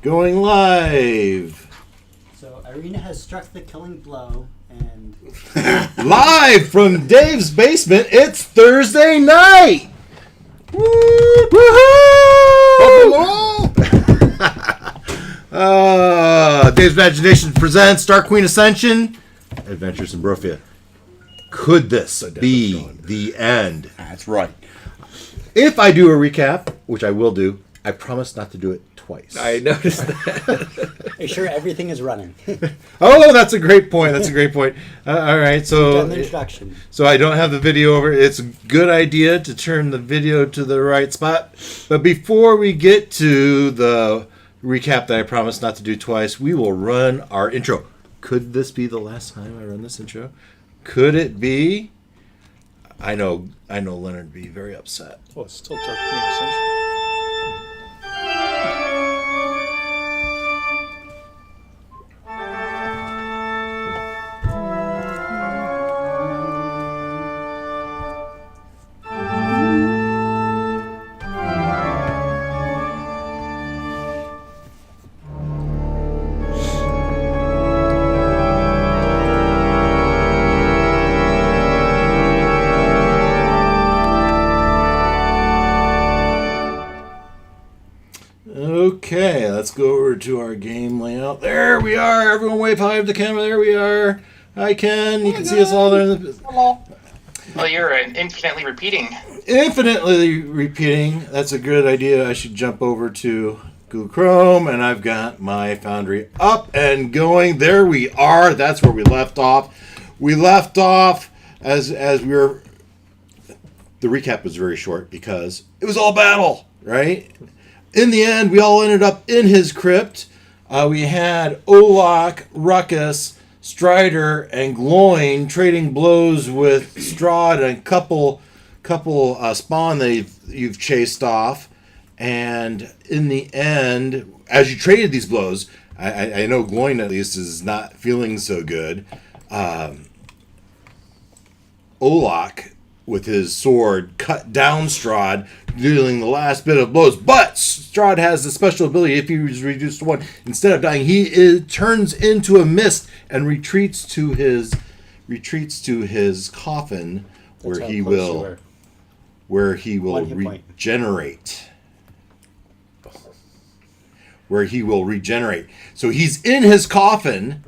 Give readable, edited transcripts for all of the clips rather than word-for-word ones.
Going live. So Ireena has struck the killing blow, and Live from Dave's basement, it's Thursday night! Woohoo! Dave's Imagination presents Dark Queen Ascension, Adventures in Barovia. Could this be the end? That's right. If I do a recap, which I will do, I promise not to do it twice. I noticed that. are you sure everything is running? Oh, that's a great point. All right, Done the introduction. So I don't have the video over. It's a good idea to turn the video to the right spot. But before we get to the recap that I promised not to do twice, we will run our intro. Could this be the last time I run this intro? Could it be? I know Leonard would be very upset. Well, it's still Dark Queen Ascension. Okay, let's go over to our game layout. There we are. Everyone wave high of the camera. There we are. Hi, Ken. You can see us all there. Hello. Well, you're infinitely repeating. Infinitely repeating. That's a good idea. I should jump over to Google Chrome, and I've got my Foundry up and going. There we are. That's where we left off. We left off as we were... The recap was very short because it was all battle, right? In the end, we all ended up in his crypt. We had Olak, Ruckus, Stryder, and Gloin trading blows with Strahd and a couple spawn that you've chased off. And in the end, as you traded these blows, I know Gloin at least is not feeling so good. Olak, with his sword, cut down Strahd, dealing the last bit of blows. But Strahd has the special ability, if he was reduced to one, instead of dying, he turns into a mist and retreats to his coffin, where he will regenerate. Where he will regenerate. So he's in his coffin,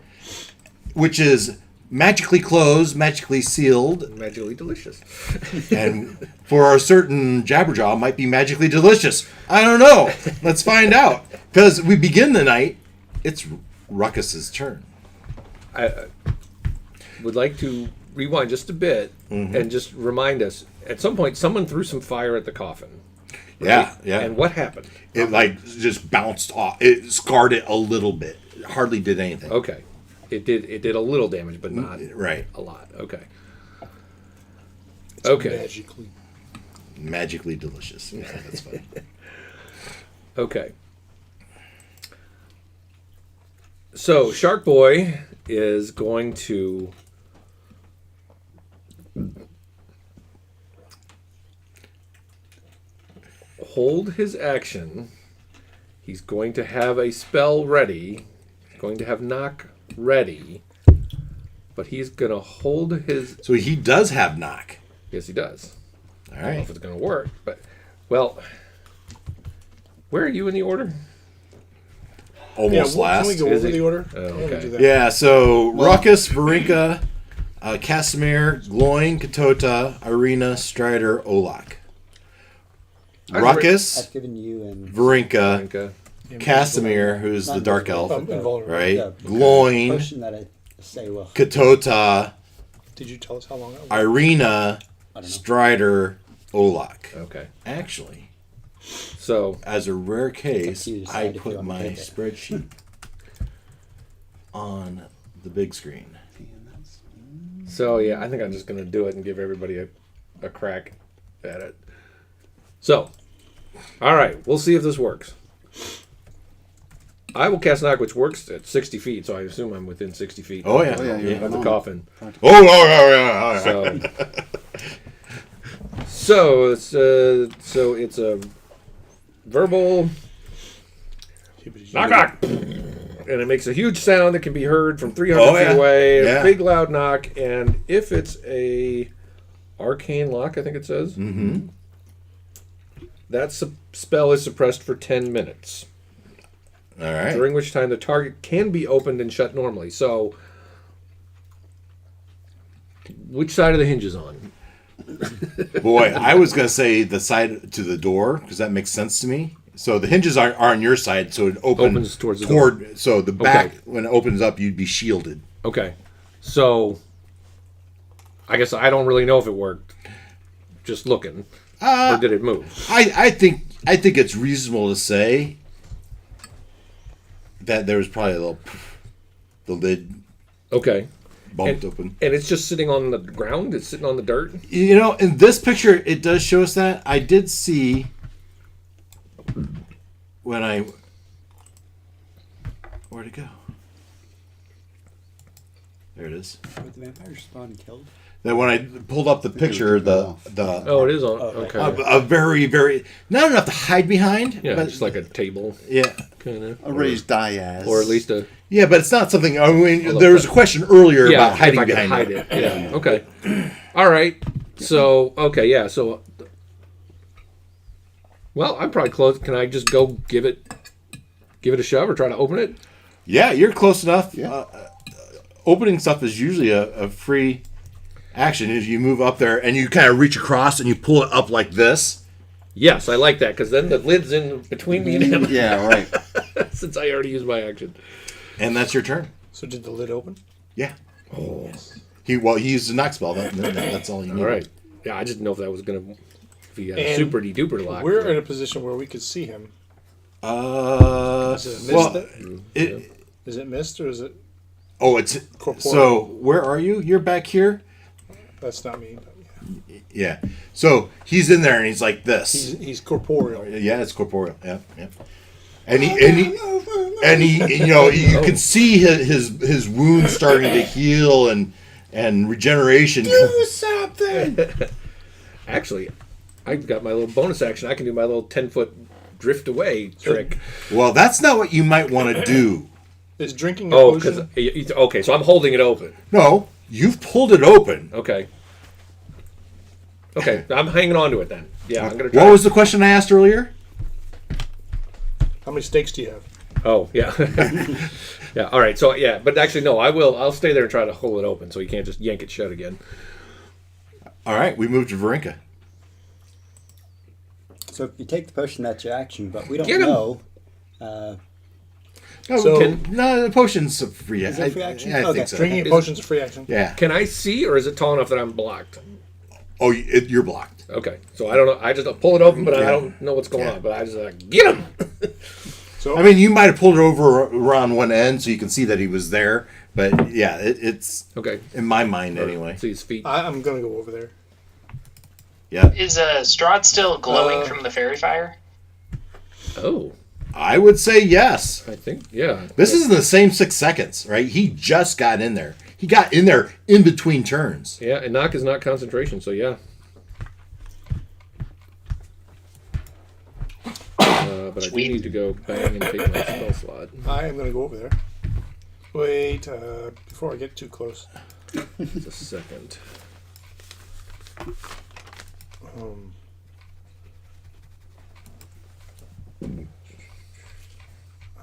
which is magically closed, magically sealed. Magically delicious. And for a certain Jabberjaw, might be magically delicious. I don't know. Let's find out. Because we begin the night, it's Ruckus's turn. I would like to rewind just a bit and just remind us, at some point, someone threw some fire at the coffin. Right? Yeah. And what happened? It just bounced off. It scarred it a little bit. It hardly did anything. Okay. It did a little damage, but not right. a lot. Okay. It's magically delicious. Yeah, that's funny. Okay. So Shark Boy is going to hold his action. He's going to have a spell ready. He's going to have knock ready, but he's going to hold his... So he does have knock. Yes, he does. All I don't know right. if it's going to work, but... Well, where are you in the order? Almost last. Can we go Is over it? the order? Oh, okay. Do that. Yeah, so Ruckus, Varinka, Casimir, Gloin, Ketotah, Ireena, Stryder, Olak. Ruckus, I've given you and Varinka, Okay. Casimir, who's the dark elf, Invulnerable. right? the Gloin, potion that I say will. Ketotah, Did you tell us how long it was? Ireena, I don't know. Stryder, Olak. Okay. Actually, So, as a rare case, you to I decide if you put want to my take it. spreadsheet on the big screen. yeah, I think I'm just going to do it and give everybody a crack at it. So, all right, we'll see if this works. I will cast knock, which works at 60 feet, so I assume I'm within 60 feet. Oh yeah, Of the coffin. Oh yeah. So it's a verbal knock, knock. And it makes a huge sound that can be heard from 300 Oh, feet yeah. away. Yeah. A big loud knock. And if it's a arcane lock, I think it says, that spell is suppressed for 10 minutes. All right. During which time the target can be opened and shut normally. So, which side of the hinge is on? Boy, I was going to say the side to the door because that makes sense to me. So the hinges are on your side, so it Opens towards the door. So the back, Okay. when it opens up, you'd be shielded. Okay. So, I guess I don't really know if it worked. Just looking. Or did it move? I think it's reasonable to say that there was probably the lid Okay. bumped open. And it's just sitting on the ground? It's sitting on the dirt? You know, in this picture, it does show us that. I did see when where'd it go? There it is. Were the vampires spawned and killed? That when I pulled up the picture, the Oh, it is on. Okay. a very, very not enough to hide behind. Yeah, but, just like a table, yeah, kind of. A raised diaz. Or at least a... yeah, but it's not something. I mean, there was a question earlier Yeah, about hiding if I could behind hide it. it. Yeah. Okay. All right. So, okay, yeah. So, well, I'm probably close. Can I just go give it a shove or try to open it? Yeah, you're close enough. Yeah. Opening stuff is usually a free action. If you move up there and you kind of reach across and you pull it up like this. Yes, I like that because then the lid's in between me and him. Yeah, right. Since I already used my action. And that's your turn. So did the lid open? Yeah. Oh. He used a knock spell. That's all you need. All right. Yeah, I just didn't know if that was gonna. If he had a And super duper lock. We're in a position where we could see him. Is Is it well, mist? Is it mist or is it? it's Corporeal. so. Where are you? You're back here. That's not me. But Yeah. So he's in there and he's like this. he's corporeal. Yeah, it's corporeal. Yeah, yeah. And he, you know, you can see his wounds starting to heal and regeneration. Do something! Actually, I've got my little bonus action. I can do my little 10-foot drift away trick. Well, that's not what you might want to do. Is drinking a Oh, because potion? okay, so I'm holding it open. No, you've pulled it open. Okay. Okay, I'm hanging on to it then. Yeah, I'm gonna try. What was the question I asked earlier? How many stakes do you have? Oh, yeah. Yeah, all right. So, yeah, but actually, no, I'll stay there and try to hold it open so you can't just yank it shut again. All right, we moved to Varinka. So if you take the potion, that's your action, but we don't Get 'em. know. No, So- no, the potion's a free. Is it a free action? Yeah, I Okay. think so. Drinking a Is- potion's a free action. Yeah. Can I see, or is it tall enough that I'm blocked? Oh, you're blocked. Okay, so I don't know. I just pull it open, but I Yeah. don't know what's going Yeah. on. But I just get him. So I mean, you might have pulled it over around one end so you can see that he was there. But yeah, it's Okay, in my mind anyway. see his feet. I'm gonna go over there. Yeah, Is Strahd still glowing from the fairy fire? Oh, I would say yes. I think yeah. This is in the same 6 seconds, right? He just got in there. He got in there in between turns. Yeah, and knock is not concentration, so yeah. But I do Sweet. need to go bang and take my spell slot. I am gonna go over there. Wait, before I get too close. Just a second.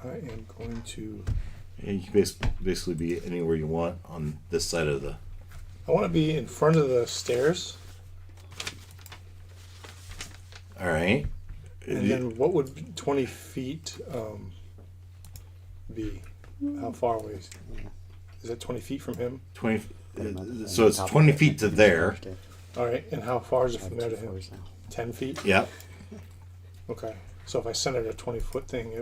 I am going to. Yeah, you can basically be anywhere you want on this side of the. I want to be in front of the stairs. All right. And then what would 20 feet be? How far away? Is it 20 feet from him? 20. So it's 20 feet to there. All right, and how far is it from there to him? 10 feet? Yep. Okay. So if I sent it a 20-foot thing,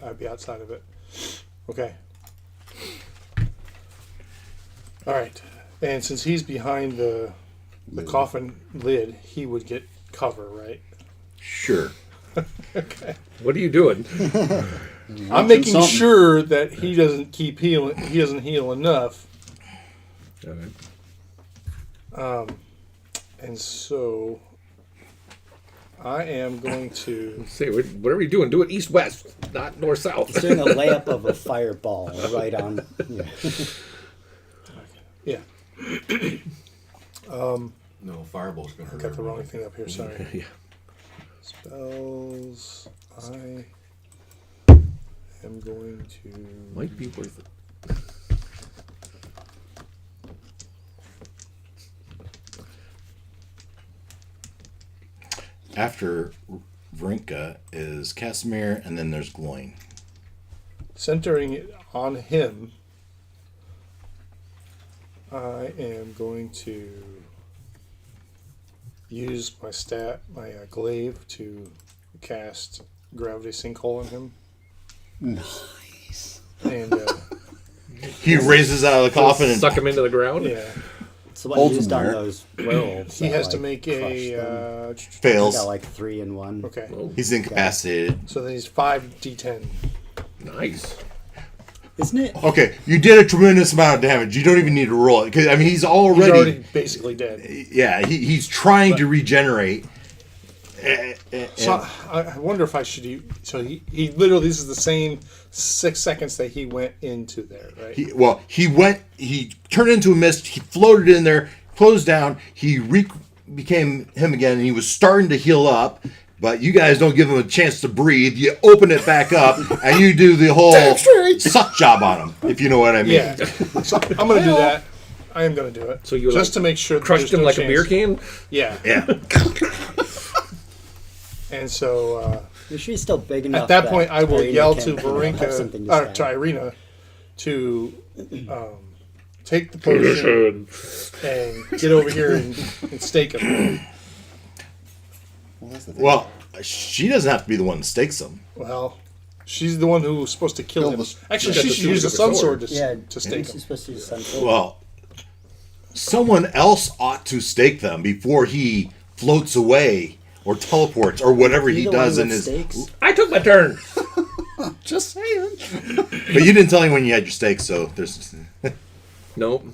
I'd be outside of it. Okay. All right. And since he's behind the coffin lid, he would get cover, right? Sure. Okay. What are you doing? I'm making something. sure that he doesn't keep healing. He doesn't heal enough. All right. And so I am going to. Say whatever you're doing, do it east-west, not north-south. He's doing a layup of a fireball right on. Yeah. No, fireball's gonna hurt. Got the wrong everybody. thing up here. Sorry. Yeah. Spells. I am going to. Might be worth it. After Varinka is Casimir, and then there's Gloin. Centering it on him, I am going to use my glaive to cast Gravity Sinkhole on him. Nice. And He raises out of the coffin and Suck him into the ground. yeah, It's what Holds used him on there. those werewolves. he that, has to like, make crush them. a. fails. Got like 3 in 1. Okay, Oh, He's incapacitated. so then he's 5d10. nice. Isn't it? Okay, you did a tremendous amount of damage. You don't even need to roll it. 'Cause, I mean, he's He's already already basically dead. yeah, he's trying to regenerate. So I wonder if I should use. So he literally, this is the same 6 seconds that he went into there, right? He turned into a mist, he floated in there, closed down, he became him again, and he was starting to heal up, but you guys don't give him a chance to breathe. You open it back up, and you do the whole suck job on him, if you know what I mean. Yeah. So I'm going to do that. I am going to do it. So you just to make sure that crushed there's him no like a chance. beer can. Yeah. Yeah. And so You're sure he's still big enough. at that point, I will Ireena yell can, to you know, have something Varinka, to to say. Ireena, to take the potion and get over here and stake him. Well, that's the thing. Well, she doesn't have to be the one that stakes him. Well, she's the one who was supposed to kill Kill him. the- Actually, She's she got should the use the super sun sword sword. to, Yeah, to stake she's him. supposed to use something. Well, someone else ought to stake them before he floats away or teleports or whatever he does in his. I took my turn. Just saying. But you didn't tell anyone you had your stakes, so there's. Nope.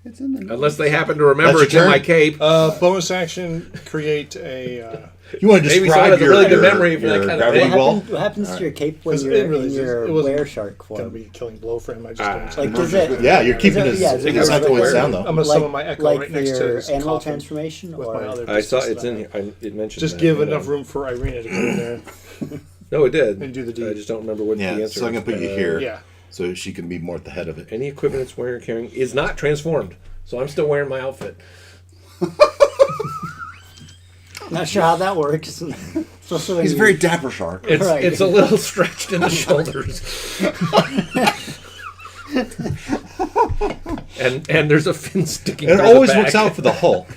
It's in the Unless they happen to remember That's it's your in my turn? cape. Bonus action, create a. You want to Maybe describe someone has a your, really good your, memory for that your kind of gravity thing. well? What happens to your cape when Because you're it really in is- your it wasn't were-shark Going to form? be a killing blow for him. I just don't. Like, does it... Yeah, you're keeping is it- his. yeah, is it It's not the way it like- sound though. I'm going to summon my echo like right for next to your his animal coffin transformation? with Or... my other. I saw pistols it's that in I here. It mentioned Just that, give but, enough room for Ireena to go in there. No, it did. And do the deed. I just don't remember what the Yeah, answer so I'm gonna is. put you here. Yeah. So she can be more at the head of it. Any equipment it's wearing or carrying is not transformed, so I'm still wearing my outfit. Not sure how that works. Especially when He's you- very dapper shark. It's Right. it's a little stretched in the shoulders. and there's a fin sticking. And it through the always back. works out for the Hulk.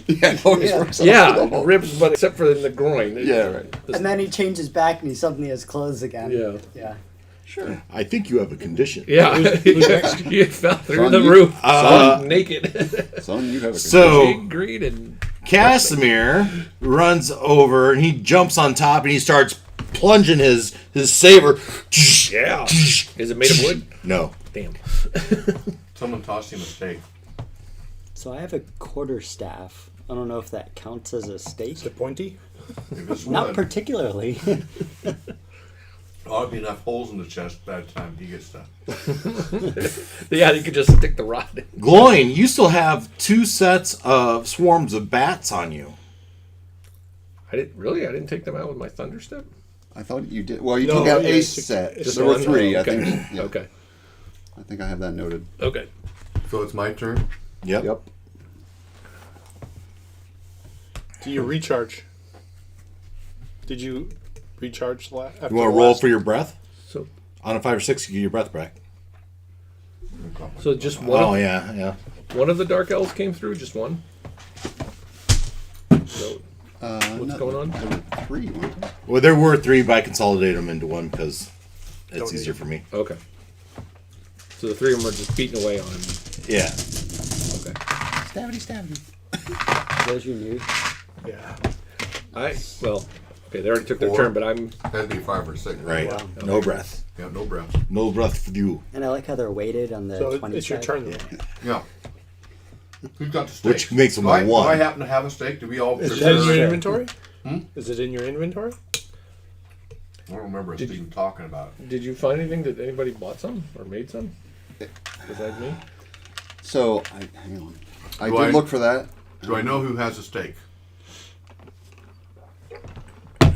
Yeah, it always works out. Yeah, ribs, but except for in the groin. Yeah, right. And then he changes back and he suddenly has clothes again. Yeah. Yeah. Sure. I think you have a condition. Yeah, you fell through Son, the you- roof, Uh, naked. Son, you have a So Green and Casimir runs over and he jumps on top and he starts plunging his saber. yeah. Is it made of wood? No. Damn. Someone tossed him a steak. So I have a quarterstaff. I don't know if that counts as a stake. Is it pointy? If it's Not wood, particularly. ought to be enough holes in the chest by the time he gets done. Yeah, you could just stick the rod in. Gloin, you still have 2 sets of swarms of bats on you. I didn't take them out with my thunderstep. I thought you did. Well, you No, took out yeah, a it's- set. it's There were one? 3, I Okay. think. Yeah. Okay. I think I have that noted. Okay. So it's my turn. Yep. Yep. Do you recharge? Did you recharge after You want the to roll last- for your breath? So On a 5 or 6, you get your breath back. just one. Oh, of, yeah. One of the dark elves came through. Just one. So, What's going on? There were 3, weren't there? Well, there were 3, but I consolidated them into one because it's Don't easier need- for me. okay. So the 3 of them are just beating away on him. Yeah. Okay. Stabby, stabby. Those your news. Yeah. Okay, they already took their 4. turn, but I'm. That'd be 5 or 6. Right. Wow. No breath. Yeah, no breath. No breath for you. And I like how they're weighted on the So 20 it's your side. turn. Then. Yeah. Who's got the steak? which makes them do a I 1. happen to have a steak? Do we all Is prepare that in your it? inventory? Hmm? Is it in your inventory? I don't remember us even talking about it. Did you find anything that anybody bought some or made some? Besides me? So, hang on. I Do did I- look for that. Do I know who has a steak?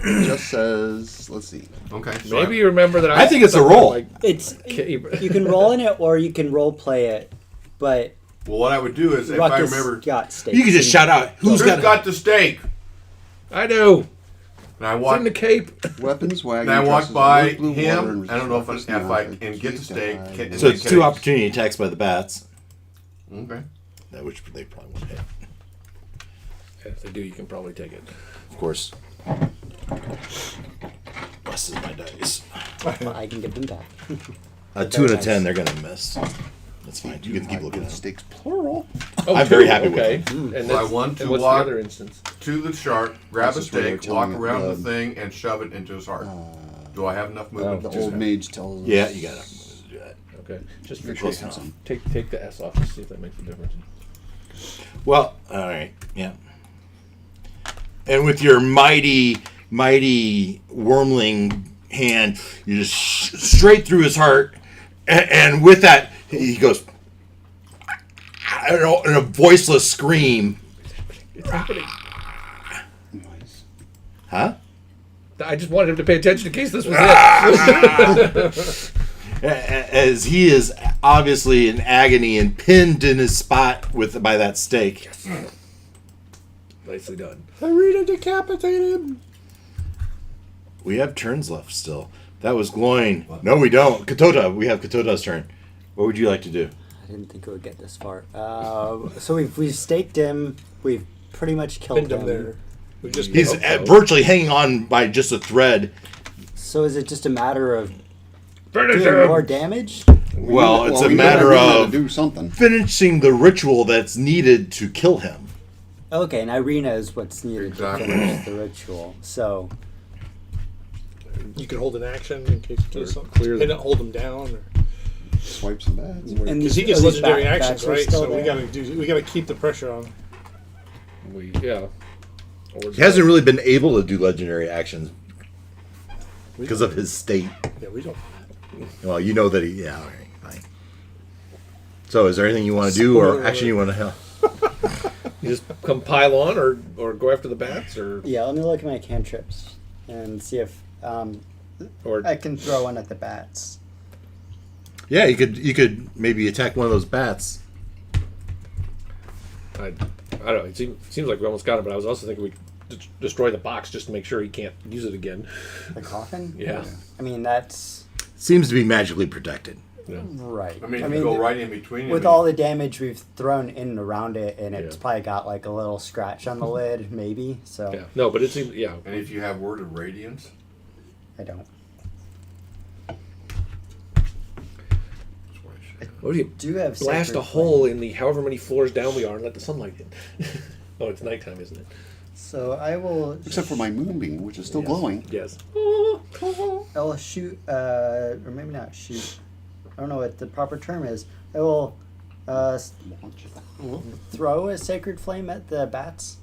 It just says, let's see. Okay. So Maybe you remember that I I think it's a something roll. Like, It's cape. you can roll in it or you can role play it, but well, what I would do is, if Ruckus I remember, got steaks. You can just shout out, who's who's got, got the steak? I do. And I It's walk, in the cape. Weapons, wagon. and I walk dresses, by wood, blue water, him. and I don't know if I resistance, can get the steak. and So then it's get 2 it. opportunity attacks by the bats, Okay. which they probably won't hit. If they do, you can probably take it. Of course. Busted my dice. I can give them back. A 2 and a 10, they're gonna miss. That's fine. You can keep looking at them. Steaks plural. Oh, I'm very happy with okay. it. And So I that's- want to and what's walk- the other instance? To the shark, grab a This is where they're steak, walk telling around the it, thing, and shove it into his heart. Do I have enough movement The to do old that? mage tells us. Yeah, you got to do that. Okay. Just for You're close taking enough. some. take the S off to see if that makes a difference. Well, all right, yeah. And with your mighty wormling hand, you just straight through his heart, and with that, he goes in a voiceless scream. It's happening. Nice. Huh? I just wanted him to pay attention in case this was it. As he is obviously in agony and pinned in his spot by that stake. Nicely done. Ireena decapitated. We have turns left still. That was Gloin. No, we don't. Ketotah. We have Ketotah's turn. What would you like to do? I didn't think it would get this far. So we've staked him. We've pretty much killed Pinned him there. We just He's hope so. virtually hanging on by just a thread. So is it just a matter of Finish doing him! more damage? Well, it's a we matter gotta of do something. finishing the ritual that's needed to kill him. Okay, and Ireena is what's needed Exactly. to finish the ritual. So you could hold an action in case you do something. clear Pin the- it, hold him down. Swipe some bats. and Because he these- gets are these legendary back- actions, backs are right? still So we there? gotta keep the pressure on. Yeah. Or He hasn't really been able to do legendary actions because of his state. Yeah, we don't. Well, you know that he. Yeah, all right, fine. So, is there anything you want to do, or action you want to have? You just come pile on, or go after the bats, or Yeah, let me look at my cantrips and see if or I can throw one at the bats. Yeah, you could maybe attack one of those bats. I don't know. It seems like we almost got it, but I was also thinking we could destroy the box just to make sure he can't use it again. The coffin? Yeah. I mean, that's Seems to be magically protected. right. I mean, you go right in between. with all the damage we've thrown in and around it, and it's Yeah. probably got like a little scratch on the lid, maybe. So Yeah. No, but it seems And if you have word of radiance, I don't. that's what I should. what do you Do have blast sacred a hole in the however many floors down we are and let the sunlight in? Oh, it's nighttime, isn't it? So I will. Except for my moonbeam, which is still glowing. Yes. I'll shoot, or maybe not shoot. I don't know what the proper term is. I will Launch. throw a sacred flame at the bats.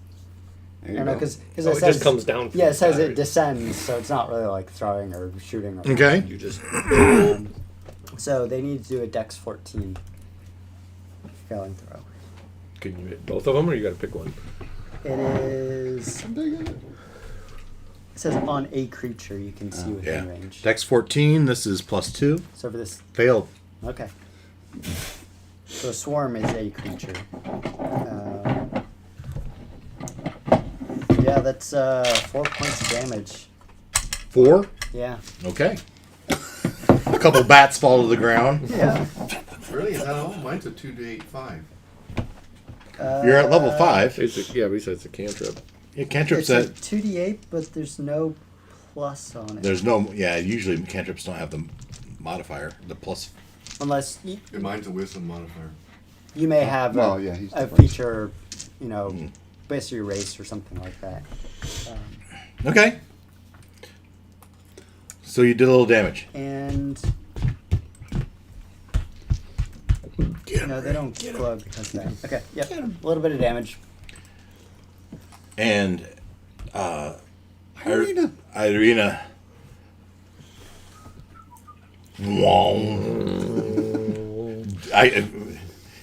There I you don't know, go. because Oh, it it says just comes down. From Yeah, the it says battery. it descends, so it's not really like throwing or shooting. Or Okay. You just So they need to do a Dex 14 failing throw. can you hit both of them, or you got to pick one? It is. Dig it. It says on a creature you can see within Yeah. range. Dex 14. This is +2. So for this, Failed. okay. So swarm is a creature. Yeah, that's 4 points of damage. 4. Yeah. Okay. A couple bats fall to the ground. Yeah. Really? Is that all? Mine's a 2d8/5. You're at level 5. It's a, yeah, besides it's a cantrip. Yeah, cantrips It's a at 2d8, but there's no plus on it. there's no usually cantrips don't have the modifier, the plus. Unless Yeah, mine's a wisdom modifier. you may have Well, yeah, he's a different. feature, basically race or something like that. Okay. So you did a little damage. And No, they don't glow because of that. Okay, yep. A little bit of damage. And Ireena. Ireena.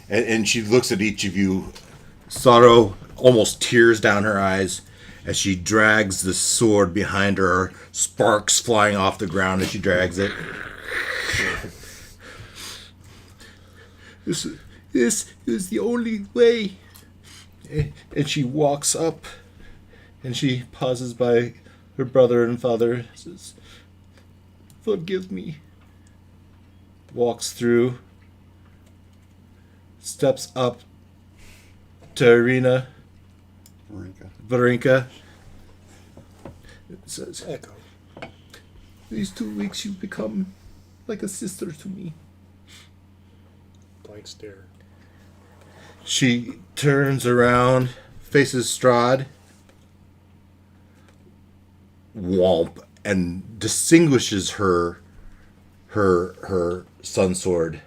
And she looks at each of you. Sorrow, almost tears down her eyes as she drags the sword behind her, sparks flying off the ground as she drags it. This is the only way. And she walks up and she pauses by her brother and father and says, "Forgive me." Walks through, steps up to Ireena, Varinka. It says, Echo. "These 2 weeks you've become like a sister to me." Blank stare. She turns around, faces Strahd, womp, and distinguishes her sun sword,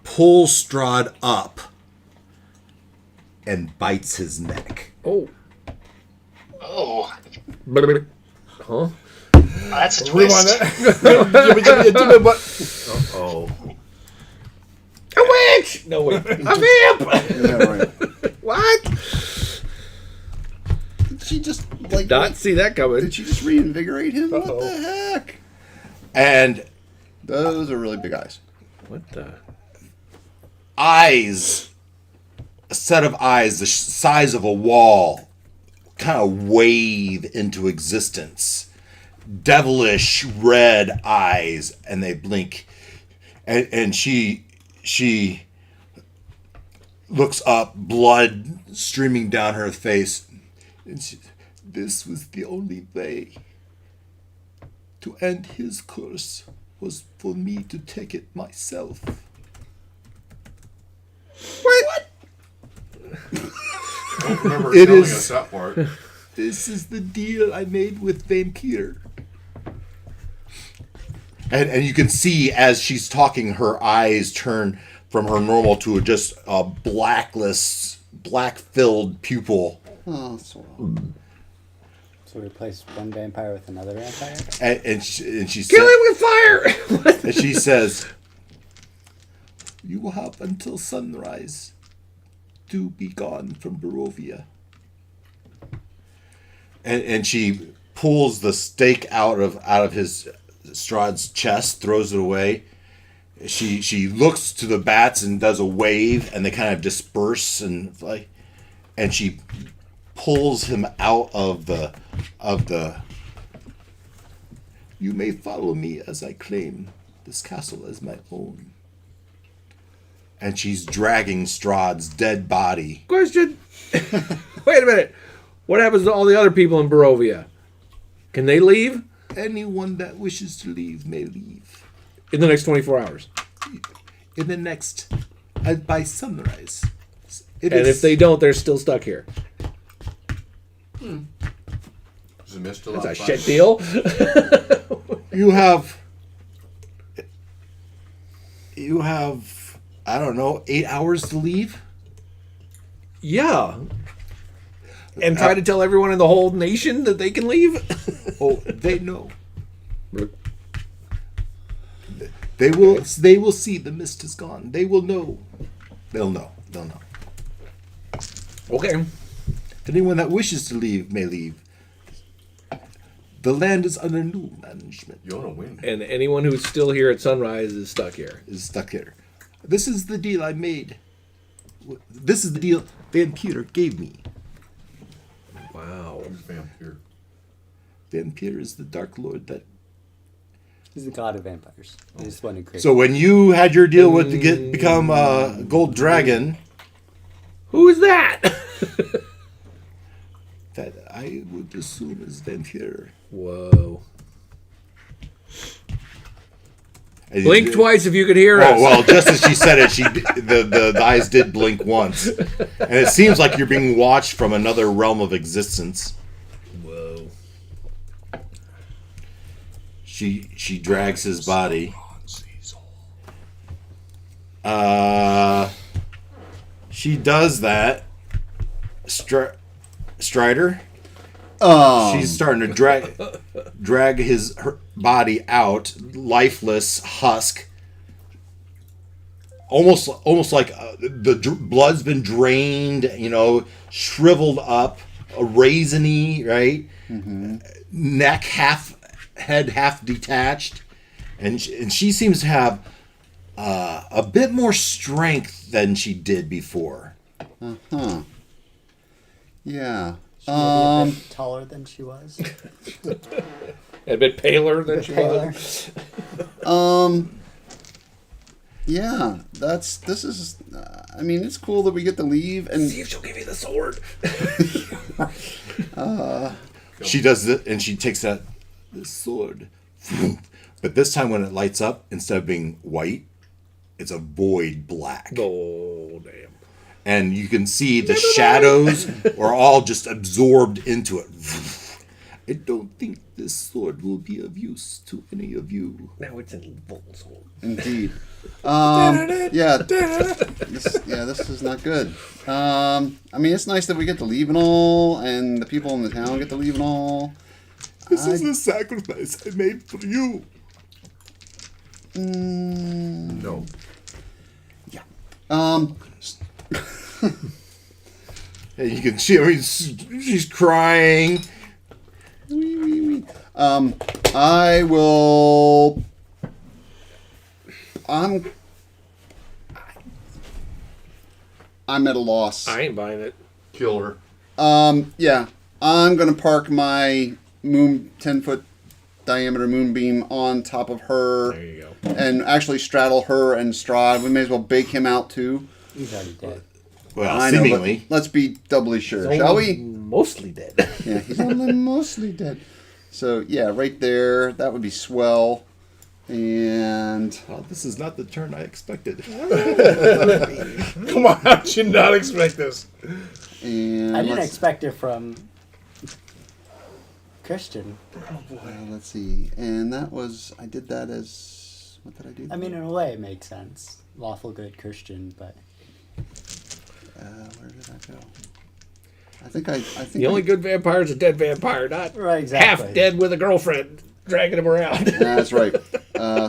pulls Strahd up, and bites his neck. Oh. Oh, Huh? that's a Rewind twist. that. Oh. A witch! No, wait. A vamp! Yeah, right. What? Did she just like? Not see that coming. Did she just reinvigorate him? Uh-oh. What the heck? And Those are really big eyes. What the? eyes, a set of eyes the size of a wall, kind of wave into existence. Devilish red eyes, and they blink. And she looks up, blood streaming down her face. And this was the only way to end his curse, was for me to take it myself. What? I don't remember It telling is- us that part. This is the deal I made with Vampyre. And you can see as she's talking, her eyes turn from her normal to just a black-filled pupil. Oh, so So we replace one vampire with another vampire? And she Kill said, him with fire! and she says, "You will have until sunrise to be gone from Barovia." And she pulls the stake out of his Strahd's chest, throws it away. She looks to the bats and does a wave, and they kind of disperse and she pulls him out of the. "You may follow me as I claim this castle as my own." And she's dragging Strahd's dead body. Question. Wait a minute. What happens to all the other people in Barovia? Can they leave Anyone that wishes to leave may leave. in the next 24 hours? In the next, by sunrise. And if they don't, they're still stuck here. Is the mist still That's a outside? shit deal. you have, I don't know, 8 hours to leave. Yeah. And try to tell everyone in the whole nation that they can leave? Oh, they know. They will see the mist is gone. They will know. They'll know. Okay. Anyone that wishes to leave may leave. The land is under new management. You want to win. And anyone who's still here at sunrise is stuck here. Is stuck here. This is the deal I made. This is the deal Vampyre gave me. Wow. Who's Vampyre? Vampyre is the Dark Lord that. He's the god of vampires. He's the one who created. So when you had your deal with to become a gold dragon, Who is that? that I would assume is Vampyre. Whoa. And Blink you- twice if you could hear us. Oh well, just as she said it, the eyes did blink once, and it seems like you're being watched from another realm of existence. Whoa. She drags his body. She does that. Stryder. She's starting to drag her body out, lifeless husk. Almost like the blood's been drained, shriveled up, a raisiny, right? Mm-hmm. Neck head half detached, and she seems to have a bit more strength than she did before. Yeah. She may be a bit taller than she was. A bit paler than she was. Yeah, this is. I mean, it's cool that we get to leave and See if she'll give you the sword. She does it, and she takes the sword. But this time, when it lights up, instead of being white, it's a void black. Oh, damn. And you can see the shadows are all just absorbed into it. I don't think this sword will be of use to any of you. Now it's an evil sword. indeed. This is not good. I mean, it's nice that we get to leave and all, and the people in the town get to leave and all. This is the sacrifice I made for you. No. Yeah. And you can see, she's crying. I will. I'm at a loss. I ain't buying it. Kill her. Yeah. I'm gonna park my 10-foot diameter moonbeam on top of her. There you go. And actually straddle her and Strahd. We may as well bake him out too. He's already dead. Well, I know, seemingly. but let's be doubly sure, shall we? Mostly dead. Yeah, he's only mostly dead. So yeah, right there. That would be swell. And Well, this is not the turn I expected. Come on, how did you not expect this? and I didn't expect it from Christian. let's see. And that was I did that as what did I do? I mean, in a way, it makes sense. Lawful good Christian, but where did I go? I think The only good vampire is a dead vampire, not right, exactly. half dead with a girlfriend dragging him around. That's right.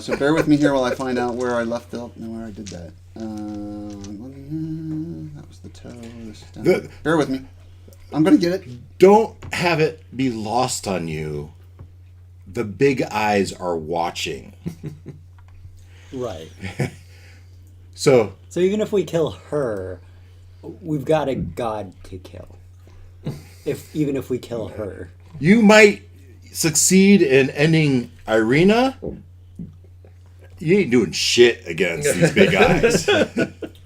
So bear with me here while I find out where I left out and where I did that. That was the toe. This is down. Bear with me. I'm gonna get it. Don't have it be lost on you. The big eyes are watching. Right. So So even if we kill her, we've got a god to kill. Even if we kill her. you might succeed in ending Ireena. You ain't doing shit against these big eyes.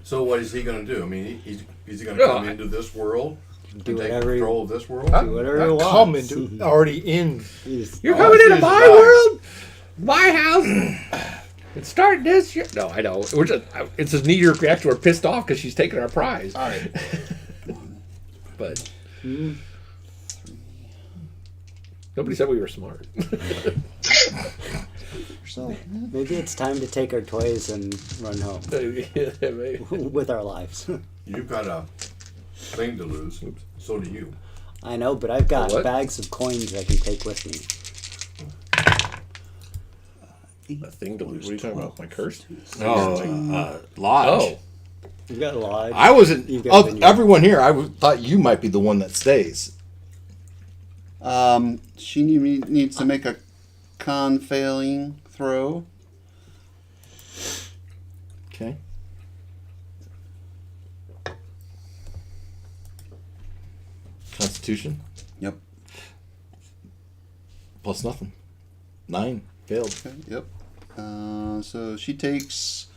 So what is he going to do? I mean, is he going to come into this world Do and take whatever he- control of this world? Do whatever he wants. Come into already in. You're coming into my world, my house. It's starting this year. No, I know. It's a knee-jerk reaction. We're pissed off because she's taking our prize. All right. But nobody said we were smart. So Maybe it's time to take our toys and run home Yeah, maybe. with our lives. You've got a thing to lose. So do you. I know, but I've got What? bags of coins I can take with me. A thing to lose. What are you talking about? My curse? Lodge. Oh. You've got a lodge. I wasn't. You've got Of vineyard. everyone here, thought you might be the one that stays. she needs to make a con failing throw. Okay. Constitution Yep. plus nothing. 9 failed. Okay, yep. So she takes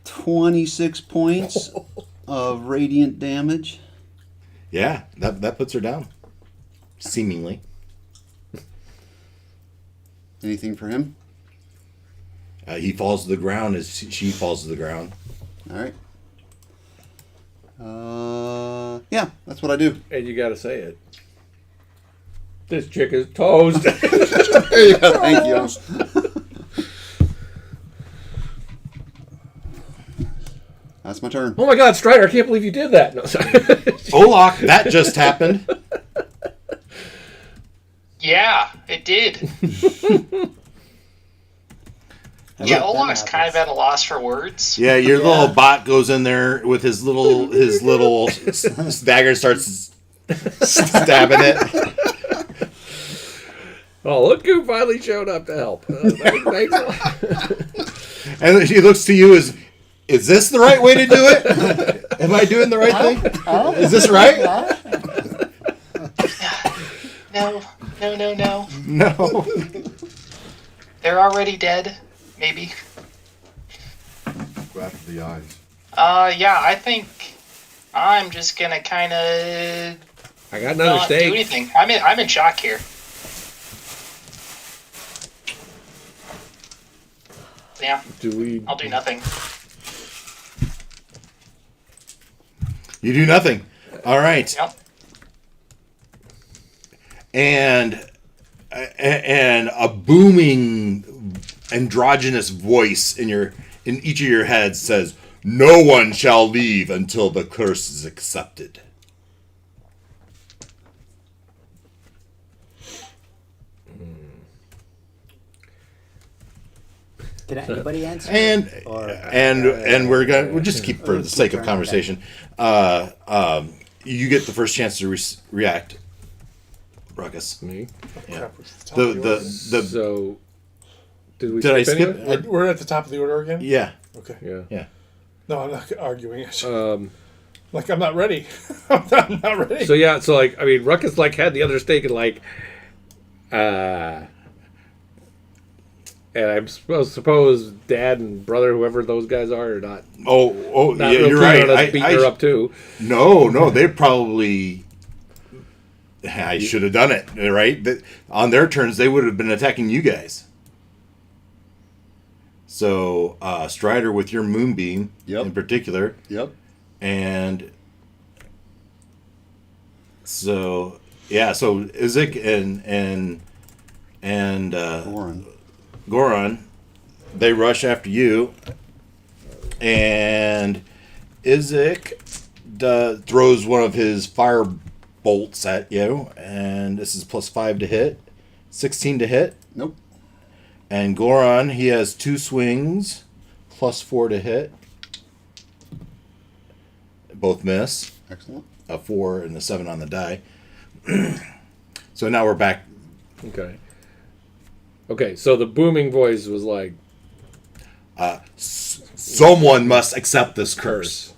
26 points of radiant damage. Yeah, that puts her down. Seemingly. Anything for him? He falls to the ground as she falls to the ground. All right. Yeah, that's what I do. And you got to say it. This chick is toast. There you go. Thank you. That's my turn. Oh my God, Stryder! I can't believe you did that. No, sorry. Olak, that just happened. Yeah, it did. Yeah, Olaf's kind of at a loss for words. Yeah, your little bot goes in there with his little dagger, starts stabbing it. Oh, look who finally showed up to help. Thanks a lot. And he looks to you as, is this the right way to do it? Am I doing the right thing? Is this right? No. No. They're already dead. Maybe. Go after the eyes. Yeah, I think I'm just gonna kind of I got another not do steak. anything. I'm in shock here. Yeah, I'll do nothing. You do nothing. All right. Yep. And a booming androgynous voice in each of your heads says, "No one shall leave until the curse is accepted." Can anybody answer? And we'll just keep for the sake of conversation. You get the first chance to react, Ruckus. Me? Yeah. So, did I skip skip? anyone? We're at the top of the order again? Yeah. Okay. Yeah. No, I'm not arguing. Like, I'm not ready. I'm not ready. So yeah, so like, I mean, Ruckus like had the other steak and like, and I suppose Dad and brother, whoever those guys are not. Oh, Not yeah, real you're keen on us right. beating her up too. No, they probably. I should have done it, right? On their turns, they would have been attacking you guys. So, Stryder with your moonbeam in particular. Yep. And so, yeah, so Izik and Goron, they rush after you. And Izik throws one of his fire bolts at you, and this is +5 to hit. 16 to hit. Nope. And Goron, he has 2 swings, +4 to hit. Both miss. Excellent. A 4 and a 7 on the die. So now we're back. Okay, so the booming voice was like, Someone must accept this curse.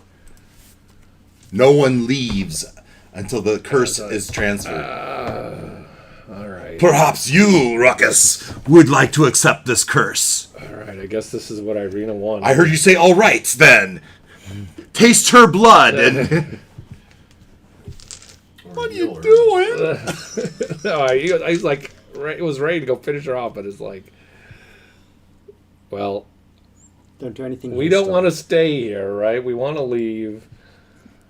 No one leaves until the curse is transferred. all right. Perhaps you, Ruckus, would like to accept this curse. All right, I guess this is what Ireena wanted. I heard you say, all right, then. Taste her blood. And What are you doing? No, I was like, it was ready to go finish her off, but it's like, well, Don't do anything. we don't want to stay here, right? We want to leave.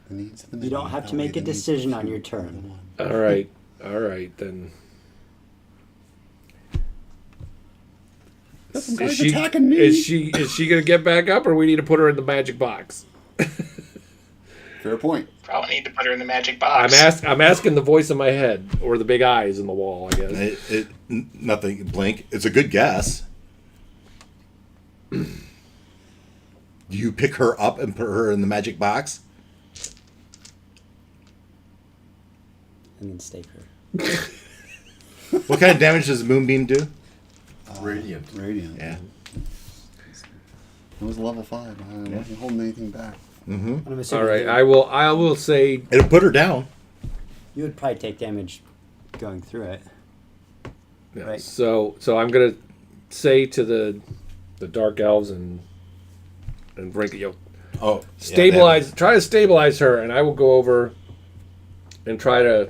You don't have to make a decision on your turn. All right, then. Some guy's attacking me. Is she gonna get back up, or we need to put her in the magic box? Fair point. Probably need to put her in the magic box. I'm asking the voice in my head, or the big eyes in the wall, I guess. Nothing, Blink. It's a good guess. Do you pick her up and put her in the magic box? And then stake her. What kind of damage does Moonbeam do? Radiant. Yeah. It was level 5. I wasn't holding anything back. I'm All assuming right, I will say. It'll put her down. You would probably take damage going through it. Yeah, Right. So I'm gonna say to the dark elves and Varinka, stabilize. Try to stabilize her, and I will go over and try to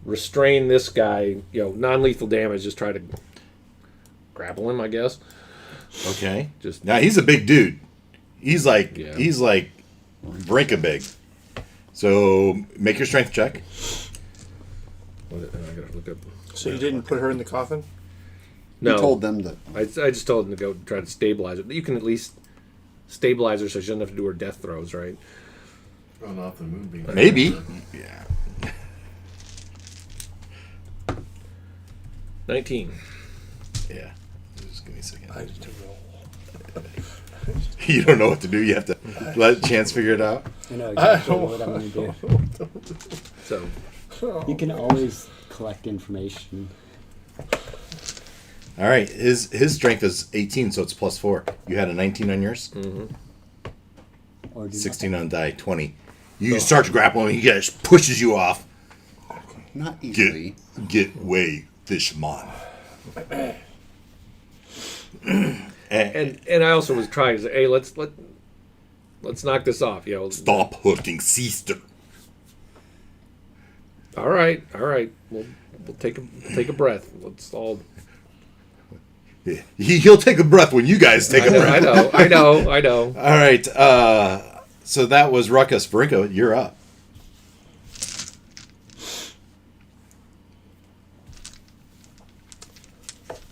restrain this guy. Non-lethal damage. Just try to grapple him, I guess. Okay. Just now he's a big dude. He's like Varinka big. So make your strength check. I gotta look up. So you didn't put her in the coffin? No, You told them that. I just told him to go try to stabilize it. You can at least stabilize her so she doesn't have to do her death throws, right? Run off the moonbeam. Maybe. Yeah. 19. Yeah. Just give me a second. I need to roll. You don't know what to do. You have to let Chance figure it out. I know exactly what I'm going to do. So, You can always collect information. All right. His strength is 18, so it's +4. You had a 19 on yours? Or do 16 on die, 20. You start to grapple him, he just pushes you off. Not easily. Get away, fishman. and I also was trying to say, hey, let's knock this off, yo. Stop hooking sister. All right. We'll take a breath. Let's all. Yeah. He'll take a breath when you guys take a breath. I know. All right. So that was Ruckus. Varinka, you're up.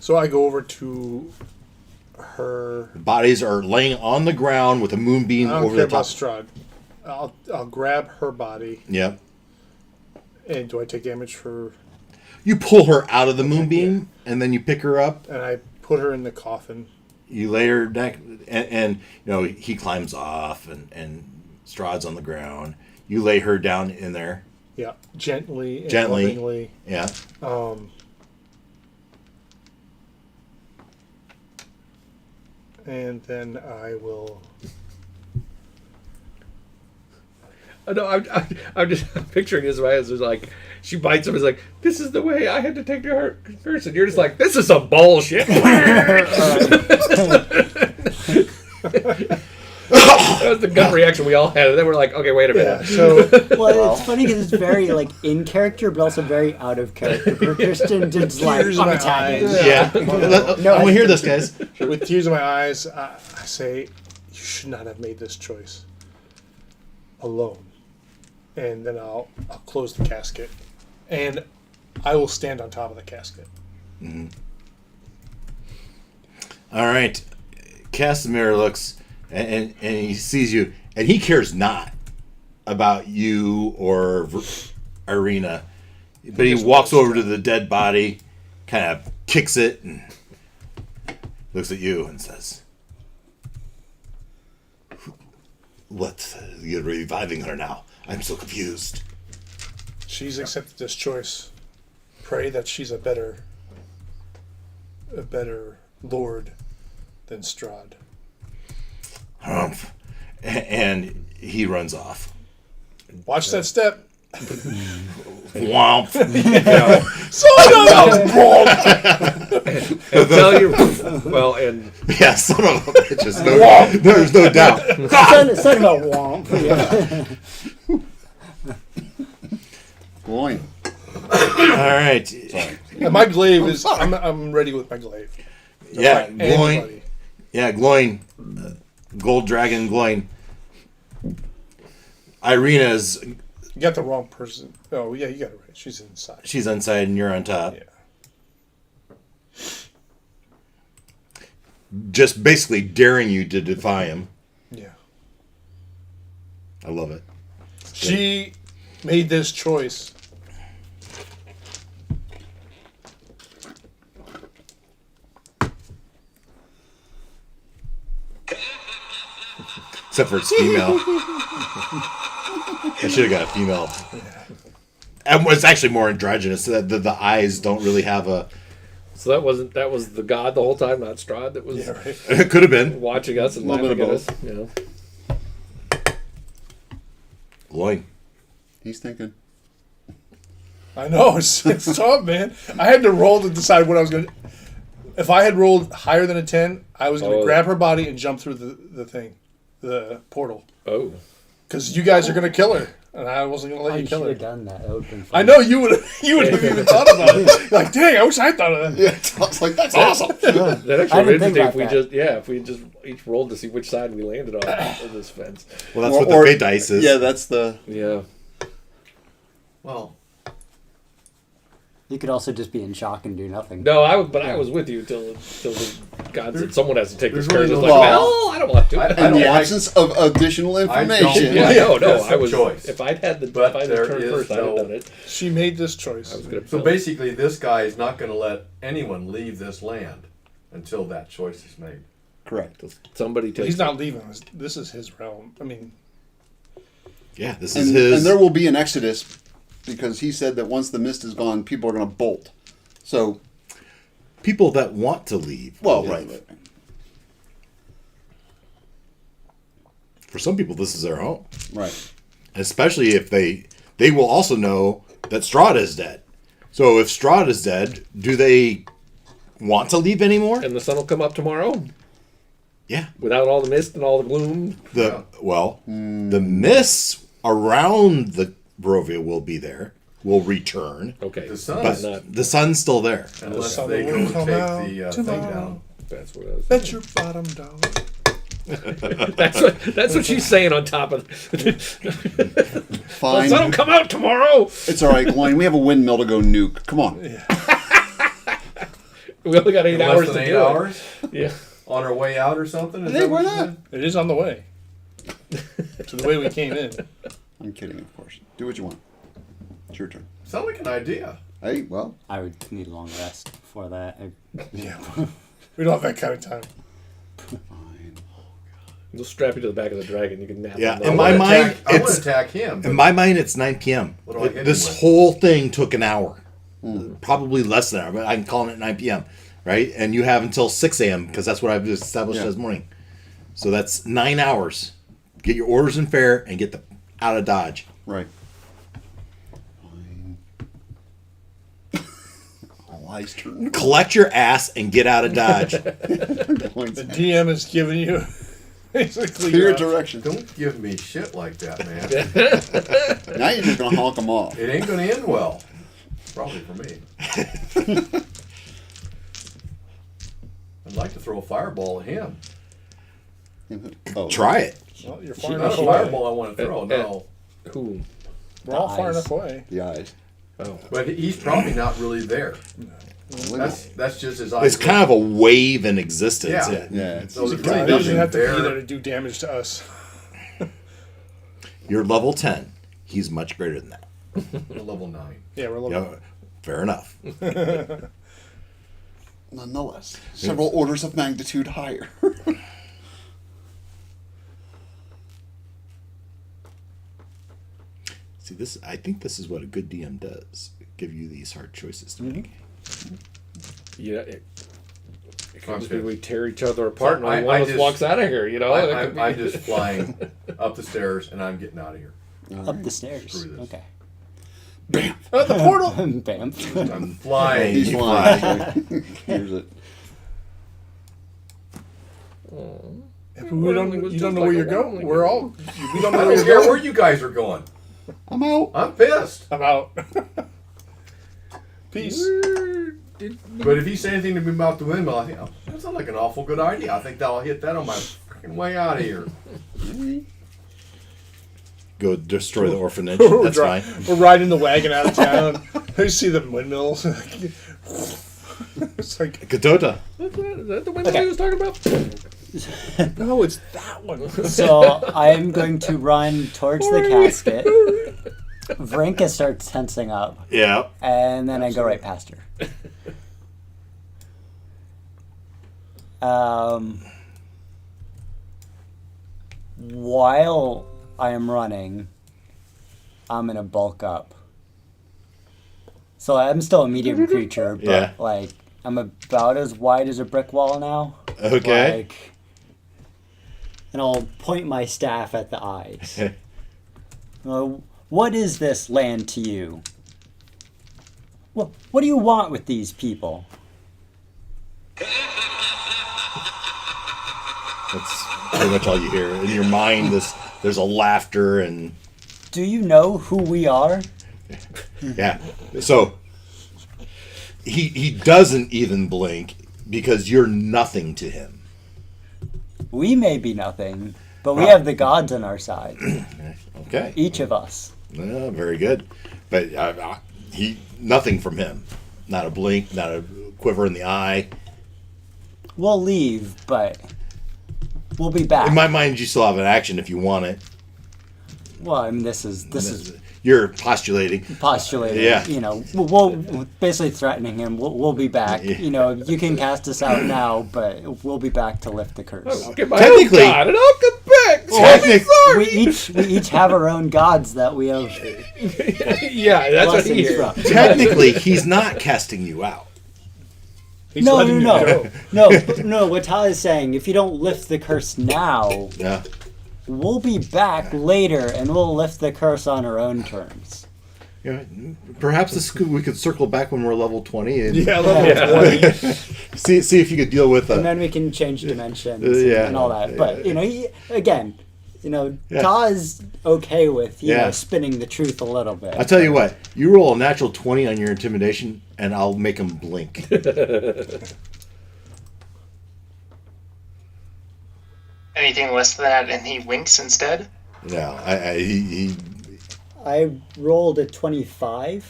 So I go over to her. Bodies are laying on the ground with a moonbeam I don't over care the top. about Strahd. I'll grab her body. Yep. And do I take damage for? You pull her out of the moonbeam, and then you pick her up. And I put her in the coffin. You lay her neck, and he climbs off, and Strahd's on the ground. You lay her down in there. Yeah, gently. And Gently. lovingly. Yeah. And then I will. I know. I'm just picturing this way. It's like she bites him. It's like, this is the way I had to take to her curse, and you're just like, this is some bullshit. That was the gut reaction we all had, and then we're like, okay, wait a minute. So Well, it's funny because it's very in character, but also very out of character for Kristen. Just like Tears in I'm my attacking. eyes. Yeah. I want to hear this, guys. with tears in my eyes, I say, you should not have made this choice alone. And then I'll close the casket, and I will stand on top of the casket. All right. Casimir looks, and he sees you, and he cares not about you or Ireena, but he walks over to the dead body, kind of kicks it, and looks at you and says, "What? You're reviving her now? I'm so confused." She's accepted this choice. Pray that she's a better lord than Strahd. Humph. And he runs off. Watch that step. Womp. I'll tell you. Well, and Yeah, son of a bitch. There's no doubt. Son of a womp. Yeah. Gloin. All right. And my glaive is. I'm ready with my glaive. Yeah, Fight glowing. anybody. Yeah, glowing. Gold dragon glowing. Ireena's. You got the wrong person. Oh yeah, you got it right. She's inside. She's inside and you're on top. Yeah. Just basically daring you to defy him. Yeah. I love it. She made this choice. Except for it's female. I should have got a female. And it's actually more androgynous. The eyes don't really have a. so that was the god the whole time, not Strahd, that was Yeah, right. It could have been. watching us and Little laughing bit at of us. You know. Glowing. He's thinking. I know it's tough, man. I had to roll to decide what I was going to. If I had rolled higher than a 10, I was going to grab her body and jump through the thing, the portal. Oh. Because you guys are going to kill her, and I wasn't going to let I you kill should her. have done that. That would have been fun. I know you would have even thought about it. Like, dang, I wish I thought of that. Yeah, I was like, that's awesome. That I actually didn't think interesting about if we just each rolled to see which side we landed on of this fence. Well, that's what the fate dice is. Yeah, that's the. Yeah. Well, You could also just be in shock and do nothing. No, I was with you till the God said someone has to take this there's curse. really It's like, no- well, I don't want to. In the absence of additional information. Yeah, no, That's I a was. choice. If I'd had the But if I'd there turned is first, I'd have no- done it. She made this choice. I was gonna. So basically, this guy is not going to let anyone leave this land until that choice is made. Correct. Somebody take. He's not leaving. This is his realm. I mean, Yeah, this is And, his. and there will be an exodus because he said that once the mist is gone, people are going to bolt. So, people that want to leave. well, will right. leave. For some people, this is their home. Right. Especially if they will also know that Strahd is dead. So if Strahd is dead, do they want to leave anymore? And the sun will come up tomorrow Yeah. without all the mist and all the gloom. The mists around the Barovia will be there. Will return. Okay, The sun But is not. the sun's still there. unless sun they will go come take out the thing tomorrow. down. That's what I was. bet your bottom dollar. That's what she's saying on top of. The Fine. sun will come out tomorrow. It's all right, Glenn. We have a windmill to go nuke. Come on. We only got 8 In hours less to than do 8 it. hours Yeah. on our way out or something. Is Hey, that why what you not? said? It is on the way. To the way we came in. I'm kidding, of course. Do what you want. It's your turn. Sound like an idea. Hey, well, I would need a long rest before that. Yeah. We don't have that kind of time. fine. We'll strap you to the back of the dragon. You can nap. Yeah, on the in way. my mind, I want it's to attack him. in my mind it's 9 p.m. What do I hit him This with? whole thing took an hour, probably less than an hour. But I'm calling it 9 p.m. Right, and you have until 6 a.m. because that's what I've established Yeah. as morning. So that's 9 hours. Get your orders in fair and get out of Dodge. Right. Fine. All eyes turn. Collect your ass and get out of Dodge. The DM has given you basically Clear your direction. Don't give me shit like that, man. Now you're just going to honk them off. It ain't going to end well. Probably for me. I'd like to throw a fireball at him. Oh, Try it. Well, you're far Not enough a away. fireball I want to throw, no. Who? We're all The far eyes. enough away. The eyes. Oh. But he's probably not really there. That's just his eyes. It's kind of a wave in existence. Yeah. Yeah. It's, So there's He really doesn't have nothing to be there there. to do damage to us. You're level 10. He's much greater than that. Level 9. Yeah, we're a little. Yeah, fair enough. nonetheless, several orders of magnitude higher. See, this. I think this is what a good DM does. Give you these hard choices to make. Yeah. It could just be Okay. we tear each other apart and I- only one I of us just- walks out of here. You know. That could I'm be- just flying up the stairs and I'm getting out of here. Up the stairs. Screw this. Okay. Bam! The portal! Bam. I'm flying. He's flying. Here's it. We don't, you don't know where you're going. We're all. We don't know I where don't you're care where going. you guys are going. I'm out. I'm pissed. I'm out. Peace. But if you say anything to me about the windmill, I think that sounds like an awful good idea. I think I'll hit that on my freaking way out of here. Go destroy the orphanage. That's fine. We're riding the wagon out of town. I see the windmills. It's like, Ketotah. Is that the window he was talking about? no, it's that one. So I'm going to run towards the casket. Varinka starts tensing up, Yeah. and then I go right past her. While I am running, I'm gonna bulk up. So I'm still a medium creature, but Yeah. like I'm about as wide as a brick wall now. Okay. Like, and I'll point my staff at the eyes. What is this land to you? What do you want with these people? That's pretty much all you hear in your mind. There's a laughter and Do you know who we are? yeah. So he doesn't even blink because you're nothing to him. We may be nothing, but we have the gods on our side. Okay. Each of us. Yeah, very good. But he nothing from him. Not a blink, not a quiver in the eye. We'll leave, but we'll be back. In my mind, you still have an action if you want it. Well, I mean, this is You're postulating. postulating. Yeah. You know, we'll basically threatening him. We'll be back. Yeah. You know, you can cast us out now, but we'll be back to lift the curse. Get my Technically- own god and I'll come back. Technic- We each have our own gods that we have Yeah, that's what he blessings hears. from. Technically, he's not casting you out. He's No, letting no, you no, go. no. What Ty is saying, if you don't lift the curse now, Yeah. we'll be back later and we'll lift the curse on our own terms. Yeah. Perhaps we could circle back when we're level 20 and Yeah, level 20. see if you could deal with And it. then we can change dimensions Yeah. and all that. But, you know, again, Yeah. Ta is okay with, you Yeah. know, spinning the truth a little bit. I'll tell you what, you roll a natural 20 on your intimidation, and I'll make him blink. Anything less than that, and he winks instead. No, he I rolled a 25,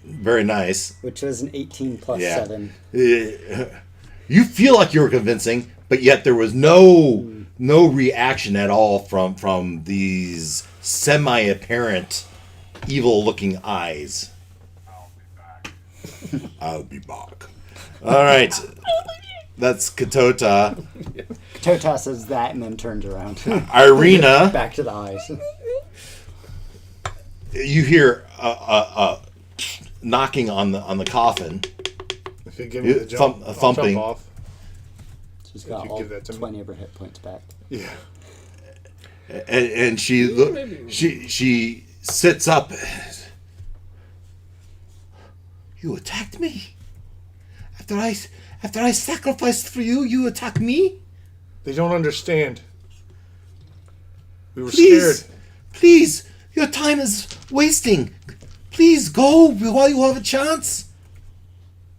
very nice. which was an 18 plus Yeah. 7. You feel like you were convincing, but yet there was no reaction at all from these semi-apparent evil-looking eyes. I'll be back. All right, that's Ketotah. Ketotah says that and then turns around. Ireena, Back to the eyes. you hear knocking on the coffin. If you give me the jump, I'll thumping. jump off. She's If got you all give that to me. 20 of her hit points back. Yeah. And she sits up. You attacked me. After I sacrificed for you, you attack me? They don't understand. We were Please, scared. please, your time is wasting. Please go while you have a chance.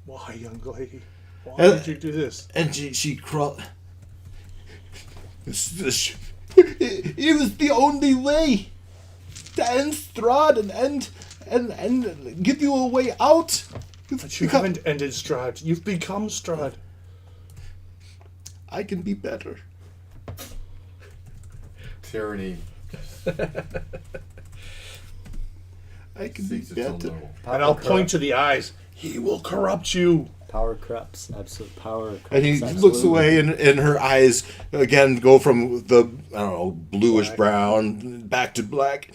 Why, young lady? Why Uh, did you do this? And she crawled. It was the only way to end Strahd and give you a way out. But you haven't ended Strahd. You've become Strahd. I can be better. Tyranny I can be seeks its own better. level. And I'll point to the eyes. He will corrupt you. Power corrupts. Absolute power corrupts. And he absolute. looks away, and her eyes again go from the bluish Black. brown back to black.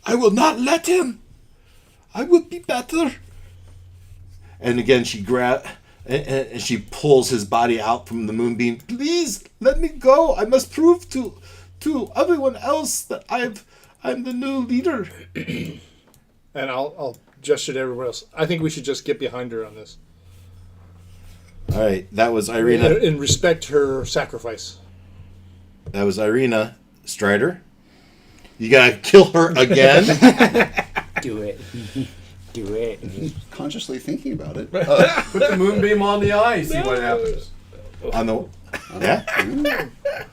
I will not let him. I will be better. And again, she and she pulls his body out from the moonbeam. Please let me go. I must prove to everyone else that I'm the new leader. And I'll gesture to everyone else. I think we should just get behind her on this. All right, that was Ireena. And respect her sacrifice. That was Ireena. Stryder, you gotta kill her again. Do it. Do it. Consciously thinking about it. Put the moonbeam on the eye, see what happens. On the yeah.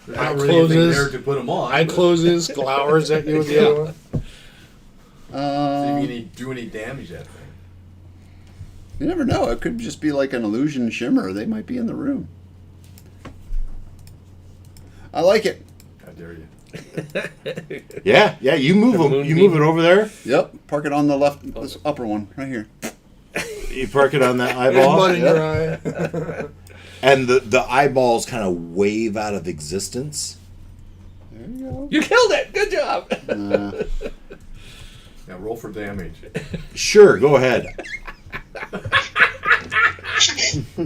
There's Eye not really anything closes. there to put them on. Eye but closes, glowers at you with the other one. See if you can do any damage to that thing. You never know. It could just be like an illusion shimmer. They might be in the room. I like it. How dare you? Yeah. You move them. You moonbeam. move it over there. Yep. Park it on the left, this upper one, right here. You park it on that There's eyeball, mud in your eye. and the eyeballs kind of wave out of existence. There you go. You killed it. Good job. Now roll for damage. Sure, go ahead.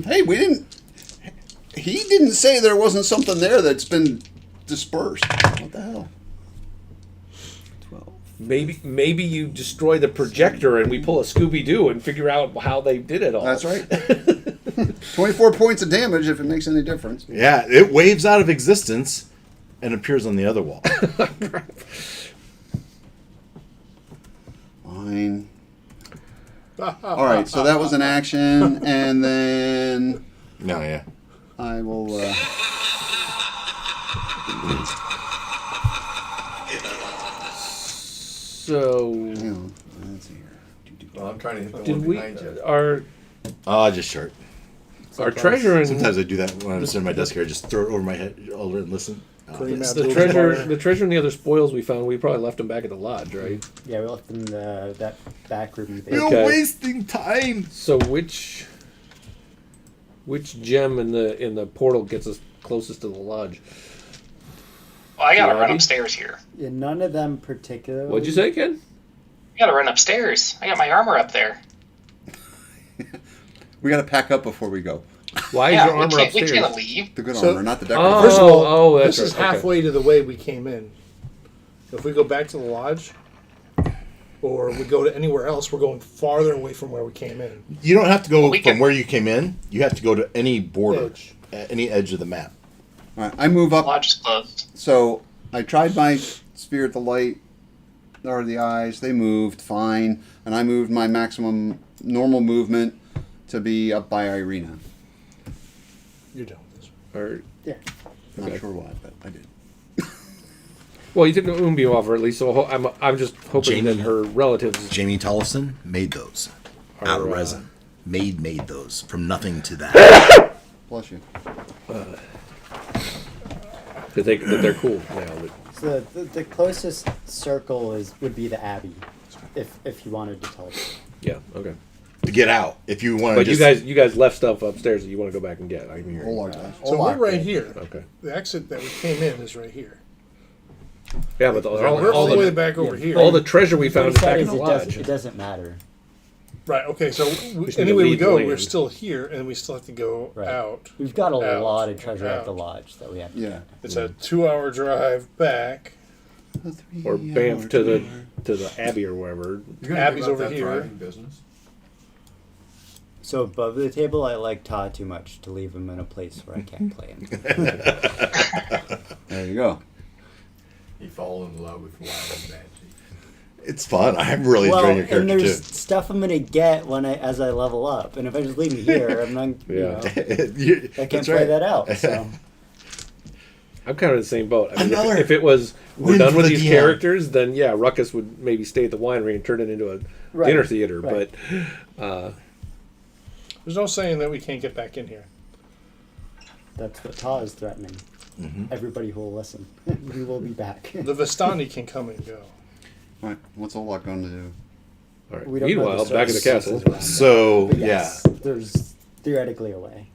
Hey, we didn't. He didn't say there wasn't something there that's been dispersed. What the hell? 12. Maybe you destroy the projector and we pull a Scooby Doo and figure out how they did it all. That's right. 24 points of damage if it makes any difference. Yeah, it waves out of existence and appears on the other wall. Fine. All right, so that was an action, and then No, yeah. I will. So Hang on. Let's see here. Well, I'm trying to hit the Did one we behind you. Just short. our treasure and Sometimes I do that when I'm sitting at my desk here. I just throw it over my head over and listen. Clean Yes. out the treasure and the other spoils we found, we probably left them back at the lodge, right? Yeah, we left them in that back room. You're Okay. wasting time. So which gem in the portal gets us closest to the lodge? Well, I gotta run Lobby? upstairs here. Yeah, none of them particularly. What'd you say, Ken? I gotta run upstairs. I got my armor up there. We got to pack up before we go. Why is Yeah, your armor we upstairs? can't leave. The good So- armor, not the decorative. Oh, First of all, that's this is right, okay. halfway to the way we came in. If we go back to the lodge, or we go to anywhere else, we're going farther away from where we came in. You don't have to go We from can- where you came in. You have to go to any border, Edge. any edge of the map. All right, I move up. Lodge is closed. So I tried my sphere at the light, or the eyes. They moved fine, and I moved my maximum normal movement to be up by Ireena. You're done with this. Or, Yeah. Not Okay. sure why, but I did. well, you took the moonbeam off her at least, so I'm just hoping Jamie. that her relatives Jamie Tollefson made those out of resin. Made those from nothing to that. Bless you. that they're cool now. That, So the closest circle would be the Abbey, if you wanted to tell. yeah, okay. To get out, if you want to. But just, you guys left stuff upstairs that you want to go back and get. I mean, Olar does. So we're right here. okay. The exit that we came in is right here. Yeah, but We're all the way back over here. all the treasure we What found he is back said in is the it lodge. doesn't matter. Right. Okay. So need anyway to we leave the go, land. we're still here, and we still have to go Right. out. We've got a Out, lot of treasure at the out. lodge that we have. Yeah. It's a 2-hour drive back. Or Banff to the Abbey or wherever. You're gonna Abby's give up over that here. thriving business. So above the table, I like Todd too much to leave him in a place where I can't play him. There you go. He fall in love with wild magic. it's fun. I'm really Well, enjoying your and character there's too. stuff I'm gonna get as I level up, and if I just leave him here, I'm not. Yeah. I can't play that out. So. I'm kind of in the same boat. I mean, Another if it was we're win done for with the these DM. characters, then yeah, Ruckus would maybe stay at the winery and turn it into a Right, dinner theater. right. But There's no saying that we can't get back in here. That's what Todd is threatening. Mm-hmm. Everybody who will listen, we will be back. The Vistani can come and go. All right, what's Olak going to do? all right. We don't know Meanwhile, the back at the castle. circumstances around that. So But yes, yeah. there's theoretically a way.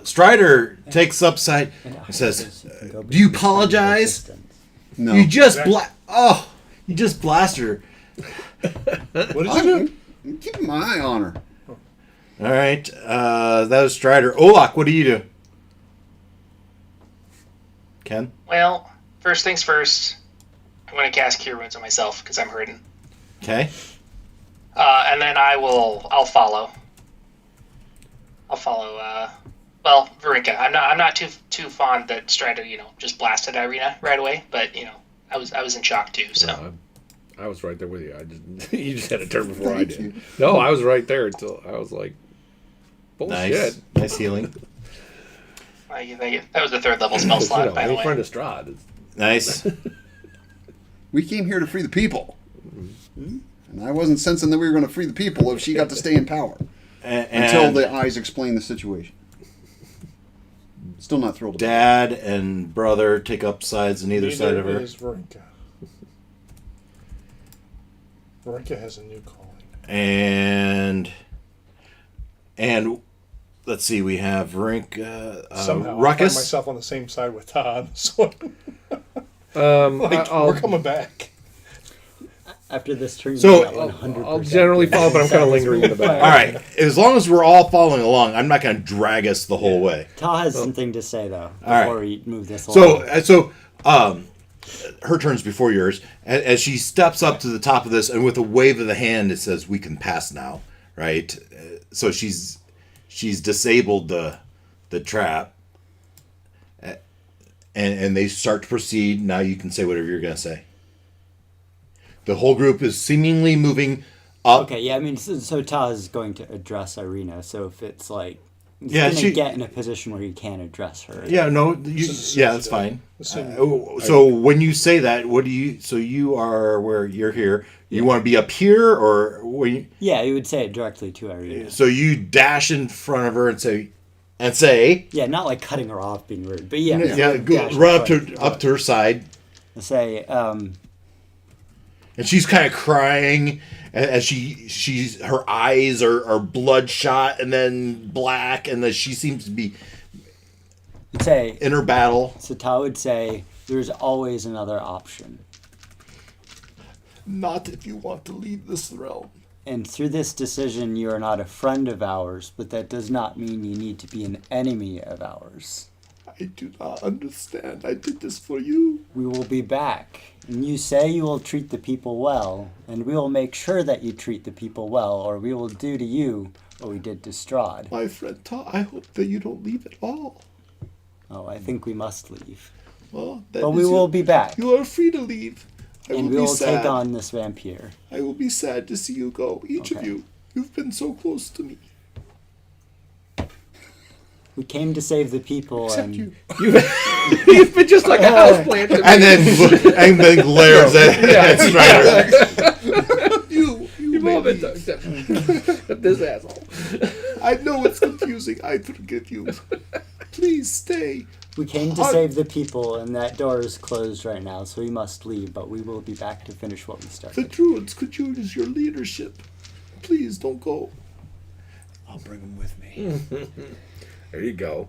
Strider takes upside And and says, you can go "Do you between apologize? distance. No. You just Exactly. you just blasted her." What did you do? I'm keeping my eye on her. All right, that was Strider. Olak, what do you do? Ken? Well, first things first. I'm going to cast Cure Wounds on myself because I'm hurting. Okay. And then I'll follow. I'll follow. Well, Varinka. I'm not too fond that Stryder, just blasted Ireena right away. But I was in shock too. So I was right there with you. You just had a turn before I Thank did. you. No, I was right there until I was like, bullshit. Nice healing. that was the 3rd level spell slot, by the any friend way. of Strahd. Nice. We came here to free the people. And I wasn't sensing that we were going to free the people if she got to stay in power. Until the eyes explain the situation. Still not thrilled about Dad and brother take up sides on either side of Neither her. is Varinka. Varinka has a new calling. And let's see, we have Varinka, Somehow I find Ruckus. myself on the same side with Todd. So I'll, we're coming back. After this turn, So, you got 100%. I'll generally follow, but I'm kind of lingering in the back. All right, as long as we're all following along, I'm not going to drag us the whole way. Todd has something to say though right. before we move this along. So, her turn's before yours. As she steps up to the top of this, and with a wave of the hand, it says, "We can pass now." Right. So she's disabled the trap, and they start to proceed. Now you can say whatever you're going to say. The whole group is seemingly moving up. Okay, yeah, I mean, so Todd is going to address Ireena. So if it's like He's Yeah, gonna she- get in a position where he can't address her. Yeah, no, yeah, that's fine. So when you say that, what do you? So you are where you're here. You want to be up here, or when? Yeah, he would say it directly to Ireena. So you dash in front of her and say, Yeah, not like cutting her off, being rude, but yeah, go, dash run in up to her side, say, and she's kind of crying as she's her eyes are bloodshot and then black, and she seems to be say, in her battle. so Ta would say, there's always another option. Not if you want to leave this realm. And through this decision, you are not a friend of ours, but that does not mean you need to be an enemy of ours. I do not understand. I did this for you. We will be back. And you say you will treat the people well, and we will make sure that you treat the people well, or we will do to you what we did to Strahd. My friend Ta, I hope that you don't leave at all. Oh, I think we must leave. Well, But we will be back, You are free to leave. and we will take on this Vampyre. I will be sad to see you go. Each of Okay. you. You've been so close to me. We came to save the people, and You've been just like a houseplant to me. And then glares at Stryder. you You've all been except this asshole. I know it's confusing. I forgive you. Please stay. we came to save the people, and that door is closed right now, so we must leave, but we will be back to finish what we The started. Druids could use your leadership. Please don't go. I'll bring them with me. There you go.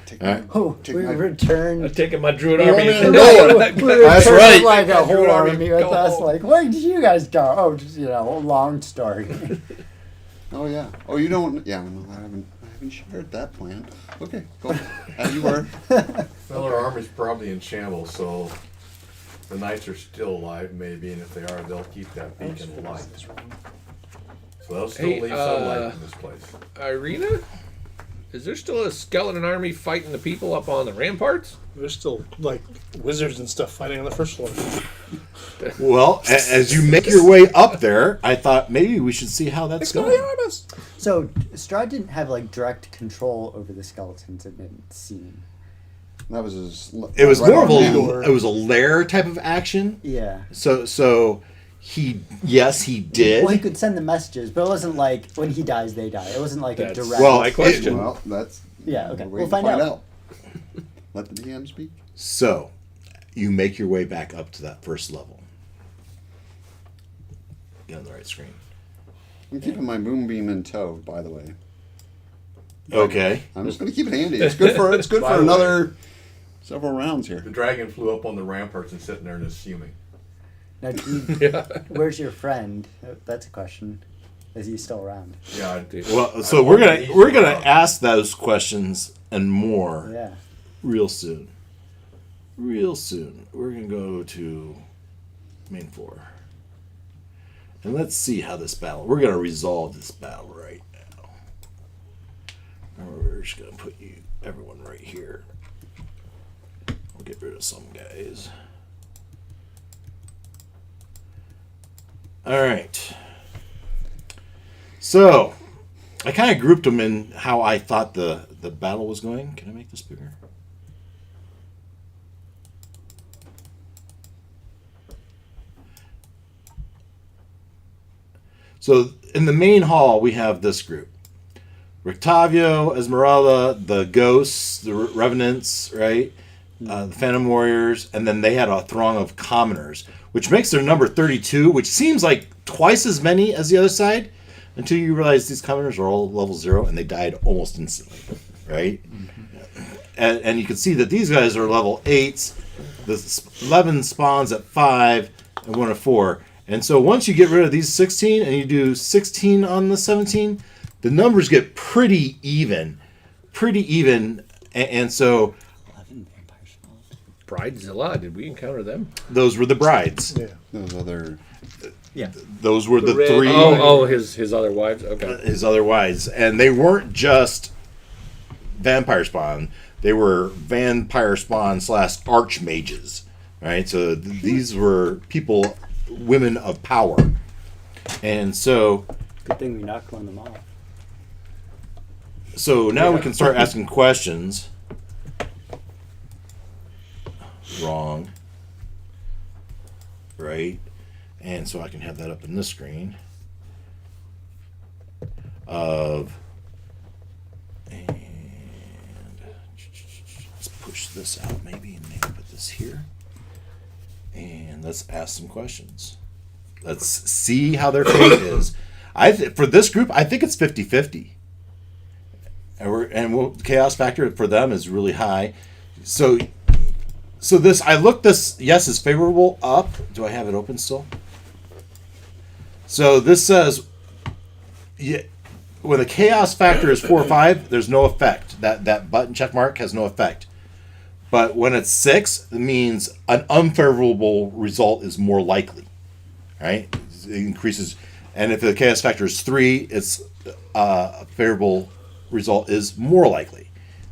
Take All right. Oh, Take we my- returned. I'm taking my druid We army. returned That's right. like a whole Druid army, army with go us. home. Like, where did you guys go? Oh, just, a long story. Oh yeah. Oh, you don't. Yeah, no, I haven't shared that plan. Okay, go. As you were. Well, our army's probably in shambles, so the knights are still alive, maybe, and if they are, they'll keep that beacon alight. So they'll still Hey, leave some light in this place. Ireena? Is there still a skeleton army fighting the people up on the ramparts? There's still like wizards and stuff fighting on the first floor. Well, as you make your way up there, I thought maybe we should see how that's going. So, Strahd didn't have, direct control over the skeletons, it didn't seem. That was his. It was right more of on a hand. it was a lair type of action. Yeah. So he did. Well, he could send the messages, but it wasn't like, when he dies, they die. It wasn't like That's- a direct... Well, my question. Well, that's. Yeah, okay. we're We'll waiting to find out. Let the DM speak. So you make your way back up to that first level. Get on the right screen. I'm keeping my moonbeam in tow, by the way. Okay. I'm just going to keep it handy. It's good for By the way. another several rounds here. The dragon flew up on the ramparts and sitting there and is fuming. Now, where's your friend? That's a question. Is he still around? Yeah, I did. Well, so we're gonna ask those questions and more Yeah. real soon. Real soon. We're gonna go to main floor. And let's see how this battle. We're gonna resolve this battle right now. And we're just gonna put everyone right here. We'll get rid of some guys. All right. So, I kind of grouped them in how I thought the battle was going. Can I make this bigger? So, in the main hall, we have this group. Rictavio, Esmeralda, the Ghosts, the Revenants, right? The Phantom Warriors, and then they had a throng of commoners, which makes their number 32, which seems like twice as many as the other side, until you realize these commoners are all level 0 and they died almost instantly, right? And you can see that these guys are level 8s, the 11 spawns at 5, and 1 at 4. And so once you get rid of these 16 and you do 16 on the 17, the numbers get pretty even. And so 11 vampire spawns. Bridezilla, did we encounter them? those were the brides. Yeah. Those other. Yeah. Those were the red- three. His other wives. Okay. His other wives, and they weren't just vampire spawn; they were vampire spawn / archmages, right? So these were people, women of power, and so Good thing we knocked one of them off. So now we can start asking questions. Wrong. Right. And so I can have that up in this screen. And let's push this out maybe and maybe put this here. And let's ask some questions. Let's see how their fate is. For this group, I think it's 50-50. And chaos factor for them is really high. So this, I looked this, yes, is favorable up. Do I have it open still? So this says, yeah, when the chaos factor is 4 or 5, there's no effect. That button check mark has no effect. But when it's 6, it means an unfavorable result is more likely. Right? It increases. And if the chaos factor is 3, it's a favorable result is more likely.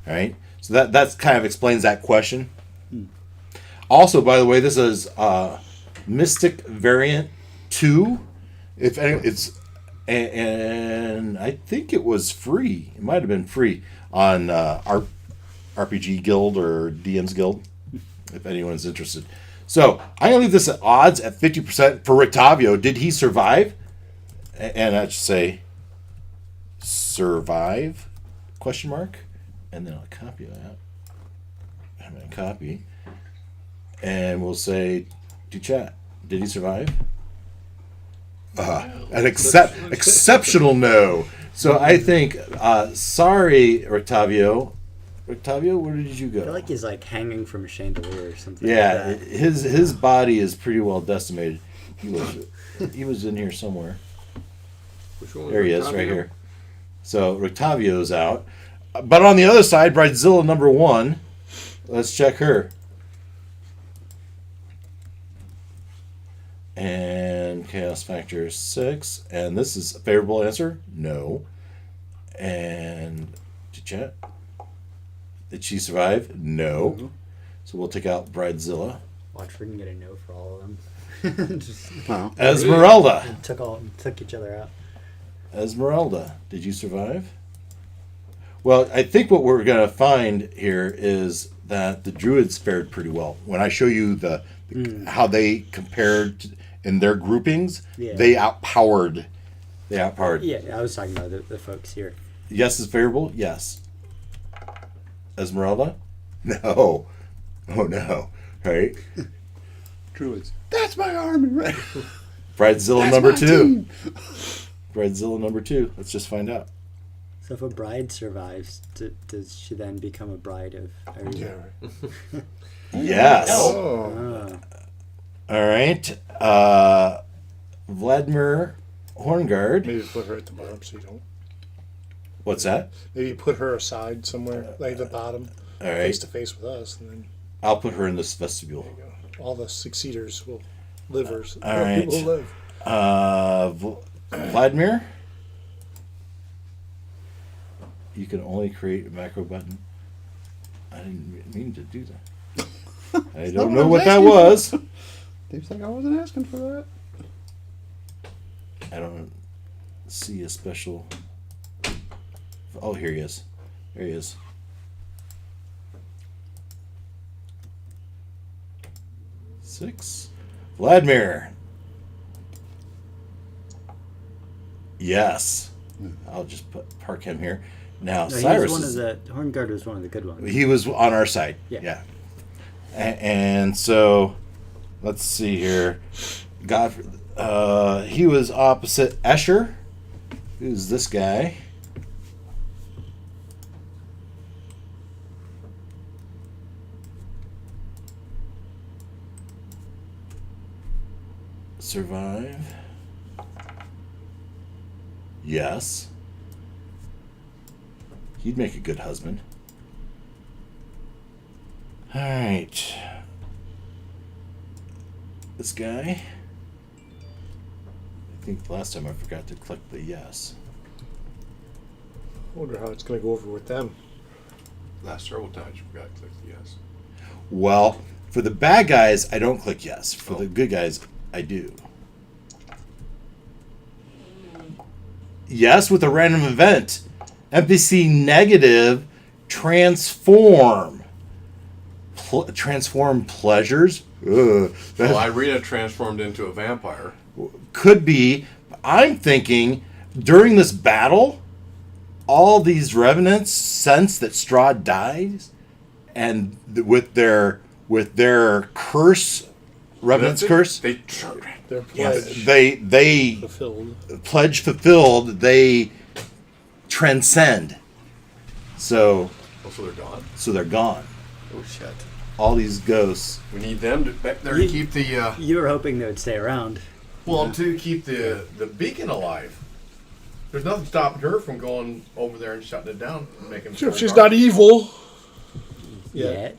All right? So that kind of explains that question. Also, by the way, this is Mystic Variant 2. If any, it's and I think it was free. It might have been free on RPG Guild or DM's Guild, if anyone's interested. So I'm gonna leave this at odds at 50% for Rictavio. Did he survive? And I just say survive ? And then I'll copy that. I'm gonna copy, and we'll say to chat. Did he survive? An exceptional no. So I think, sorry, Rictavio. Rictavio, where did you go? I feel like he's like hanging from a chandelier or something. Yeah, like that. his body is pretty well decimated. He was in here somewhere. Which one? There he is, right here. So Rictavio's out. But on the other side, Bridezilla number 1. Let's check her. And chaos factor 6. And this is a favorable answer? No. And to chat. Did she survive? No. Mm-hmm. So we'll take out Bridezilla. Watch, we can get a no for all of them. Just Wow. Esmeralda. took each other out. Esmeralda, did you survive? Well, I think what we're going to find here is that the druids fared pretty well. When I show you how they compared in their groupings, they outpowered. Yeah, I was talking about the folks here. Yes is favorable? Yes. Esmeralda? No. Oh, no. Right? Druids. That's my army, right? Bridezilla That's number my 2. team. Bridezilla number 2. Let's just find out. So if a bride survives, does she then become a bride of Ireena? Yeah, right. Yes. Oh. All right. Vladimir Hornguard. Maybe put her at the bottom so you don't. What's that? Maybe put her aside somewhere, like the bottom, All right. face to face with us, and then I'll put her in this vestibule. you know, all the succeeders will livers. All right. Will live. Vladimir. You can only create a macro button. I didn't mean to do that. I not don't what I know was what that asking for. was. Dave's like, I wasn't asking for that. I don't see a special. Oh, here he is. There he is. Six. Vladimir. Yes. I'll just park him here. Now, No, Cyrus Hornguard was one of the good ones. he was on our side. Yeah. And so, let's see here. He was opposite Escher. Who's this guy? Survive. Yes. He'd make a good husband. All right. This guy. I think last time I forgot to click the yes. I wonder how it's going to go over with them. Last several times you forgot to click yes. Well, for the bad guys, I don't click yes. For the good guys, I do. Yes, with a random event. NPC negative, transform. Transform pleasures? Ugh. Well, Ireena transformed into a vampire. Could be. I'm thinking during this battle, all these revenants sense that Strahd dies, and with their curse, revenant's curse, Their pledge they fulfilled. pledge fulfilled. They transcend. So So they're gone. they're gone. Oh shit. All these ghosts. We need them back there to keep the You were hoping they would stay around. to keep the beacon alive. There's nothing stopping her from going over there and shutting it down and making. Sure, if she's not evil. Yet.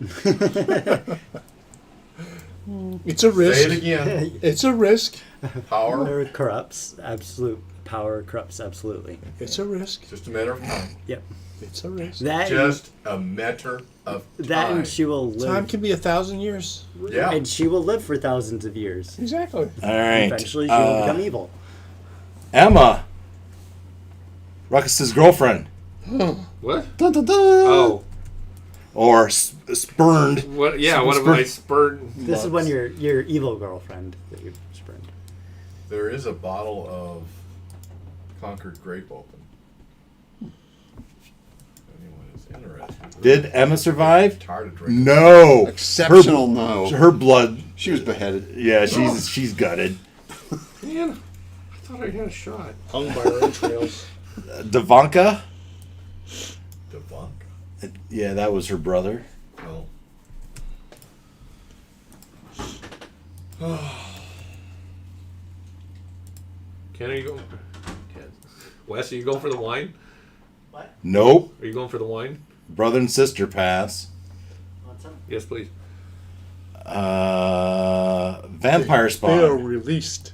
It's a risk. Say it again. It's a risk. Power. Power corrupts. Absolute power corrupts absolutely. It's a risk. Just a matter of time. Yep. It's a risk. That Just a matter of that time. and she will live. Time can be 1,000 years. Yeah. And she will live for thousands of years. Exactly. All right. Eventually, she will become evil. Emma, Ruckus's girlfriend, What? Dun, dun, dun. Oh, or spurned. what? Yeah, what if I spurred? This is when your evil girlfriend that you spurned. There is a bottle of conquered grape open. Anyone is interested. Did Emma survive? Tired of drinking. No. Exceptional no. Her blood. She was beheaded. Yeah, she's gutted. Man, I thought I had a shot. Hung by her entrails. Davanka. Devonka. Yeah, that was her brother. Well. Ken, are you going? Ken. Wes, are you going for the wine? Nope. Are you going for the wine? Brother and sister pass. Yes, please. Vampire They are spawn. released.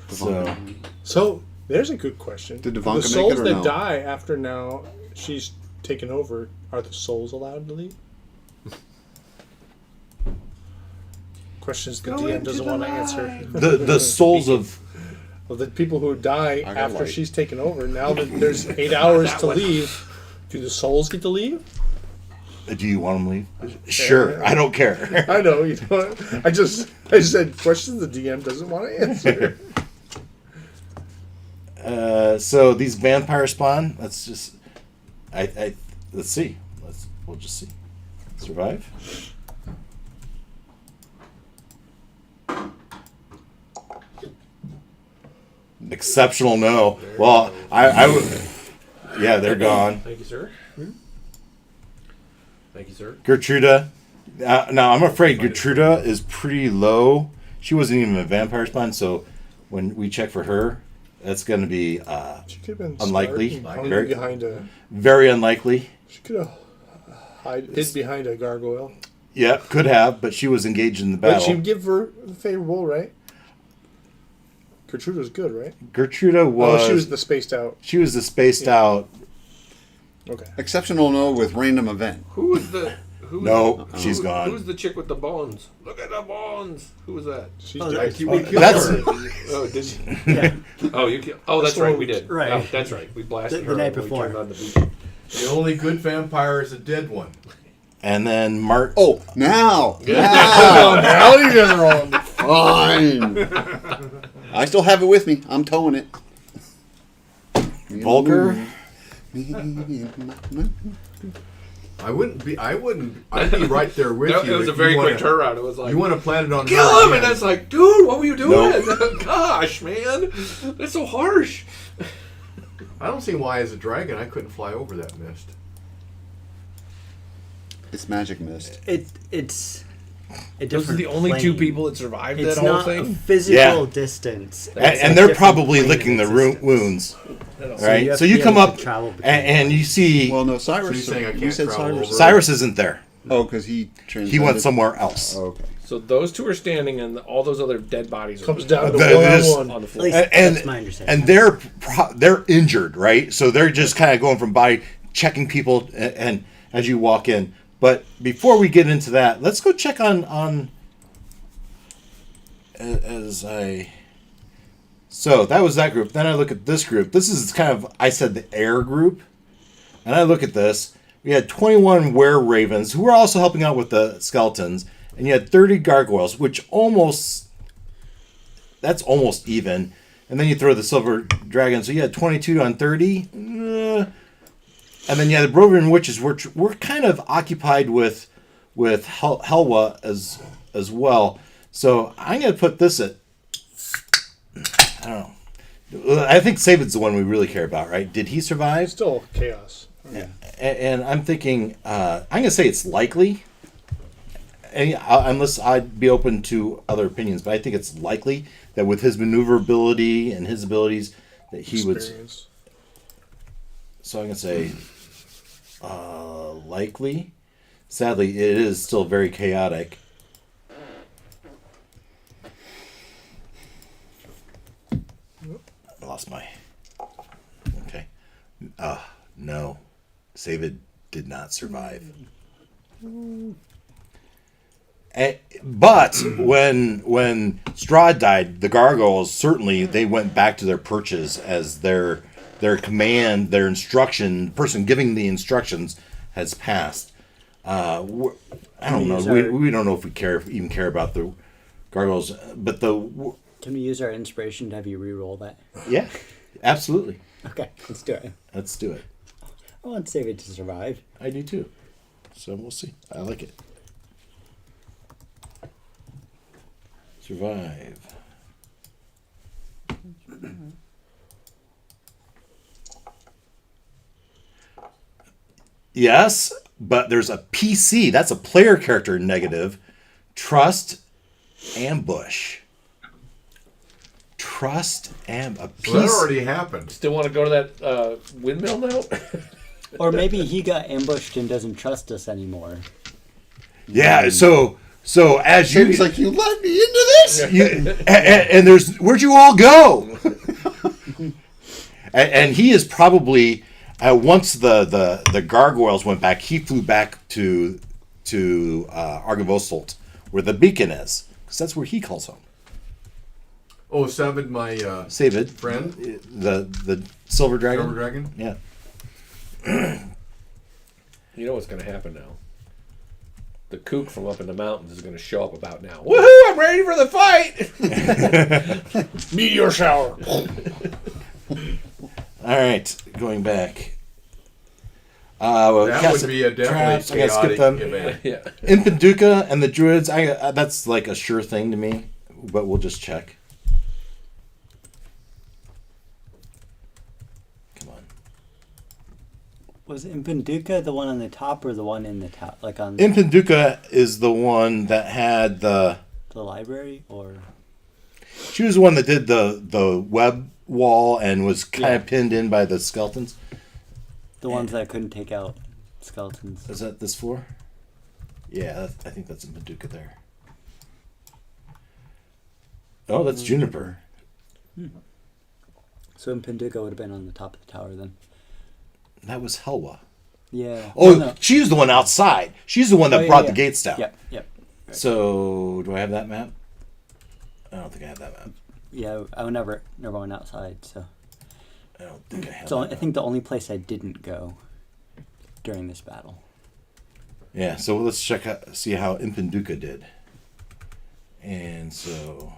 So So there's a good question. Did The Ivanka make souls it or that no? die after now she's taken over, are the souls allowed to leave? Questions the DM doesn't want to answer. the souls of Well, the people who die got after light. she's taken over, now that there's 8 hours to leave, do the souls get to leave? do you want them to leave? Sure, I don't care. I know, you know what? I said questions the DM doesn't want to answer. So these vampire spawn. Let's just let's see. We'll just see. Survive. Exceptional no. Well, I would. Yeah, they're gone. Thank you, sir. Thank you, sir. Gertruda. Now I'm afraid Gertruda is pretty low. She wasn't even a vampire spawn, so when we check for her, that's going to be She could have been Unlikely. smart and hid Very- behind a. very unlikely. She could have hid behind a gargoyle. Yeah, could have, but she was engaged in the But battle. she'd give her the favorable, right? Gertruda's good, right? Gertruda was. Oh, she was the spaced out. She was the spaced out. Okay. Exceptional no with random event. Who was the? Who was No, she's gone. Who's the chick with the bones? Look at the bones. Who was that? She's Oh, dead. That's Oh, did you? Yeah. Oh, you. Oh, that's right. We did. Right. Oh, that's right. We blasted The her night when we before. turned on the beach. The only good vampire is a dead one. and then Mark. Oh, now. Oh, now you guys are wrong. Fine. I still have it with me. I'm towing it. Volker. I'd be right there with That, you. it was a if very you quick wanna- turnaround. It was like, You want to plan it on kill her him, and again. that's like, dude, what were you doing? Nope. Gosh, man, that's so harsh. I don't see why, as a dragon, I couldn't fly over that mist. It's magic mist. It's a Those are different the only two plane. people that survived It's that whole not a thing. physical Yeah. distance. It's And a they're different probably plane licking the of existence. wounds. you Right? have So to you be come able to up travel between and you see Well, no, So Cyrus. you're saying I you can't said travel Cyrus. over? Cyrus isn't there. Oh, because he He transcended. went somewhere else. Oh, okay. So those two are standing, and all those other dead bodies are Comes down to That is- one-on-one. on the At floor. least And that's my understanding. and they're injured, right? So they're just kind of going from by checking people and as you walk in. But before we get into that, let's go check on as I So that was that group. Then I look at this group. This is kind of, I said the air group. And I look at this. We had 21 were-ravens who were also helping out with the skeletons. And you had 30 gargoyles, which that's almost even. And then you throw the silver dragon. So you had 22 on 30. And then you had the Barovian witches, which were kind of occupied with Helwa as well. So I'm going to put this at, I don't know. I think Savid's the one we really care about, right? Did he survive? Still chaos. Yeah. And I'm thinking, I'm going to say it's likely. Unless I'd be open to other opinions, but I think it's likely that with his maneuverability and his abilities that he Experience. would. So I'm going to say likely. Sadly, it is still very chaotic. I lost my. Okay. No. Savid did not survive. But when Strahd died, the gargoyles certainly they went back to their perches as their command, their instruction, the person giving the instructions has passed. I don't know. We don't know if we even care about the gargoyles, but Can we use our inspiration to have you re-roll that? Yeah, absolutely. Okay, let's do it. Let's do it. I want Savid to survive. I do too. So we'll see. I like it. Survive. Yes, but there's a PC. That's a player character negative. Trust, ambush. Trust and a piece. Well, that already happened. Still want to go to that windmill now? Or maybe he got ambushed and doesn't trust us anymore. Yeah. So as you Seems like you led me into this. and there's where'd you all go? and he is probably once the gargoyles went back, he flew back to Argavostolt, where the beacon is, because that's where he calls home. Oh, Savid, my Savid, friend, the silver dragon. Silver Dragon. Yeah. You know what's going to happen now? The kook from up in the mountains is going to show up about now. Woohoo! I'm ready for the fight. Meteor shower. All right, going back. That would be a definitely I gotta skip them. event. Yeah. Impenduka and the druids. That's like a sure thing to me, but we'll just check. Come on. Was Impenduka the one on the top or the one in the top? Like on Impenduka is the one that had the library, or she was the one that did the web wall and was kind of pinned in by the skeletons. the ones that couldn't take out skeletons? Is that this floor? Yeah, I think that's Impenduka there. Oh, that's Juniper. So Impenduka would have been on the top of the tower then. That was Helwa. Yeah. Oh, No. she's the one outside. She's the one that brought the gates down. Yep. Yep. So, do I have that map? I don't think I have that map. Yeah, I never went outside, so. I don't think I have So that I map. think the only place I didn't go during this battle. Yeah, so let's check out, see how Impenduka did. And so...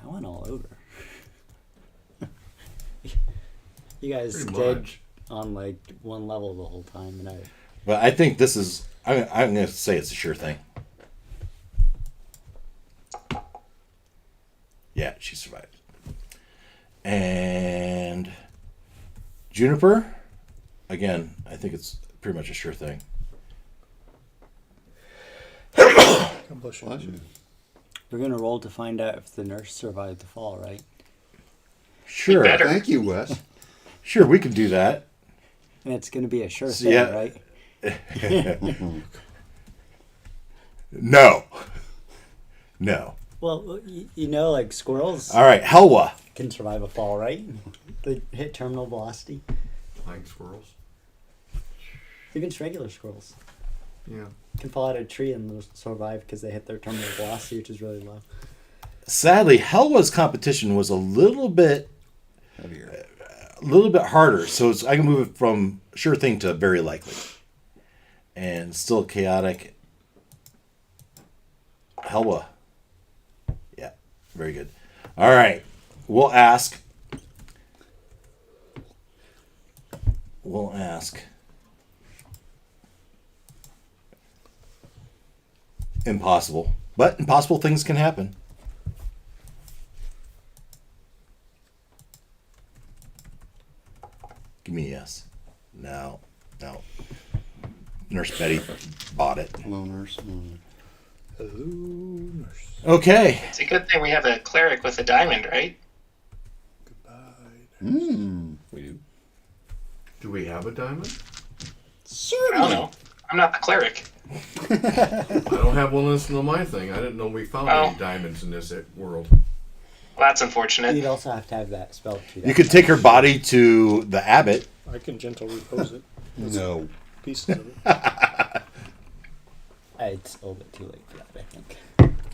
I went all over. You guys Pretty stayed much. on like one level the whole time, and I. But I think this is... I'm going to say it's a sure thing. Yeah, she survived. And Juniper, again, I think it's pretty much a sure thing. God bless you. Bless you. We're gonna roll to find out if the nurse survived the fall, right? Sure, better. Thank you, Wes. sure, we can do that. And it's gonna be a sure So, thing, yeah. right? No. No. Well, you know, like squirrels All right, Helwa. can survive a fall, right? They hit terminal velocity. Like squirrels. Even regular squirrels. Yeah. can fall out of a tree and they'll survive because they hit their terminal velocity, which is really low. Sadly, Helwa's competition was a little bit Heavier. harder, so I can move it from sure thing to very likely, and still chaotic. Helwa, yeah, very good. All right, we'll ask. Impossible, but impossible things can happen. Give me a yes. No. Nurse Betty bought it. Hello, nurse. Hello, nurse. Okay. It's a good thing we have a cleric with a diamond, right? Mm. We do. Do we have a diamond? I don't know. I'm not the cleric. I don't have one listed on my thing. I didn't know we found Oh. any diamonds in this world. Well, that's unfortunate. You'd also have to have that spell tree. You could take her body to the abbot. I can gentle repose it. No. Pieces of it. It's a little bit too late for that, I think.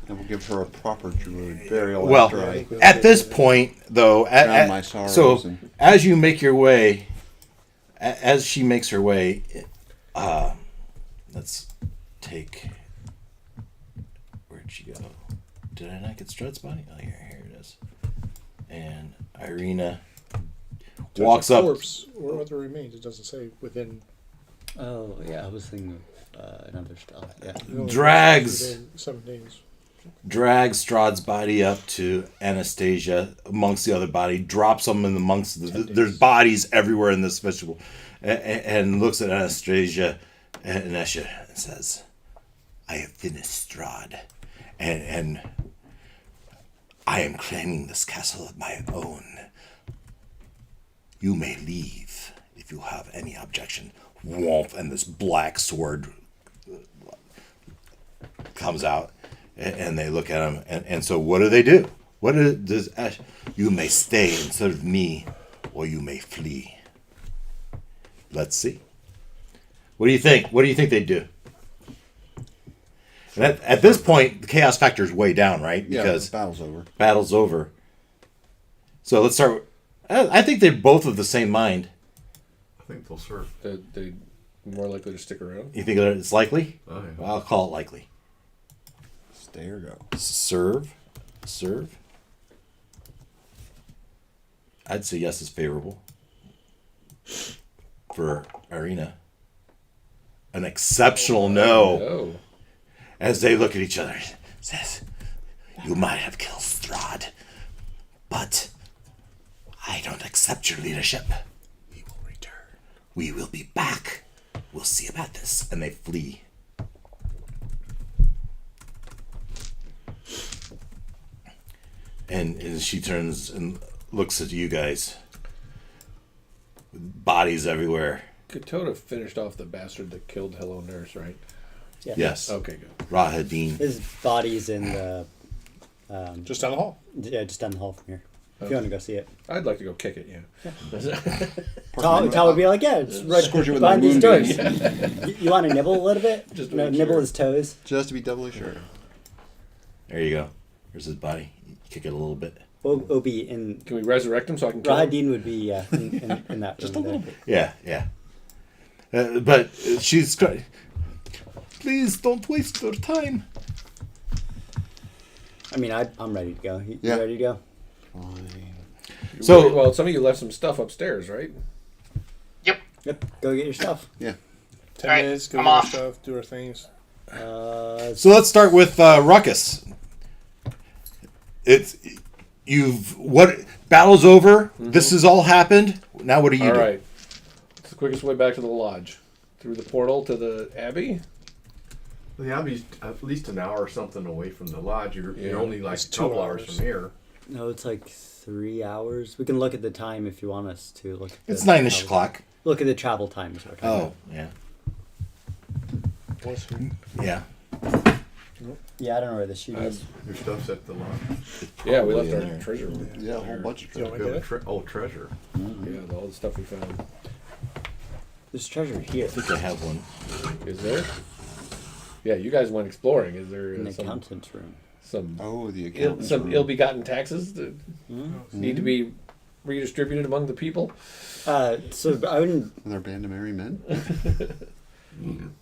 And we'll give her a proper druid burial Well, after I at this point, though, drown my sorrows. so as you make your way, as she makes her way, let's take. Where'd she go? Did I not get Strahd's body? Oh, here it is. And Ireena walks Touch a up. corpse or other remains. It doesn't say within. Oh, yeah, I was thinking of another spell. Yeah. Drags. Within 7 days. Drags Strahd's body up to Anastasia amongst the other body, drops them in amongst there's bodies everywhere in this vegetable, and looks at Anastasia and says, "I have finished Strahd, and I am claiming this castle of my own. You may leave if you have any objection." Womp, and this black sword comes out. And they look at him, and so what do? What does Ash? You may stay and serve me, or you may flee. Let's see. What do you think? What do you think they'd do? And at this point, the chaos factor is way down, right? Because battle's over. Battle's over. So let's start. I think they're both of the same mind. I think they'll serve. They more likely to stick around. You think it's likely? Oh, yeah. Well, I'll call it likely. Stay or go. Serve. I'd say yes is favorable for Ireena. An exceptional no. No. As they look at each other, says, "You might have killed Strahd, but I don't accept your leadership. We will return. We will be back. We'll see about this." And they flee. And she turns and looks at you guys. Bodies everywhere. Ketotah finished off the bastard that killed Hello Nurse, right? Yeah. Yes. Okay, good. Rahadin. His body's in the. Just down the hall. Yeah, just down the hall from here. If you want to go see it. I'd like to go kick it, yeah. Tal would be like, yeah, it's right Squish you with behind a these moonbeam. doors. You want to nibble a little bit? Just No, make nibble sure. his toes. Just to be doubly sure. There you go. There's his body. You kick it a little bit. We'll be in. Can we resurrect him so I can kill him? Rahadin would be in that Just a room little there. bit. Yeah. But she's crying. Please don't waste your time. I mean, I'm ready to go. You Yeah. ready to go? Fine. So- well, some of you left some stuff upstairs, right? Yep. Yep. Go get your stuff. Yeah. 10 Alright, minutes, go I'm do our off. stuff, do our things. So let's start with Ruckus. Battle's over. Mm-hmm. This has all happened. Now what do you All do? right. It's the quickest way back to the lodge. Through the portal to the Abbey? The Abbey's at least an hour or something away from the lodge. You're Yeah. only like It's 2 2 hours hours. from here. No, it's like 3 hours. We can look at the time if you want us to look. At It's the 9-ish travel- o'clock. Look at the travel time. Is what we're talking Oh, yeah. Once we- Yeah. about. Yeah, I don't know where the sheet is. Your stuff's at the lodge. Yeah, we left Probably our in there. treasure room. Yeah, a whole bunch of Do you want trouble. me to get it? Treasure. Yeah, all the stuff we found. There's treasure here. I think I have one. Is there? Yeah, you guys went exploring. Is there In the accountant's room. some Oh, the accountant's some room. ill-begotten taxes that need to be redistributed among the people? So I wouldn't. Are there a band of merry men?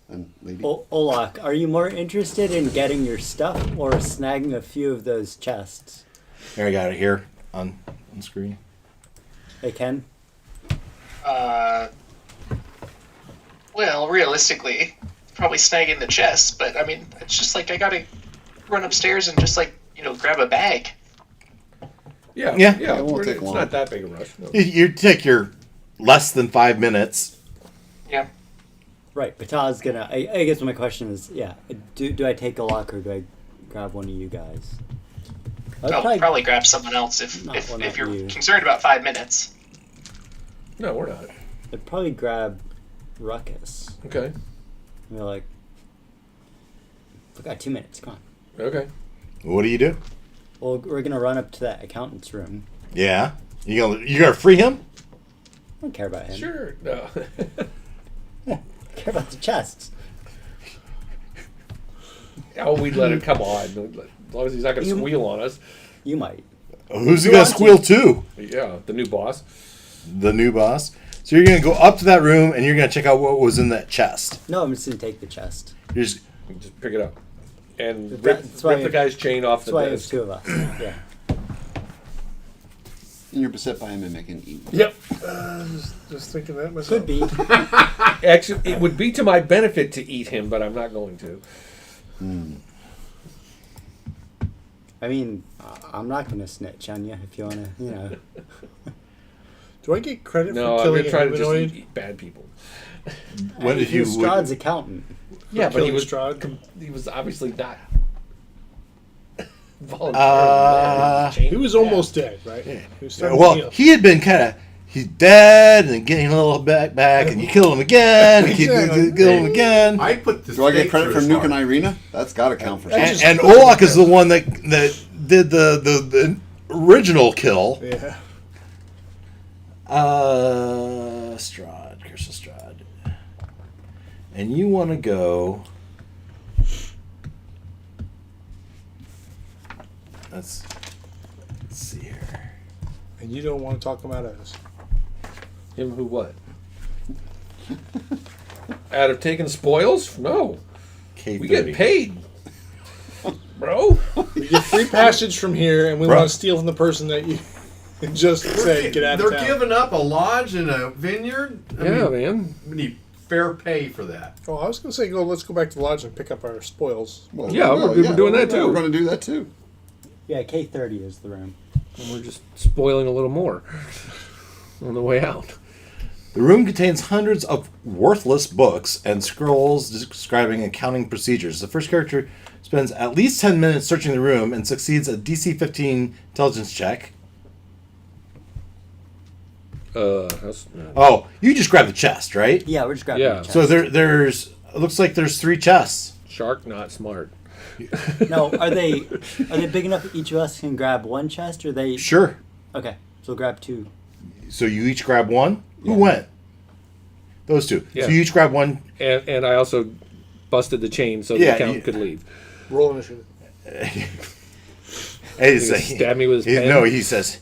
And lady. Olak, are you more interested in getting your stuff or snagging a few of those chests? Here, I got it here on screen. Hey, Ken? Well, realistically, probably snagging the chest, but I mean, it's just like I gotta run upstairs and just like, grab a bag. Yeah. It won't take It's long. not that big a rush. No. You take your less than 5 minutes. Yeah. Right, Patah's gonna. I guess my question is, do I take a lock or do I grab one of you guys? I'll probably grab someone else if you're you. concerned about 5 minutes. No, we're not. I'd probably grab Ruckus. Okay. We're like, we got 2 minutes. Come on. Okay. What do you do? Well, we're gonna run up to that accountant's room. Yeah. You gonna free him? I don't care about him. Sure. No. I care about the chests. Oh, we'd let him come on. As long as he's not going to squeal on us. You might. Who's he gonna squeal to? Yeah, the new boss. The new boss. So you're gonna go up to that room and you're gonna check out what was in that chest. No, I'm just gonna take the chest. You're just You can just pick it up. And That's why rip the guy's chain off That's the why there's desk. 2 of us. Yeah. And you're beset by a mimic and eat. Yep. Just thinking that myself. Could be. Actually, it would be to my benefit to eat him, but I'm not going to. I mean, I'm not gonna snitch on you if you wanna, Do I get credit No, for I'm killing going to try to humanoid? just eat bad people. when did He was you? Strahd's accountant. Yeah, but he killing was Strahd? he was obviously not voluntarily. He was almost dead, right? He was starting to Well, heal. he had been he's dead and getting a little back, and you kill him again, and Exactly. kill him again. I put the Do I get stake credit through for his nuking heart. Ireena? That's got to count for That's something. just- And Olak is the one that did the original kill. Yeah. Strahd, Curse of Strahd. And you want to go. Let's see here. And you don't want to talk about us. Him who what? Out of taking spoils? No. K30. We get paid. Bro. You get free passage from here, and we Bro. want to steal from the person that you just said get out of They're town. giving up a lodge and a vineyard. Yeah, man. We need fair pay for that. Oh, I was going to say, let's go back to the lodge and pick up our spoils. Well, Yeah, we're doing that too. We're going to do that too. Yeah, K30 is the room. And we're just spoiling a little more on the way out. The room contains hundreds of worthless books and scrolls describing accounting procedures. The first character spends at least 10 minutes searching the room and succeeds a DC 15 intelligence check. Oh, you just grabbed the chest, right? Yeah, we're just grabbing Yeah. the chest. So there's it looks like there's 3 chests. Shark not smart. No, are they big enough that each of us can grab one chest, or they? Sure. Okay, so we'll grab 2. So you each grab one? Who went? Those 2. Yeah. So you each grab one. And I also busted the chain so Yeah, the account you- could leave. Roll initiative. And He gonna stab me with his pen? No, he says,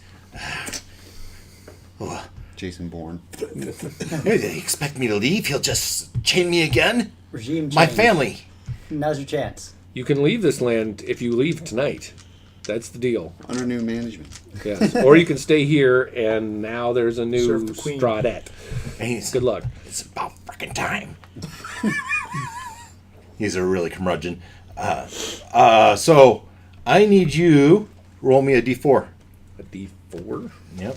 Jason Bourne. "They expect me to leave? He'll just chain me again? Regime My change. family." Now's your chance. You can leave this land if you leave tonight. That's the deal. Under new management. Yes. Or you can stay here, and now there's a new Serve the queen. Stradette. And he's, Good luck. It's about freaking time. He's a really curmudgeon. So I need you roll me a d4. A D4? Yep.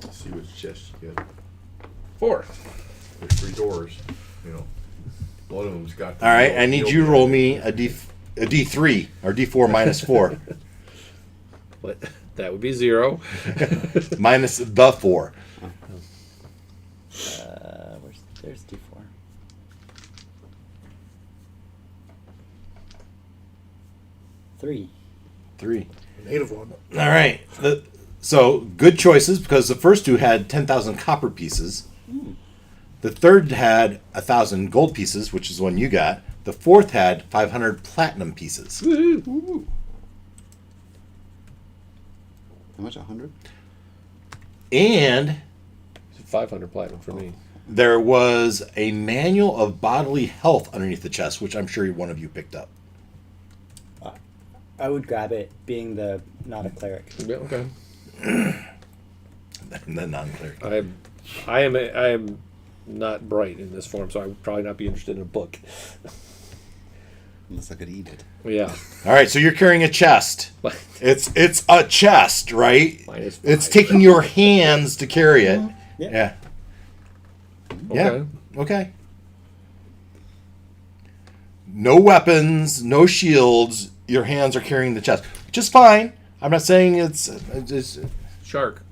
Let's see which chest you get. 4. There's 3 doors. One of them's got. All right. I need you to roll me a d3 or d4 minus 4. What? That would be 0. Minus the 4. There's D4. 3. 3. Native one. All right. So good choices because the first 2 had 10,000 copper pieces. The third had 1,000 gold pieces, which is the one you got. The fourth had 500 platinum pieces. Ooh. How much? 100? And 500 platinum for me. there was a manual of bodily health underneath the chest, which I'm sure one of you picked up. I would grab it, being not a cleric. Yeah, okay. And the non-cleric. I am not bright in this form, so I would probably not be interested in a book. Unless I could eat it. Yeah. All right, so you're carrying a chest. It's a chest, right? -5. It's taking your hands to carry it. Yeah. Yeah. Okay. No weapons, no shields. Your hands are carrying the chest, which is fine. I'm not saying it's Shark.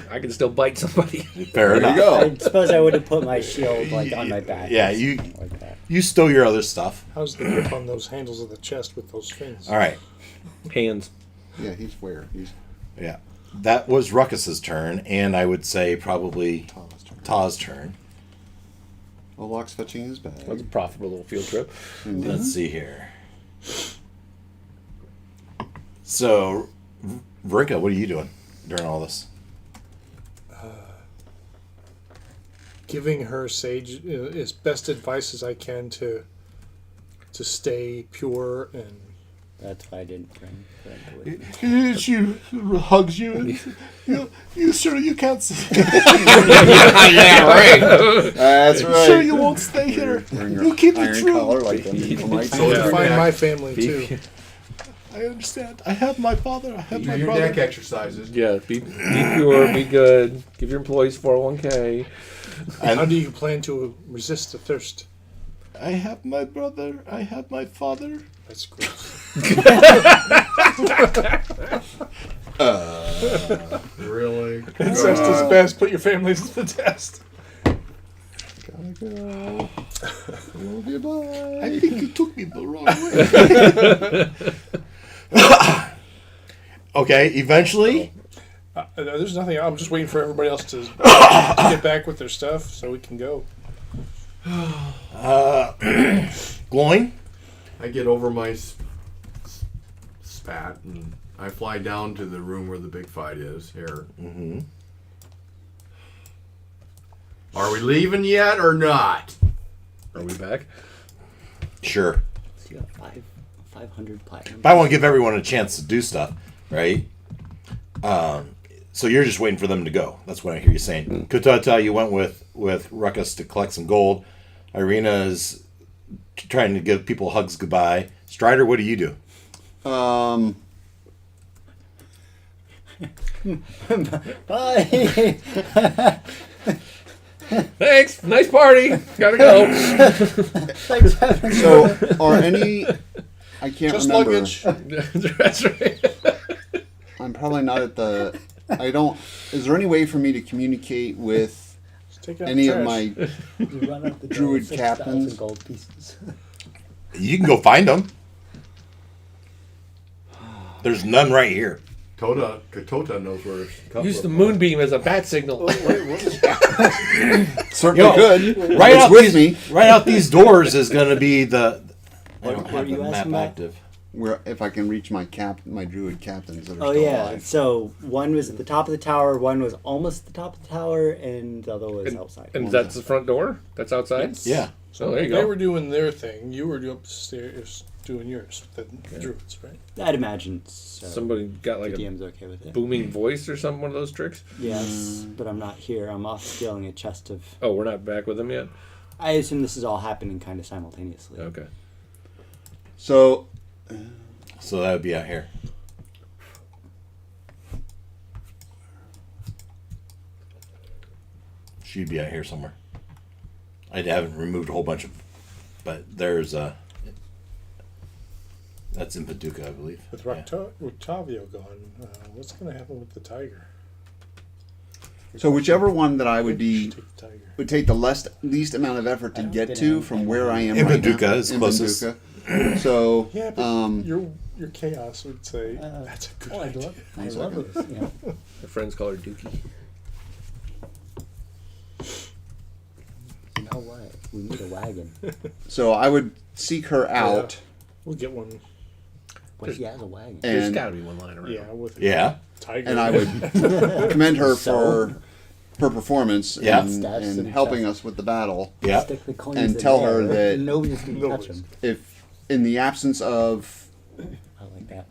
I can still bite somebody. fair enough. you go. I suppose I would have put my shield on my back. Yeah, or you- something like that. You stow your other stuff. How's the grip on those handles of the chest with those fins? All right. Hands. Yeah, he's where? He's Yeah. That was Ruckus's turn, and I would say probably Tall's turn. Taw's turn. Olok's fetching his bag. That was a profitable little field trip. Let's see here. So, Varinka, what are you doing during all this? Giving her sage as best advice as I can to stay pure and That's why I didn't bring with. She hugs you. And you sure you can't stay? Yeah, right. That's right. Sure you won't stay here. Wearing You keep it iron true. collar like them people might I say. need to find my family too. I understand. I have my father. I have Do my your brother. neck exercises. Yeah, be pure, be good. Give your employees 401k. How do you plan to resist the thirst? I have my brother. I have my father. That's gross. Really? Incest is best. Put your families to the test. Gotta go. Love you, bye. I think you took me the wrong way. Okay, eventually. There's nothing. I'm just waiting for everybody else to get back with their stuff so we can go. Glowing. I get over my spat and I fly down to the room where the big fight is here. Mm-hmm. Are we leaving yet or not? Are we back? Sure. So you got 500 platinum. But I want to give everyone a chance to do stuff, right? So you're just waiting for them to go. That's what I hear you saying. Ketotah, you went with Ruckus to collect some gold. Ireena is trying to give people hugs goodbye. Stryder, what do you do? Bye. Thanks. Nice party. Gotta go. Thanks for having me. So, are any? I can't Just remember. luggage. That's right. I'm probably not at the. I don't. Is there any way for me to communicate with Just take out any the of trash. my? You run out the door Druid with 6,000 captains. gold pieces. You can go find them. There's none right here. Ketotah knows where. a couple Use of the them moonbeam as a bat signal. Certainly Yo, could. Right It's out with these, me. right out these doors is going to be the. I don't What have were you the map asking about? active. Where if I can reach my druid captains that are Oh still yeah, alive. so one was at the top of the tower, one was almost at the top of the tower, and the other was outside. And that's the front door? That's outside? Yeah. So there you They go. were doing their thing. You were upstairs doing yours with the druids, right? I'd imagine so. Somebody got like the a DM's okay with it. booming voice or something, one of those tricks? Yes, but I'm not here. I'm off stealing a chest of. Oh, we're not back with them yet? I assume this is all happening kind of simultaneously. Okay. So, So that would be out here. She'd be out here somewhere. I haven't removed a whole bunch of, but there's a. That's in Paducah, I believe. With Yeah. Octavio gone, what's going to happen with the tiger? so whichever one that I would be Take the tiger. would take the least amount of effort to I don't get get to any- from where I am In right Paducah now. is In closest. Paducah. So, Yeah, but your chaos would say that's a good idea. I love it. Yeah. Her friends call her Dookie. Oh, what? We need a wagon. So I would seek her out. We'll get one. What, he has a wagon? There's And got to be one lying around. Yeah, with Yeah. tiger. and I would commend her So? for her performance Yeah. and, Steps and and helping stuff. us with the battle. Yeah. Stick the coins And in tell her there. that- Nobody's going to touch them. If in the absence of, I like that.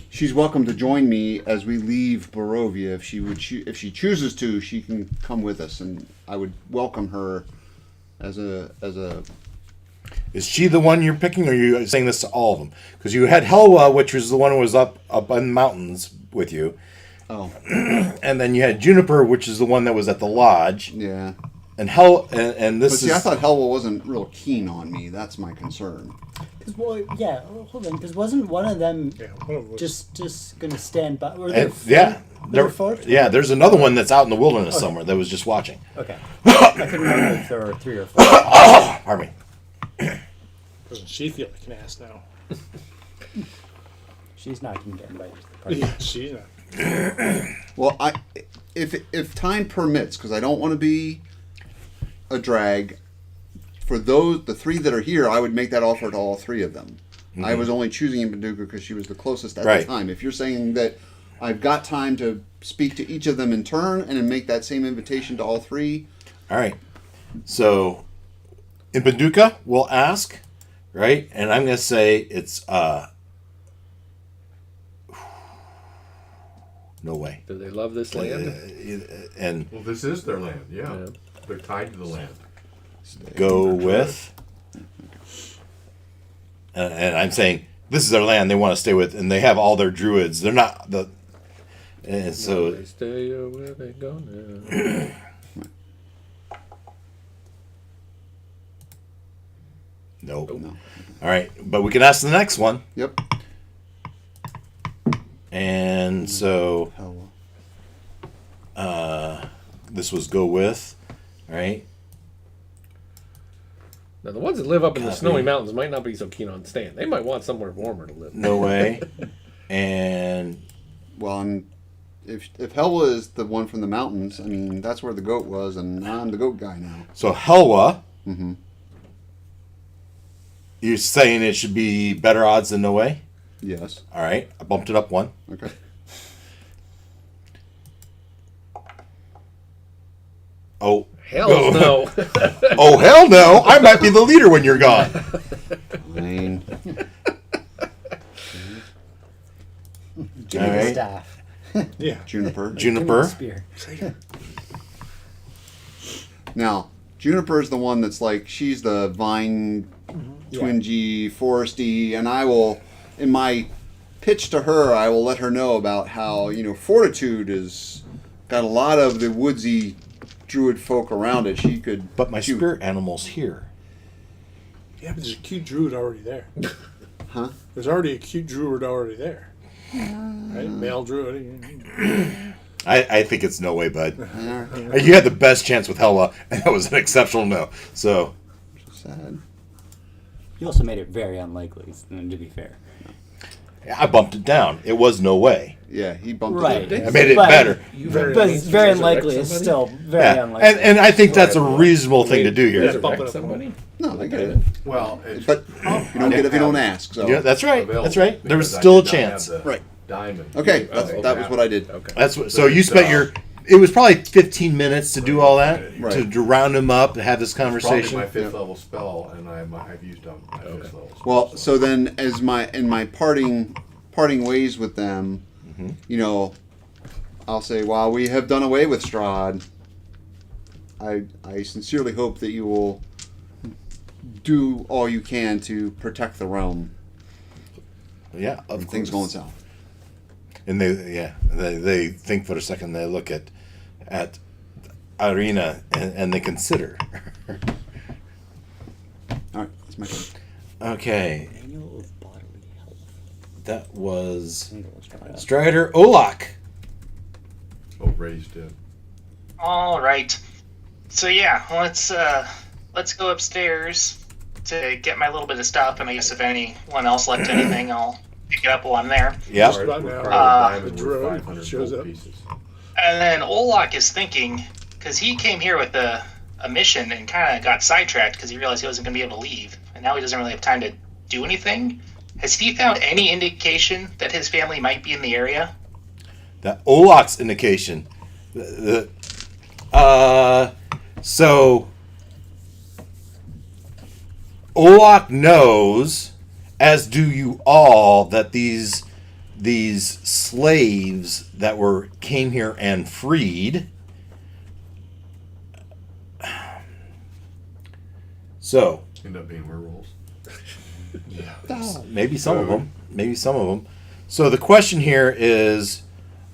she's welcome to join me as we leave Barovia. If she would, if she chooses to, she can come with us, and I would welcome her as a. Is she the one you're picking, or are you saying this to all of them? Because you had Helwa, which was the one who was up in the mountains with you. Oh, And then you had Juniper, which is the one that was at the lodge. yeah. And and But this see, is... I thought Helwa wasn't real keen on me. That's my concern. Cause, well, yeah, hold on. Because wasn't one of them Yeah, one of them was, just going to stand by? Were and, yeah. There were four? Yeah, there's another one that's out in the wilderness somewhere that was just watching. Okay. I couldn't remember if there were 3 or 4. Pardon me. doesn't she feel like an ass now? She's not going to get invited to the party. Yeah, she's not. Well, if time permits, because I don't want to be a drag. For the 3 that are here, I would make that offer to all 3 of them. I was only choosing Paducah because she was the closest at Right. the time. If you're saying that I've got time to speak to each of them in turn and then make that same invitation to all 3, All right. So, in Paducah, we'll ask, right? And I'm going to say it's... no way. Do they love this land? And Well, this is their land, yeah. Yeah. They're tied to the land. go with... And I'm saying, this is their land they want to stay with, and they have all their druids. They're not the... And so... They stay where they go now. Nope. No. All right, but we can ask the next one. Yep. And so Helwa. this was go with, right? Now, the ones that live up in the Copy. snowy mountains might not be so keen on staying. They might want somewhere warmer to live. No way. And Well, if Helwa is the one from the mountains, I mean, that's where the goat was, and I'm the goat guy now. so Helwa, Mm-hmm. you're saying it should be better odds than no way? Yes. All right, I bumped it up 1. Okay. Oh, Hell no. oh hell no! I might be the leader when you're gone. Fine. Give All me the right. staff. Yeah. Juniper. Give me the Juniper. spear. Now, Juniper is the one that's like, she's the vine, twingy, foresty, and I will, in my pitch to her, I will let her know about how, Fortitude is got a lot of the woodsy druid folk around it. She could... But my she- spirit animal's here. Yeah, but there's a cute druid already there. Huh? There's already a cute druid already there. Right? Male druid. I think it's no way, bud. You had the best chance with Helwa, and that was an exceptional no. So, Sad. You also made it very unlikely, to be fair. I bumped it down. It was no way. Yeah, he bumped Right. it. I made it But- better. You But it's very unlikely. It's still very Yeah. unlikely. And I think that's a reasonable thing to do here. Yeah, bump it up. somebody? No, I get it. Well, it's But you don't get it if you don't ask. So Yeah, that's right. available That's right. There was because I still a did not have chance. the Right. Diamond. Okay, that was what I did. Okay. That's what. So you spent your. It was probably 15 minutes to do all that, Right. to round him up, have this Probably conversation. my 5th level spell, and I've used up my 5th level spell. Well, so then, as in my parting ways with them, I'll say, while we have done away with Strahd, I sincerely hope that you will do all you can to protect the realm Yeah, of from things going south. And they think for a second. They look at Ireena and they consider. All right, that's my turn. Okay, Manual of bodily health. that was I need to look that up. Stryder Olak. Oh, raised it. All right. So yeah, let's go upstairs to get my little bit of stuff, and I guess if anyone else left anything, I'll pick it up while I'm there. Yep. About now, Diamond the worth druid 500 shows gold up. pieces. And then Olak is thinking, because he came here with a a mission and kind of got sidetracked because he realized he wasn't going to be able to leave, and now he doesn't really have time to do anything. Has he found any indication that his family might be in the area? That Olok's indication. So Olok knows, as do you all, that these slaves that came here and freed. So End up being werewolves. maybe some of them. Maybe some of them. So the question here is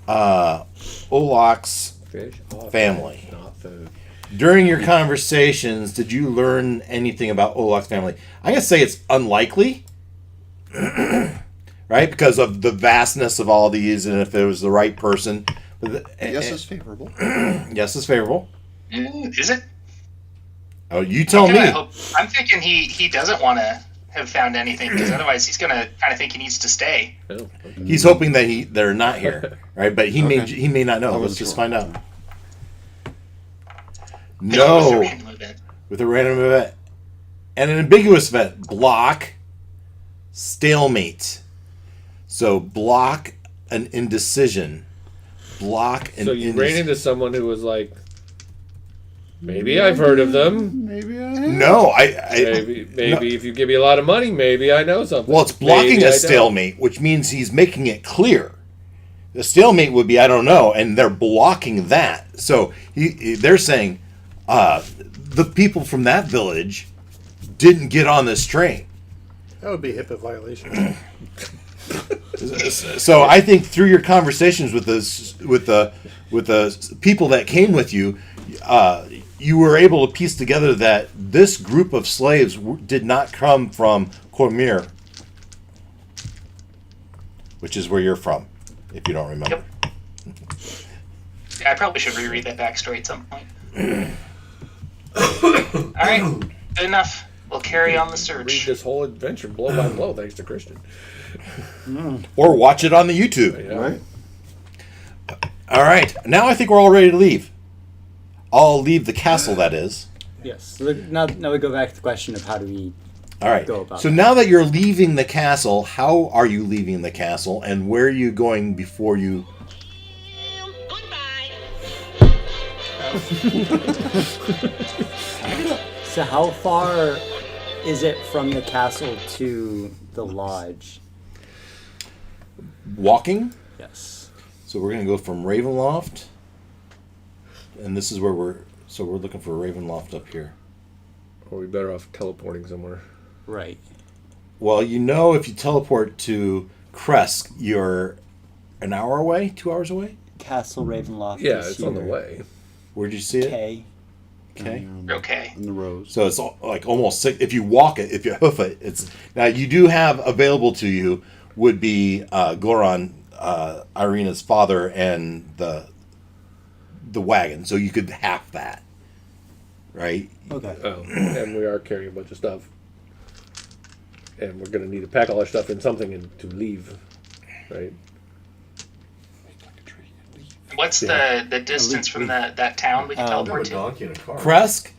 Olok's Fish, family. not food. During your conversations, did you learn anything about Olok's family? I'm going to say it's unlikely, right? Because of the vastness of all these, and if it was the right person. Yes is favorable. Yes is favorable. Is it? Oh, you tell me. I'm thinking he doesn't want to have found anything, because otherwise he's going to kind of think he needs to stay. Oh, okay. He's hoping that they're not here, right? But he Okay. may not know. I Let's wasn't just sure. find out. With No, a random event. with a random event, and an ambiguous event. Block, stalemate. So block an indecision. Block an So you ran indecision. into someone who was like, maybe I've heard of them. Maybe I have. No, Maybe no. if you give me a lot of money, maybe I know something. Well, it's blocking Maybe I a don't. stalemate, which means he's making it clear. The stalemate would be I don't know, and they're blocking that. So they're saying the people from that village didn't get on this train. That would be HIPAA violation. So I think through your conversations with the people that came with you, you were able to piece together that this group of slaves did not come from Cormyr, which is where you're from, if you don't remember. Yep. Yeah, I probably should reread that backstory at some point. Alright, good enough. We'll carry on the Read search. this whole adventure blow by blow, thanks to Christian. Or watch it on the YouTube. Yeah. Right? All right, now I think we're all ready to leave. I'll leave the castle, that is. Yes. So now we go back to the question of how do we All right. go about So that. now that you're leaving the castle, how are you leaving the castle, and where are you going before you? So how far is it from the castle to the lodge? Walking. Yes. So we're gonna go from Ravenloft, and this is where we're looking for Ravenloft up here. Or we better off teleporting somewhere. Right. Well, if you teleport to Kresk, you're an hour away, 2 hours away. Castle Ravenloft. Yeah, is it's on the here. way. Where'd you see it? Okay. Okay. Okay. In the rows. So it's like almost six. If you walk it, if you hoof it, it's now you do have available to you would be Goron, Ireena's father, and the wagon. So you could half that, right? Okay. Oh, and we are carrying a bunch of stuff. And we're going to need to pack all our stuff in something and to leave, right? What's the distance from that town we can Have a teleport to? donkey in a car. Kresk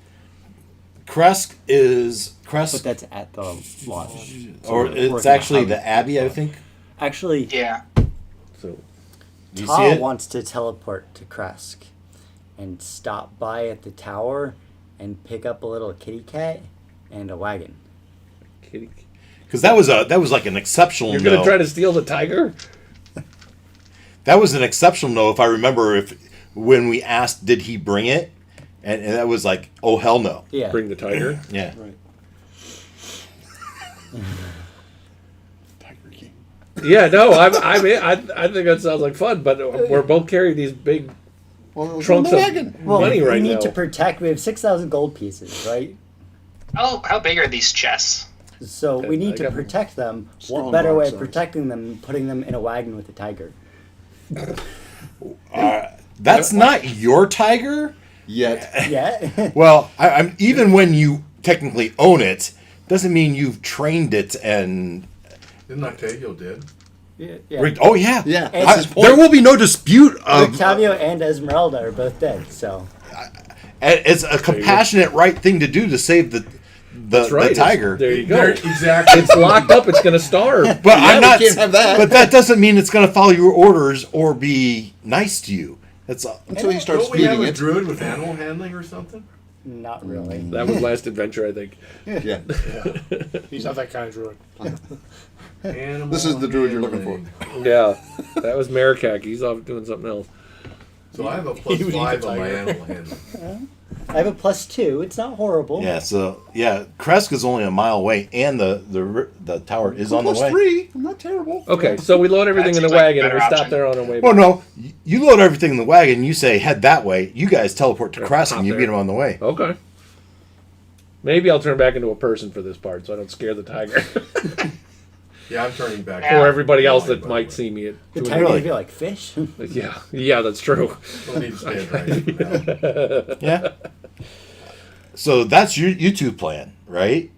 is But that's at the lodge. or we're it's working actually on the Abbey, I think. Actually, Yeah. So, Do you see Ta it? wants to teleport to Kresk and stop by at the tower and pick up a little kitty cat and a wagon. kitty. Because that was like an exceptional. You're going no. to try to steal the tiger? That was an exceptional no. If I remember, when we asked, did he bring it, and that was like, oh hell no. Yeah. Bring the tiger? Yeah. Right. Tiger King. Yeah, no, I mean, I think that sounds like fun, but we're both carrying these big Well, it was trunks in the of wagon. money we right need now. to protect. We have 6,000 gold pieces, right? How big are these chests? So we I need to got- protect them. Strong What better way of box size. protecting them than putting them in a wagon with a tiger? That's not your tiger. Yet. Yeah. Well, I'm even when you technically own it, doesn't mean you've trained it and. Didn't Octavio did? yeah. Oh yeah, Yeah, And- that's his point. there will be no dispute of. Octavio and Esmeralda are both dead, so And it's a compassionate right thing to do to save the tiger. There you go. Exactly. It's locked up. It's going to starve. But I'm not. we can't have that. But that doesn't mean it's going to follow your orders or be nice to you. That's Until he starts Don't we have feeding a it. druid with animal handling or something? Not really. That was last adventure, I think. Yeah. He's not that kind of druid. Animal This is the druid you're looking for. handling. Yeah, that was Marikak. He's off doing something else. So I have a He would eat +5 the on my tiger. animal handling. I have a +2. It's not horrible. yeah. So yeah, Kresk is only a mile away, and the tower is on the way. +3. I'm not terrible. Okay, so we load everything in the seems like a wagon and we better stop option. there on our way Well, back. no, you load everything in the wagon. You say head that way. You guys teleport to Kresk hop and you there. meet him on the way. Okay. Maybe I'll turn back into a person for this part so I don't scare the tiger. Yeah, I'm turning back. Yeah. Or everybody else that By the might way. see me. At The doing tiger Really? would be like fish. it. Yeah, that's true. Don't need to stand right now. Yeah. So that's you two plan, right?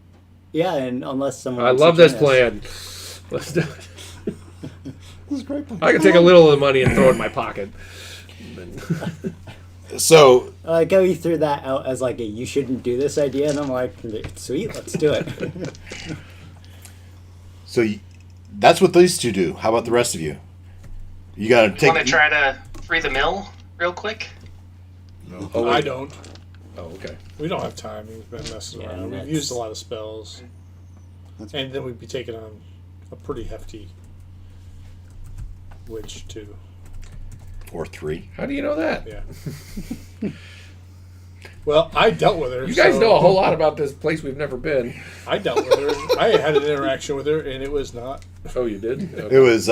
Yeah, and unless someone. I wants to love this join us. plan. Let's do it. This is a great plan. I can take a little of the money and throw it in my pocket. So I like how he threw that out as like a you shouldn't do this idea, and I'm like, sweet, let's do it. that's what these two do. How about the rest of you? You got to Want take. to try to free the mill real quick? Oh, I wait. don't. Oh, okay. We don't have time. We've been messing Yeah, around. We've that's- used a lot of spells. And then we'd be taking on a pretty hefty witch, too. Or 3. How do you know that? Yeah. Well, I dealt with her. You guys so know a whole lot about this place we've never been. I dealt with her. I had an interaction with her, and it was not. Oh, you did? It was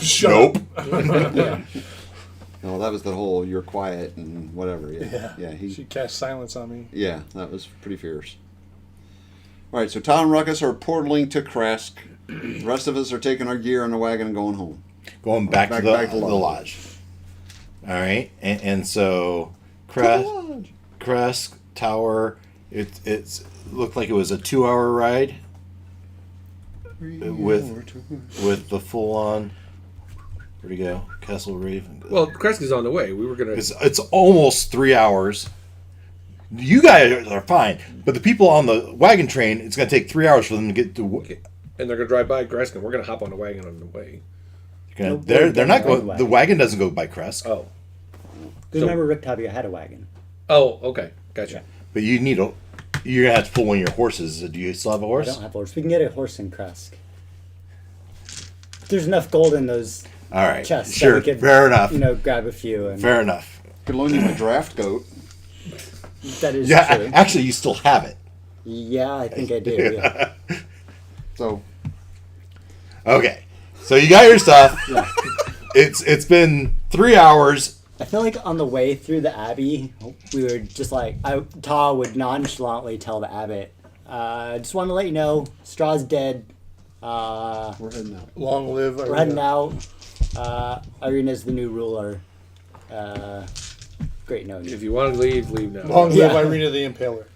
Shut nope. up. Yeah. No, that was the whole you're quiet and whatever. Yeah. Yeah. She cast silence on me. Yeah, that was pretty fierce. All right, so Tom and Ruckus are portaling to Kresk. The rest of us are taking our gear on the wagon and going home. Going back to the the lodge. All right, and so To the lodge. Kresk Tower. It's looked like it was a 2-hour ride with the full on. Where'd he go? Castle Raven. Well, Kresk is on the way. We were going to... It's almost 3 hours. You guys are fine, but the people on the wagon train, it's going to take 3 hours for them to get to. And they're going to drive by Kresk, and we're going to hop on the wagon on the way. Nope, They're not going. wagon. The wagon doesn't go by Kresk, Oh. Because remember, Rick Tavia had a wagon. Oh, okay. Gotcha. but you need a. You're gonna have to pull one of your horses. Do you still have a I horse? don't have a horse. We can get a horse in Kresk. There's enough gold in those All right, chests. sure, that we could, fair enough. Grab a few. And Fair enough. Could loan you my draft goat. that is Yeah, true. actually, you still have it. Yeah, I think I do. Yeah. So Okay, so you got your stuff. Yeah. It's been 3 hours. I feel like on the way through the abbey, we were just like, Ta would nonchalantly tell the abbot, I just want to let you know, Strahd's dead. we're heading out. Long live. We're heading out. Ireena's the new ruler. Great knowing you. If you want to leave, leave now. Long live Yeah. Ireena the Impaler.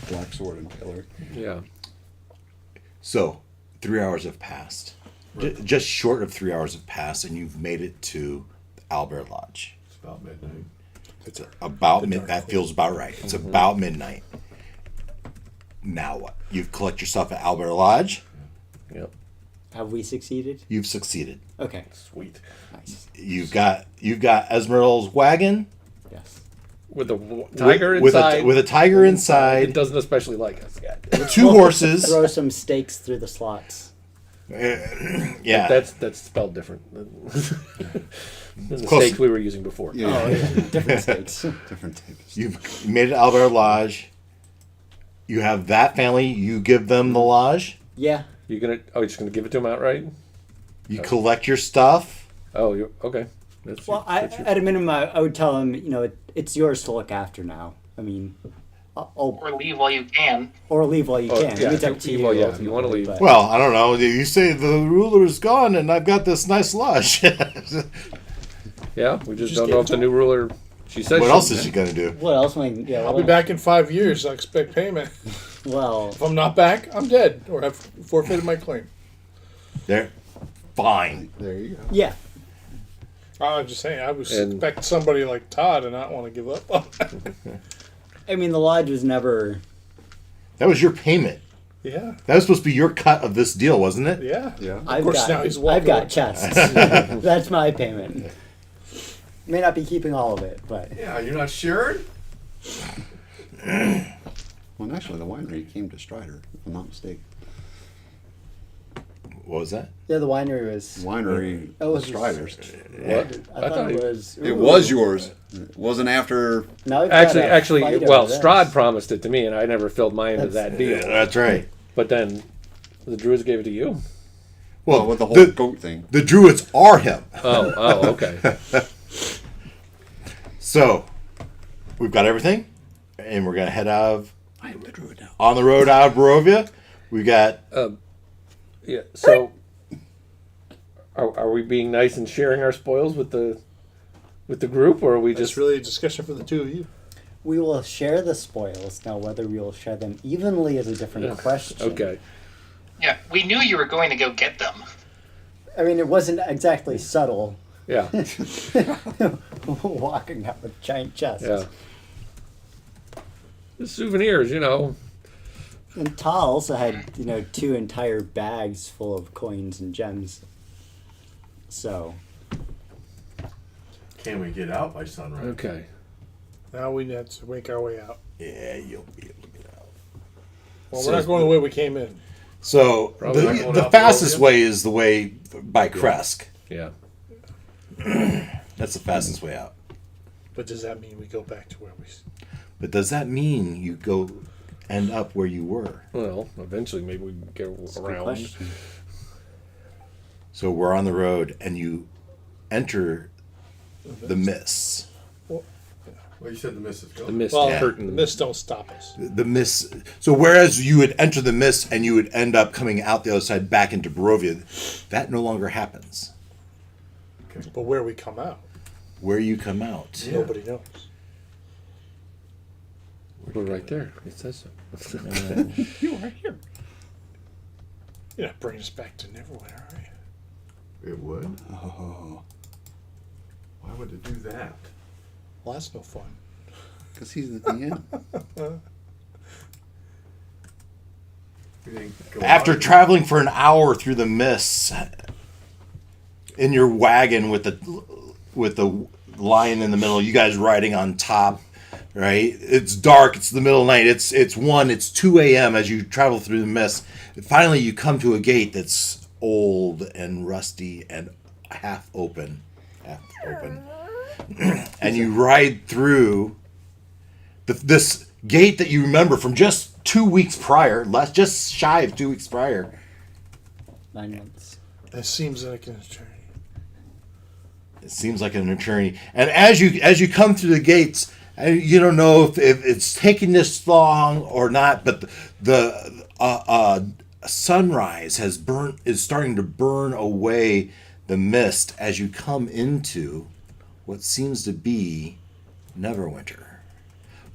Black sword and pillar. Yeah. So 3 hours have passed. Just short of 3 hours have passed, and you've made it to the Owlbear Lodge. It's about midnight. It's about mid. That feels about right. It's about midnight. Now what? You've collected your stuff at Owlbear Lodge. Yep. Have we succeeded? You've succeeded. Okay. Sweet. Nice. You've got Esmeralda's wagon Yes. With a tiger with inside. with a tiger It inside, doesn't especially like us yet. 2 horses. Throw some stakes through the slots. Yeah, That's spelled different than the Close. stakes we were using before. Yeah, Oh, yeah. Different stakes. different types. you've made it Owlbear Lodge. You have that family. You give them the lodge. Yeah. You're just gonna give it to him outright? You collect your stuff. Oh, you okay? That's Well, that's at a minimum, I would tell him, it's yours to look after now. I mean, Or leave while you can. or leave while you Oh, can. yeah, It's up to you. well, yeah, if you wanna ultimately, leave. but- Well, I don't know. You say the ruler's gone, and I've got this nice lodge. yeah. We just Just don't give know it if to the new ruler. She said. What she- else is she gonna do? What else? Yeah. I'll be back in 5 years. I expect payment. Well, If I'm not back, I'm dead or have forfeited my claim. There, fine. There you go. yeah. I'm just saying, I would expect somebody like Todd to not want to give up on that. I mean, the lodge was never... That was your payment. Yeah. That was supposed to be your cut of this deal, wasn't it? Yeah. Yeah. Of course, now he's walking I've got away. chests. That's my payment. May not be keeping all of it, but... Yeah, you're not sharing? Well, actually, the winery came to Stryder, if I'm not mistaken. What was that? Yeah, the winery was... Winery Oh, it was Stryder's. What? I thought it was... It was yours. It wasn't after. Now we've got a Actually, fight well, over this. Strahd promised it to me, and I never filled mine into that deal. That's right. But then the Druids gave it to you. Well, with the whole goat thing. The Druids are him. Oh, okay. So, we've got everything, and we're going to head out of... I am the druid now. On the road out of Barovia. We got... Yeah. So, are we being nice and sharing our spoils with the group, or are we It's just really a discussion for the two of you. We will share the spoils. Now, whether we will share them evenly is a different question. okay? Yeah, we knew you were going to go get them. I mean, it wasn't exactly subtle. Yeah. Walking out with giant chests. Yeah. The souvenirs, you know. And Ta also had, 2 entire bags full of coins and gems. So, Can we get out by sunrise? Okay. Now we have to make our way out. Yeah, you'll be able to get out. Well, we're not going the way we came in. So, Probably not going the out fastest Barovia. way is the way by Kresk. Yeah. That's the fastest way out. But does that mean we go back to where we... But does that mean you go end up where you were? Well, eventually maybe we can get good around. question. So we're on the road, and you enter the mists. Well, you said the mist is The gone. mist Well, curtain. the mist don't stop us. The mist. So whereas you would enter the mist and you would end up coming out the other side back into Barovia, that no longer happens. But where we come out, Where you come out. Yeah. nobody knows. We're right there. It says so. You are here. You're not bringing us back to Neverwinter, are you? It would? Oh, Why would it do that? Well, that's no fun. because he's at the end. We didn't go After out. traveling for an hour through the mists in your wagon with the lion in the middle, you guys riding on top, right? It's dark, it's the middle of the night, it's 2 a.m. as you travel through the mist. Finally you come to a gate that's old and rusty and half open. And you ride through this gate that you remember from just 2 weeks prior, just shy of 2 weeks prior. 9 months. That seems like an eternity. It seems like an eternity. And as you come through the gates, and you don't know if it's taking this long or not, but the sunrise is starting to burn away the mist as you come into what seems to be Neverwinter.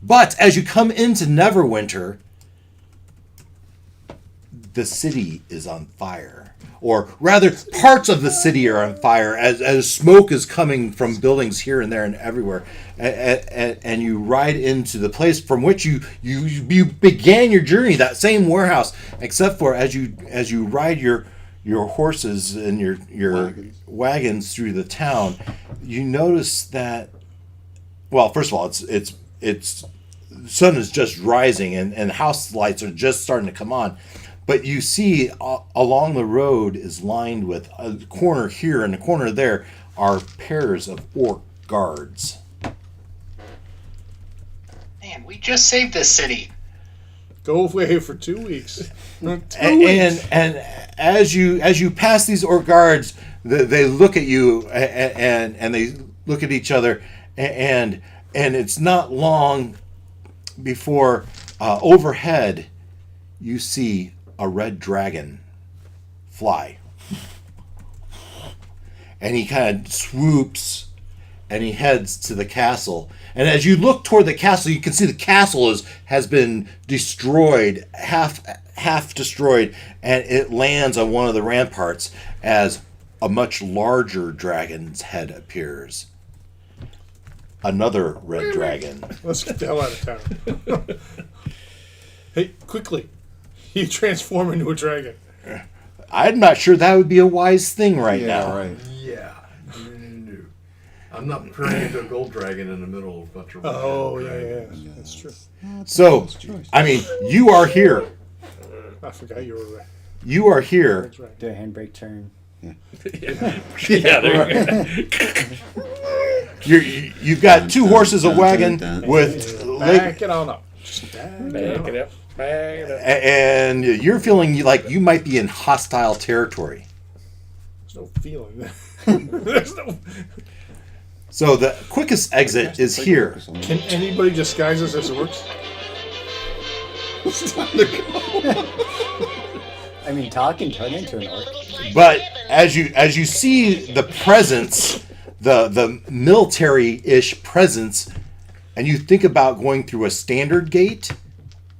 But as you come into Neverwinter, the city is on fire. Or rather, parts of the city are on fire as smoke is coming from buildings here and there and everywhere. And you ride into the place from which you began your journey, that same warehouse, except for as you ride your horses and your wagons through the town, you notice that, well, first of all, it's the sun is just rising and house lights are just starting to come on. But you see along the road is lined with a corner here and a corner there are pairs of orc guards. Man, we just saved this city. Go away for 2 weeks. And as you pass these orc guards, they look at you and they look at each other, and it's not long before overhead you see a red dragon fly, and he kind of swoops and he heads to the castle. And as you look toward the castle, you can see the castle has been destroyed, half destroyed, and it lands on one of the ramparts as a much larger dragon's head appears. Another red dragon. Let's get the hell out of town. Hey, quickly. You transform into a dragon. I'm not sure that would be a wise thing right now. Right. Yeah. No. I'm not turning into a gold dragon in the middle of a bunch of Oh, dragons. yeah. That's true. So, I mean, you are here. I forgot you were right. You are here. That's right. Do a handbrake turn. Yeah, there you go. You've got two horses, a wagon with Back it on up. Just back it Back up. it up. Back it up. and you're feeling like you might be in hostile territory. There's no feeling. There's no. So the quickest exit is here. Can anybody disguise us as orcs? I mean, talk and turn into an orc. But as you see the presence, the military-ish presence, and you think about going through a standard gate,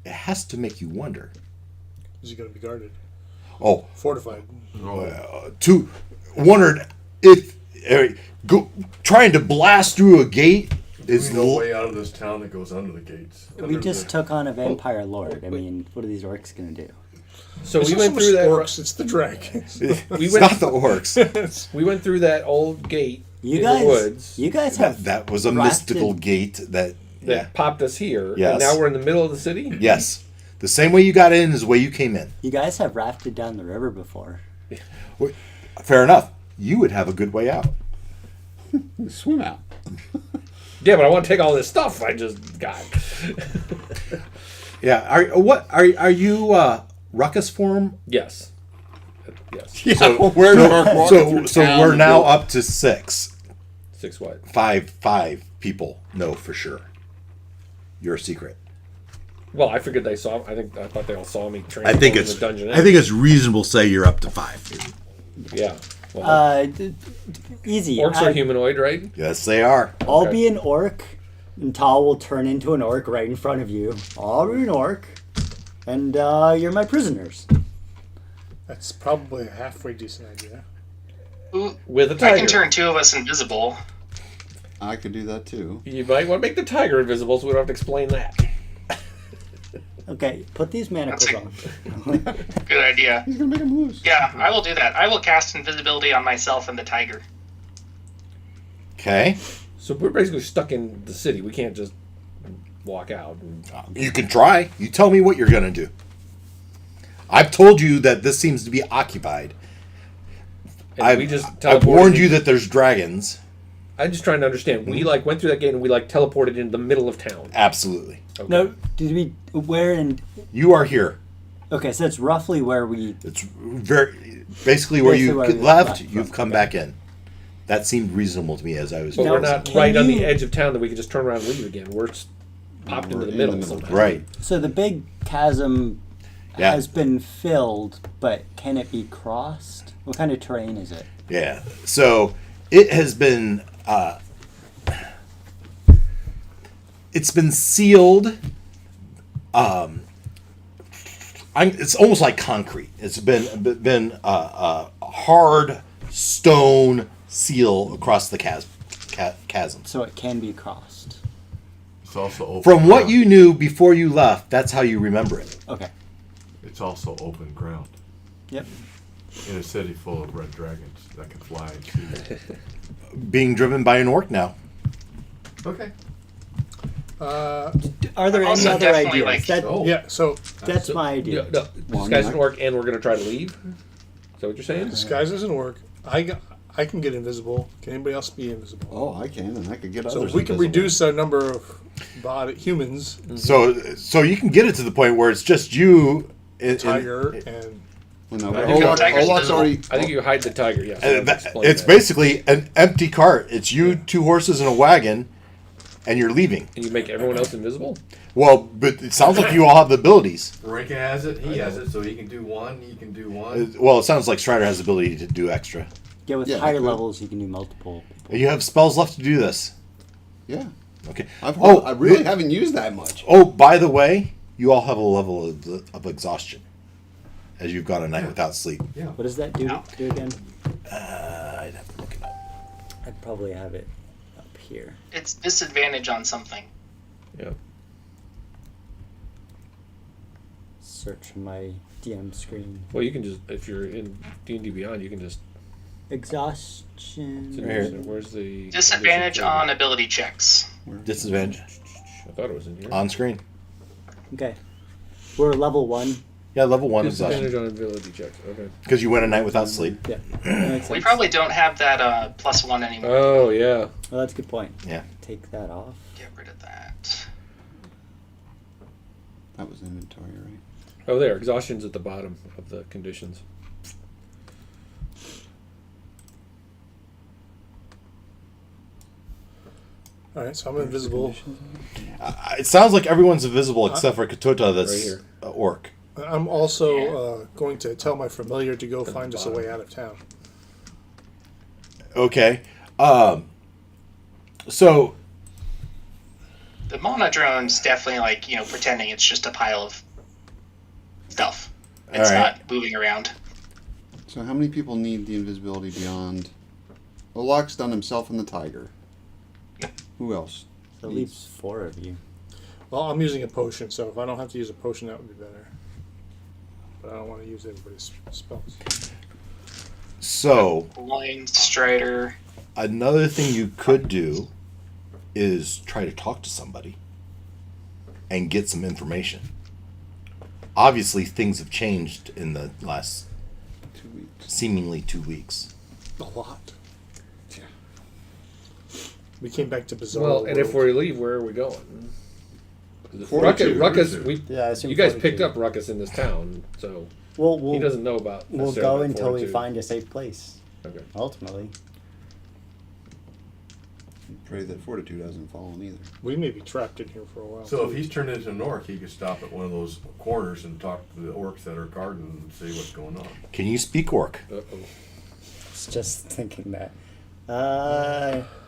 it has to make you wonder. Is he going to be guarded? Oh, Fortified. to wondered if trying to blast through a gate is There's no way out of this town that goes under the gates. We just took on a vampire lord. I mean, what are these orcs going to do? So It's we not went so through much that. orcs, it's the dragons. We it's went. not the orcs. We went through that old gate You in guys, the woods you guys have That was a rafted- mystical gate that that popped us here, Yes. and now we're in the middle of the city. yes. The same way you got in is the way you came in. You guys have rafted down the river before. Fair enough. You would have a good way out. Swim out. Yeah, but I want to take all this stuff I just got. Yeah. Are you ruckus form? Yes. Yes. Yeah, So we're we're now up to 6. 6 what? 5 people know for sure. You're a secret. Well, I figured they saw. I thought they all saw me. I think in it's the dungeon. it's reasonable to say you're up to 5. Yeah. Well, Easy. orcs are humanoid, right? Yes, they are. I'll Okay. be an orc, and Tal will turn into an orc right in front of you. I'll be an orc, and you're my prisoners. That's probably a halfway decent idea. Ooh, With a I tiger. can turn 2 of us invisible. I could do that too. You might want to make the tiger invisible, so we don't have to explain that. Okay, put these manacles on. Good idea. He's gonna make him loose. Yeah, I will do that. I will cast invisibility on myself and the tiger. Okay. So we're basically stuck in the city. We can't just walk out. You can try. You tell me what you're going to do. I've told you that this seems to be occupied. And we just I've teleported warned in- you that there's dragons. I'm just trying to understand. We went through that gate and we teleported into the middle of town. Absolutely. Okay. No, did we? Where in? You are here. Okay, so it's roughly where we. It's basically where you Basically where we left. left, You've come back in. That seemed reasonable to me as I was. But Now, we're not can right on the you- edge of town that we can just turn around and leave again. We're popped into the middle. somehow. Right. So the big chasm Yeah. has been filled, but can it be crossed? What kind of terrain is it? Yeah. So it has been. It's been sealed. It's almost like concrete. It's been a hard stone seal across the chasm. So it can be crossed. It's also open From what ground. you knew before you left, that's how you remember it. Okay. It's also open ground Yep. in a city full of red dragons that can fly and shoot. Being driven by an orc now. Okay. Are there any Also other definitely, ideas? like- That, Oh. Yeah, so that's my idea. No, this guy's an orc, and we're gonna try to leave. Is that what you're saying? disguise doesn't work. I can get invisible. Can anybody else be invisible? Oh, I can, and I could get So others. if we can invisible. reduce our number of humans, So you can get it to the point where it's just you. tiger, and Well, no, I but think Tiger's Olaf's invisible. already. I think you hide the tiger. Yes. It's basically an empty cart. It's you, 2 horses, and a wagon, and you're leaving. And you make everyone else invisible. Well, but it sounds like you all have the abilities. Varinka has it, he has it, so he can do one, he can do one. Well, it sounds like Stryder has the ability to do extra. Yeah, with Yeah, higher good. levels, you can do multiple people. You have spells left to do this. Yeah, Okay. I really haven't used that much. Oh, by the way, you all have a level of exhaustion as you've gone a night without sleep. What does that do? Do again? I'd have to look it up. I'd probably have it up here. It's disadvantage on something. Yeah. Search my DM screen. Well, you can just, if you're in D&D Beyond, you can just. Exhaustion. Right here. Where's the Disadvantage on ability checks. Disadvantage I thought it was in here. on screen. Okay. We're level 1. Yeah, level 1 Disadvantage exhaustion. on ability checks. Okay. Because you went a night without sleep. Yeah. That makes We sense. probably don't have that +1 anymore. Oh yeah. Well, that's a good point. Yeah. Take that off. Get rid of that. That was inventory, right? Oh, there. Exhaustion's at the bottom of the conditions. All right, so I'm invisible. It sounds like everyone's invisible except for Ketotah, that's Right here. orc. I'm also going to tell my familiar to go find us a way out of town. Okay. So The monodrone's definitely like, pretending it's just a pile of stuff. It's All right. not moving around. So how many people need the invisibility beyond? Well, Locke's done himself and the tiger. Who else? So it leaves 4 of you. Well, I'm using a potion, so if I don't have to use a potion, that would be better. But I don't want to use everybody's spells. So Line, Stryder. another thing you could do is try to talk to somebody and get some information. Obviously, things have changed in the last 2 weeks. seemingly 2 weeks. A lot. Yeah. We came back to Bizarre Well, and if World. we leave, where are we going? Fortitude. Ruckus, Fortitude. I assume you guys Fortitude. picked up Ruckus in this town, so We'll he doesn't know about. We'll necessarily go about until we Fortitude. find a safe place. Okay. Ultimately. Pray that Fortitude hasn't fallen either. We may be trapped in here for a while. So too. if he's turned into an orc, he could stop at one of those corners and talk to the orcs that are guarding and see what's going on. Can you speak orc? Uh-oh. I was just thinking that.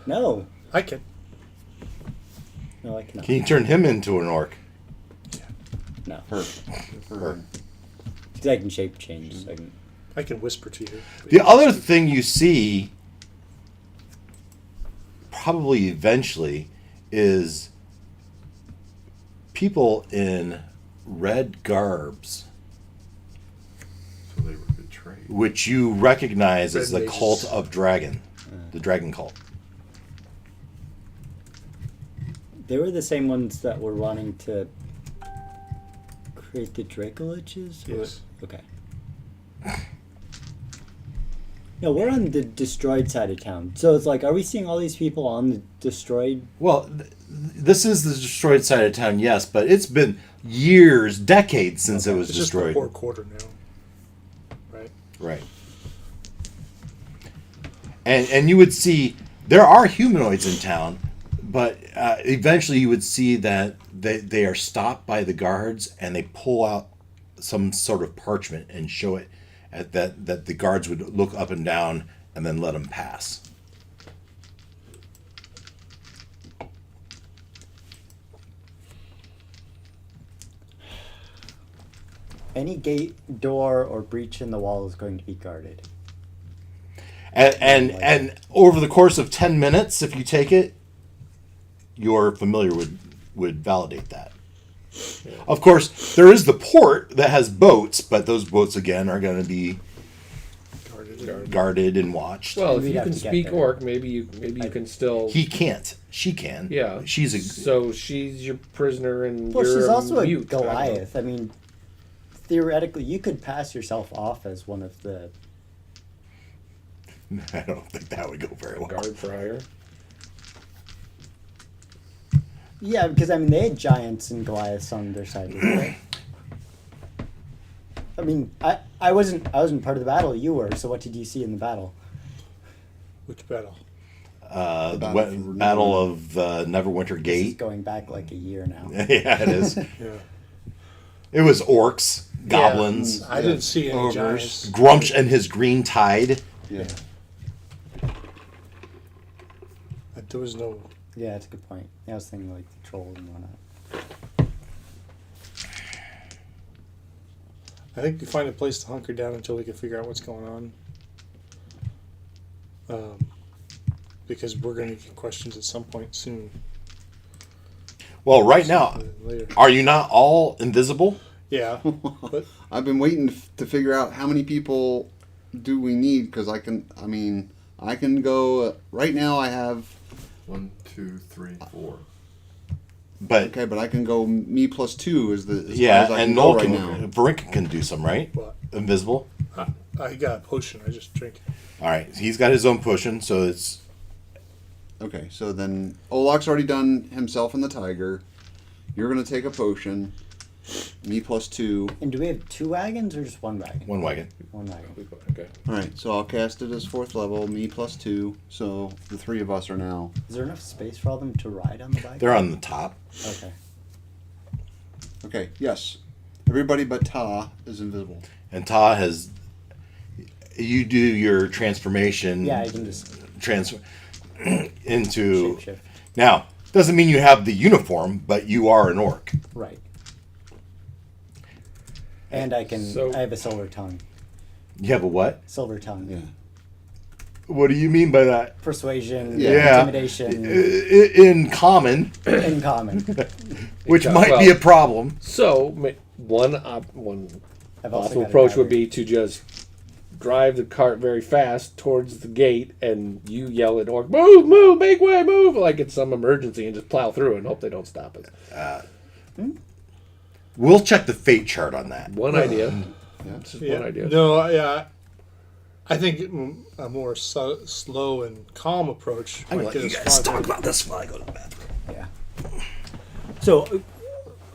No. I can. No, I cannot. Can you turn him into an orc? No. Her. Because I can shape change. So I can whisper to you. The other thing you see, probably eventually, is people in red garbs, So they were betrayed. which you recognize as Red the mages. cult of dragon, the dragon cult. They were the same ones that were wanting to create the Dracoliches? Or- Yes. Okay. No, we're on the destroyed side of town. So it's like, are we seeing all these people on the destroyed? Well, this is the destroyed side of town, yes, but it's been years, decades since it was It's just the destroyed. poor quarter now. Right? Right. And you would see there are humanoids in town, but eventually you would see that they are stopped by the guards and they pull out some sort of parchment and show it at that the guards would look up and down and then let them pass. Any gate, door, or breach in the wall is going to be guarded. And over the course of 10 minutes, if you take it, your familiar would validate that. Of course, there is the port that has boats, but those boats again are going to be guarded and watched. Well, if We'd you have can to get speak there. orc, maybe you can still. He can't. She can. Yeah. She's a. So she's your prisoner, and Well, you're she's also a mute. I don't know. Goliath. I mean, theoretically, you could pass yourself off as one of the. I don't think that would go very well. Guard for hire. Yeah, because I mean, they had giants and Goliaths on their side. Right? I mean, I wasn't part of the battle. You were. So what did you see in the battle? Which battle? The battle for Battle of Neverwinter This is Gate. going back like a year now. Yeah, it is. Yeah. It was orcs, goblins, I didn't see any Ogres. giants. Grumsh and his green tide. Yeah. There was no. Yeah, that's a good point. Yeah, I was thinking like the troll and whatnot. I think we find a place to hunker down until we can figure out what's going on. because we're going to get questions at some point soon. Well, right now, Later. are you not all invisible? Yeah, but I've been waiting to figure out how many people do we need, because I can go, right now I have, 1, 2, 3, 4. But okay, but I can go me plus 2 is as yeah, far as I and can go Noel right can, now. Varinka can do some, right? What? Invisible. I got a potion. I just drink it. All right, he's got his own potion, so it's Okay, so then Olak's already done himself and the tiger. You're going to take a potion. Me plus 2. And do we have 2 wagons or just 1 wagon? one wagon. 1 wagon. Okay. Alright, so I'll cast it as 4th level. Me plus 2. So the 3 of us are now. Is there enough space for all them to ride on the bike? They're on the top. Okay. Okay, yes. Everybody but Ta is invisible. And Ta has. You do your transformation. Yeah, I can just transfer into. shapeshift. Now, doesn't mean you have the uniform, but you are an orc. Right. And I can. So- I have a silver tongue. You have a what? Silver tongue. Yeah. What do you mean by that? Persuasion. Yeah. Intimidation. In common, In common. which Yeah, might well- be a problem. So one I've also possible got a approach would dagger. be to just drive the cart very fast towards the gate, and you yell at Orc, "Move, move, make way, move!" like it's some emergency, and just plow through and hope they don't stop us. We'll check the fate chart on that. One idea. Yeah. It's just Yeah. one idea. No, yeah. I think a more slow and calm approach might get us farther. about this while I go to the bathroom. Yeah. So,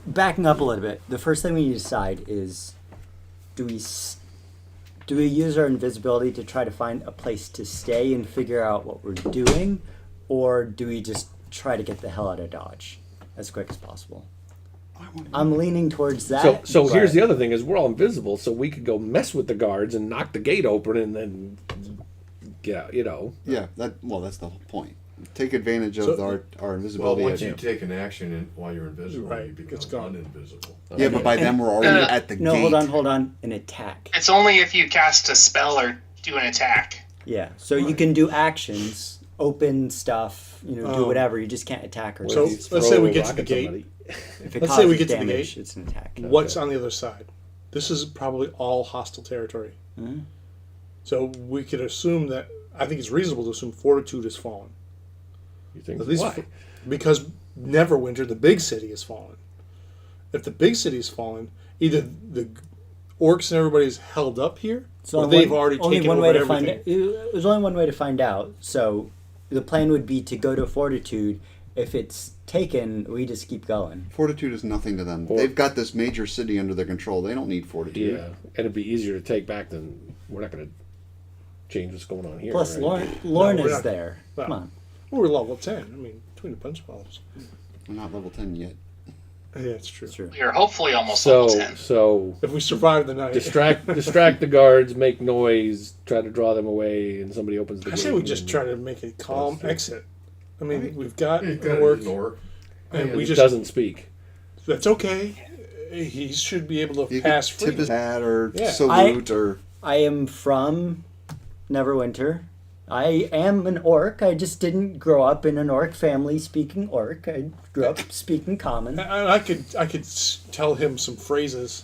backing up a little bit, the first thing we need to decide is, do we use our invisibility to try to find a place to stay and figure out what we're doing, or do we just try to get the hell out of Dodge as quick as possible? I'm leaning towards that. So here's but- the other thing: is we're all invisible, so we could go mess with the guards and knock the gate open, and then, yeah, Yeah, that's the whole point. Take advantage of So- our Well, invisibility. once you take an action while you're invisible, Right, you become it's gone. uninvisible. yeah, but by then we're already at the No, gate. hold on. An attack. It's only if you cast a spell or do an attack. Yeah. So you can do actions, open stuff, do Oh. whatever. You just can't attack or So, something. let's say we get to the gate. If it let's say we causes get to the damage, gate. it's an attack. What's on the other side? This is probably all hostile territory. Mm-hmm. So we could assume that. I think it's reasonable to assume Fortitude has fallen. You think At least why? because Neverwinter, the big city, has fallen. If the big city has fallen, either the orcs and everybody's held up here, So or they've already only taken one over way to everything. find it. There's only one way to find out. So the plan would be to go to Fortitude. If it's taken, we just keep going. Fortitude is nothing to them. Or- They've got this major city under their control. They don't need Fortitude. Yeah, and it'd be easier to take back than we're not going to change what's going on here. Plus, right? Lorne we're is not- there. well, Come on. Well, we're level 10. I mean, between the punch balls. We're not level 10 yet. Yeah, it's true. It's true. You're hopefully almost level 10. So If we survive the night. distract the guards, make noise, try to draw them away, and somebody opens the I gate. say we and just then try to make a calm exit. I mean, we've got You've an got orc, an orc. and we he just. doesn't speak. That's okay. He should be able to You pass could free. tip his hat or Yeah. salute or. I am from Neverwinter. I am an orc. I just didn't grow up in an orc family speaking orc. I grew up speaking common. And I could tell him some phrases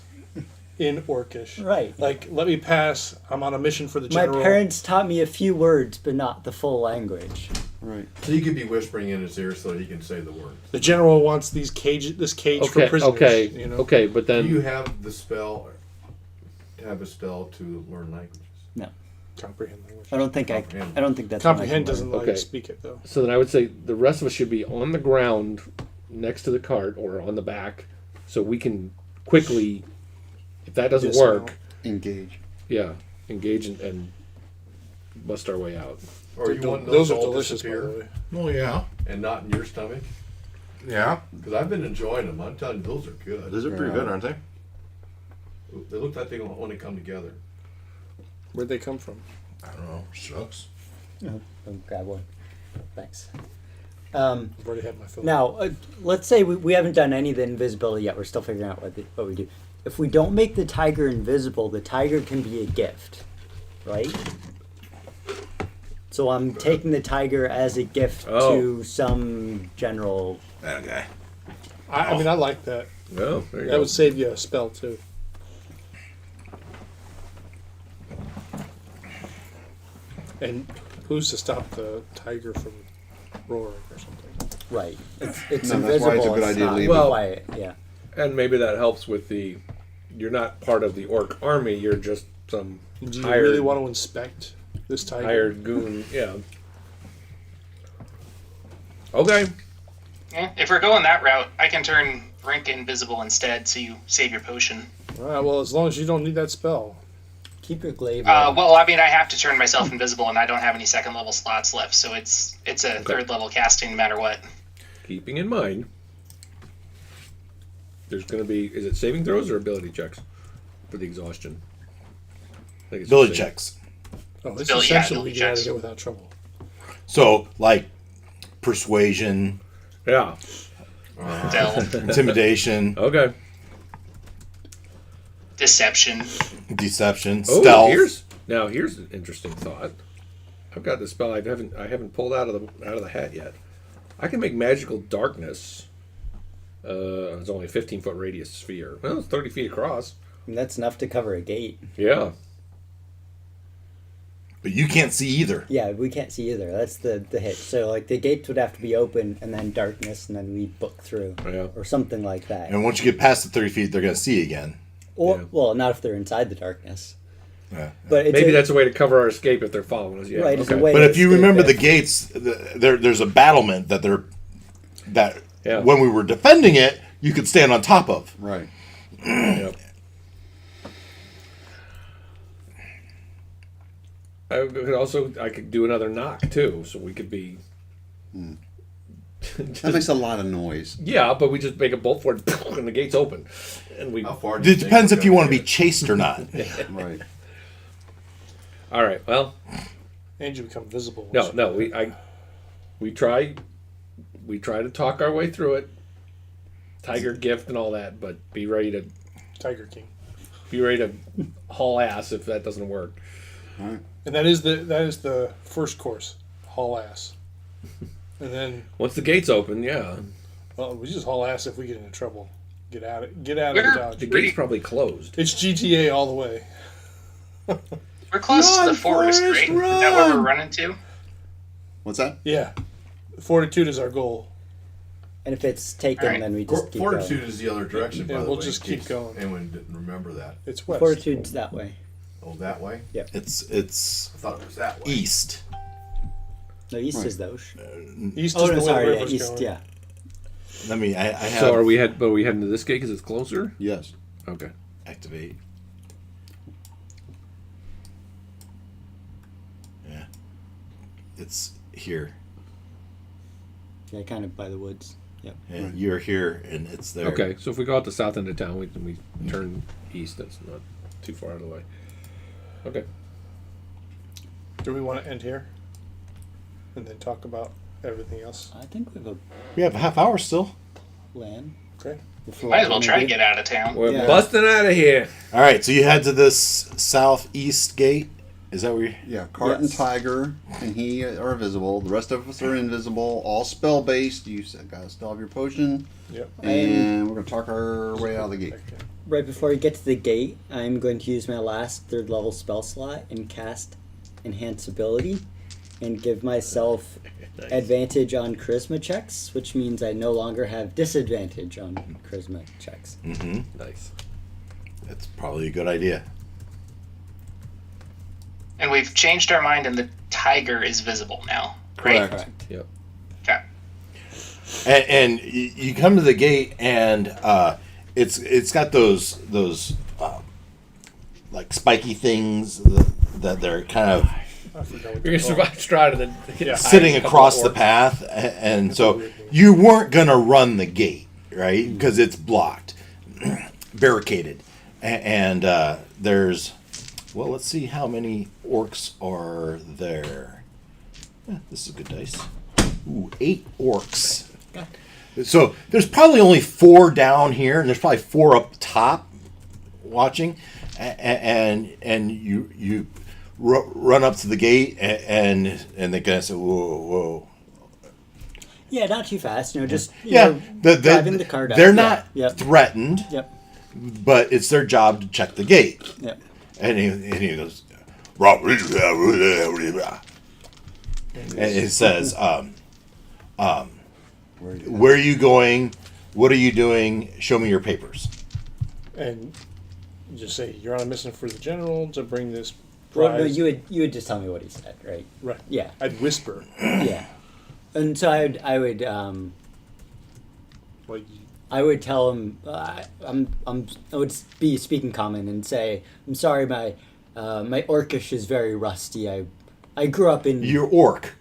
in Orcish. Right. Like, let me pass. I'm on a mission for the My general. parents taught me a few words, but not the full language. Right. So you could be whispering in his ear so he can say the word. The general wants this cage for prisoners. Okay, You know? okay, but Do you then have the spell? Have a spell to learn languages? No, Comprehend language. I don't think Comprehend. I don't think that's one I Comprehend can doesn't learn. let you Okay. speak it though. so then I would say the rest of us should be on the ground next to the cart or on the back, so we can quickly, if that doesn't Dismount. work, Engage. yeah, engage and bust our way out. Or you want Those those are all delicious, by the disappear way. Oh yeah, and not in your stomach? yeah. Because I've been enjoying them. I'm telling you, those are good. Those are pretty good, aren't they? They look like they want to come together. Where'd they come from? I don't know. Shucks. I'll grab one. Thanks. I've already had my fill. Now, let's say we haven't done any of the invisibility yet. We're still figuring out what we do. If we don't make the tiger invisible, the tiger can be a gift, right? So I'm taking the tiger as a gift to some general. Okay. I mean, I like that. Oh, there you That go. would save you a spell, too. And who's to stop the tiger from roaring or something? Right. It's No, invisible. that's why it's a good it's idea to not leave it. quiet. Yeah. And maybe that helps with the. You're not part of the orc army. You're just some Do you hired, really want to inspect this tiger? hired goon. Yeah. Okay. Yeah, if we're going that route, I can turn Varinka invisible instead, so you save your potion. All right, well, as long as you don't need that spell. Keep your glaive. Well, I mean, I have to turn myself invisible, and I don't have any second level slots left, so it's a third level casting no matter what. Keeping in mind, there's going to be. Is it saving throws or ability checks for the exhaustion? I think it's Ability saving. checks. Oh, it's Still, yeah, essentially ability get out of checks. here without trouble. So, like, persuasion, Yeah. Delve, intimidation, Okay. deception. deception, Oh, stealth. here's an interesting thought. I've got this spell I haven't pulled out of the hat yet. I can make magical darkness. It's only a 15-foot radius sphere. Well, it's 30 feet across. That's enough to cover a gate. Yeah. But you can't see either. Yeah, we can't see either. That's the hitch. So like the gates would have to be open and then darkness and then we book through. Yeah. Or something like that. And once you get past the 30 feet, they're going to see you again. Or Yeah. well, not if they're inside the darkness. Yeah. But it's Maybe that's a way to cover our escape if they're following us. Yeah. Right, it's Okay. a way- But if you Escape remember the if- gates, there's a battlement that Yeah. when we were defending it, you could stand on top of. Right. Yep. I could do another knock too, so we could be. That makes a lot of noise. Yeah, but we just make a bolt for it, and the gates open, and we. How far do you It think depends we're if you gonna want to be get? chased or not. Right. All right. Well, And you become visible. no. We try to talk our way through it. Tiger gift and all that, but be ready Tiger King. to haul ass if that doesn't work. All right. And that is the first course. Haul ass. And then, Once the gates open, yeah, well, we just haul ass if we get into trouble. Get out of Where- Dodge. the gate's probably closed. It's GTA all the way. We're close to the forest, right? Is that where we're running to? What's that? Yeah. Fortitude is our goal. and if it's taken Alright. then we just keep Fortitude going. is the other direction, by Yeah, the we'll way. just in keep case going. Anyone didn't remember that. It's west. Fortitude's that way. Oh, that way? It's I thought it was that way. east. No, east Right. is the ocean. East Oh is no, the way sorry, the yeah, river's east, going. yeah. Let me. I have So are we heading to this gate because it's closer? Yes. Okay. activate. Yeah, it's here. Yeah, kind of by the woods. Yep. Yeah, you're here, and it's there. Okay. So if we go out the south end of town, we turn east. That's not too far out of the way. Okay. Do we want to end here? And then talk about everything else? I think we have We have a half hour still. a plan. Okay. Might as well try to get out of town. We're Yeah. busting out of here. All right, so you head to this southeast gate. Is that where you? Yeah, Cart and Yes. Tiger and he are visible. The rest of us are invisible. All spell based. You gotta still have your potion. Yep. And we're gonna talk our way out of the gate. Okay. Right before we get to the gate, I'm going to use my last third level spell slot and cast Enhance Ability and give myself advantage on charisma checks, which means I no longer have disadvantage on charisma checks. Mm-hmm. Nice. That's probably a good idea. And we've changed our mind, and the tiger is visible now, right? Correct. Yep. Okay. And you come to the gate, and it's got those like spiky things that they're kind of I forgot what You're you gonna call survive Stryder, then Yeah. sitting hide a couple across the orcs. path, and so you weren't gonna run the gate, right? Because it's blocked, barricaded, and there's, well, let's see how many orcs are there. This is a good dice. Ooh, 8 orcs. So there's probably only 4 down here, and there's probably 4 up top watching, and you run up to the gate and they kind of say, whoa. Yeah, not too fast. Just driving the cart up. They're not threatened. Yep. But it's their job to check the gate. Yep. And he goes, and it says, where are you going? What are you doing? Show me your papers. And just say you're on a mission for the general to bring this Well, prize. no, you would just tell me what he said, right? Right. Yeah. I'd whisper. Yeah. And so I would tell him I would be speaking common and say, I'm sorry, my Orcish is very rusty. I grew up in You're orc.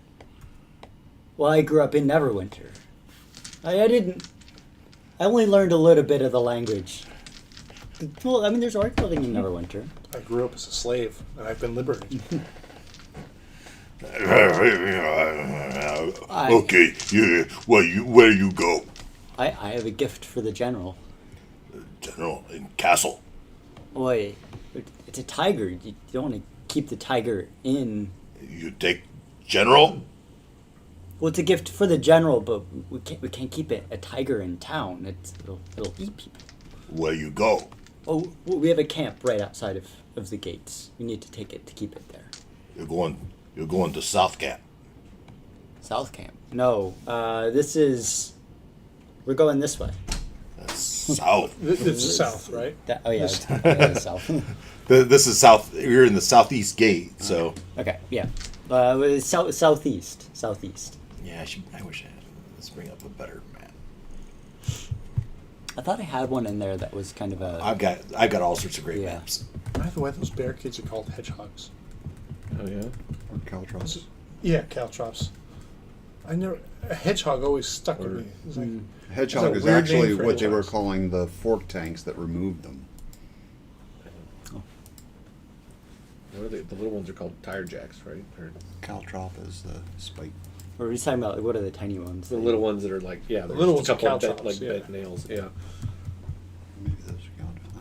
Well, I grew up in Neverwinter. I only learned a little bit of the language. Well, I mean, there's orc living in Neverwinter. I grew up as a slave, and I've been liberated. Okay, yeah. Where you go? I have a gift for the general. General in castle. Boy, it's a tiger. You don't want to keep the tiger in. You take general? Well, it's a gift for the general, but we can't keep a tiger in town. It'll eat people. Where you go? Oh, well, we have a camp right outside of the gates. We need to take it to keep it there. You're going to South Camp. South camp? No. We're going this way. That's south. It's the south, right? It's south. This is south. You're in the southeast gate, so. Okay, yeah. Southeast. Yeah, I wish let's bring up a better map. I thought I had one in there that was kind of a. I've got all sorts of great Yeah. maps. By the way, those barricades are called hedgehogs. Oh yeah. Or caltrops. Yeah, caltrops. A hedgehog always stuck with me. It was like, Hedgehog It's a is weird actually name for what they were hedgehogs. calling the fork tanks that removed them. What are they? The little ones are called tire jacks, right? Or Caltrop is the spike. Or are we talking about what are the tiny ones? the little ones that are like the little ones are caltrops, like yeah. bent nails. Yeah. Maybe those are caltrops.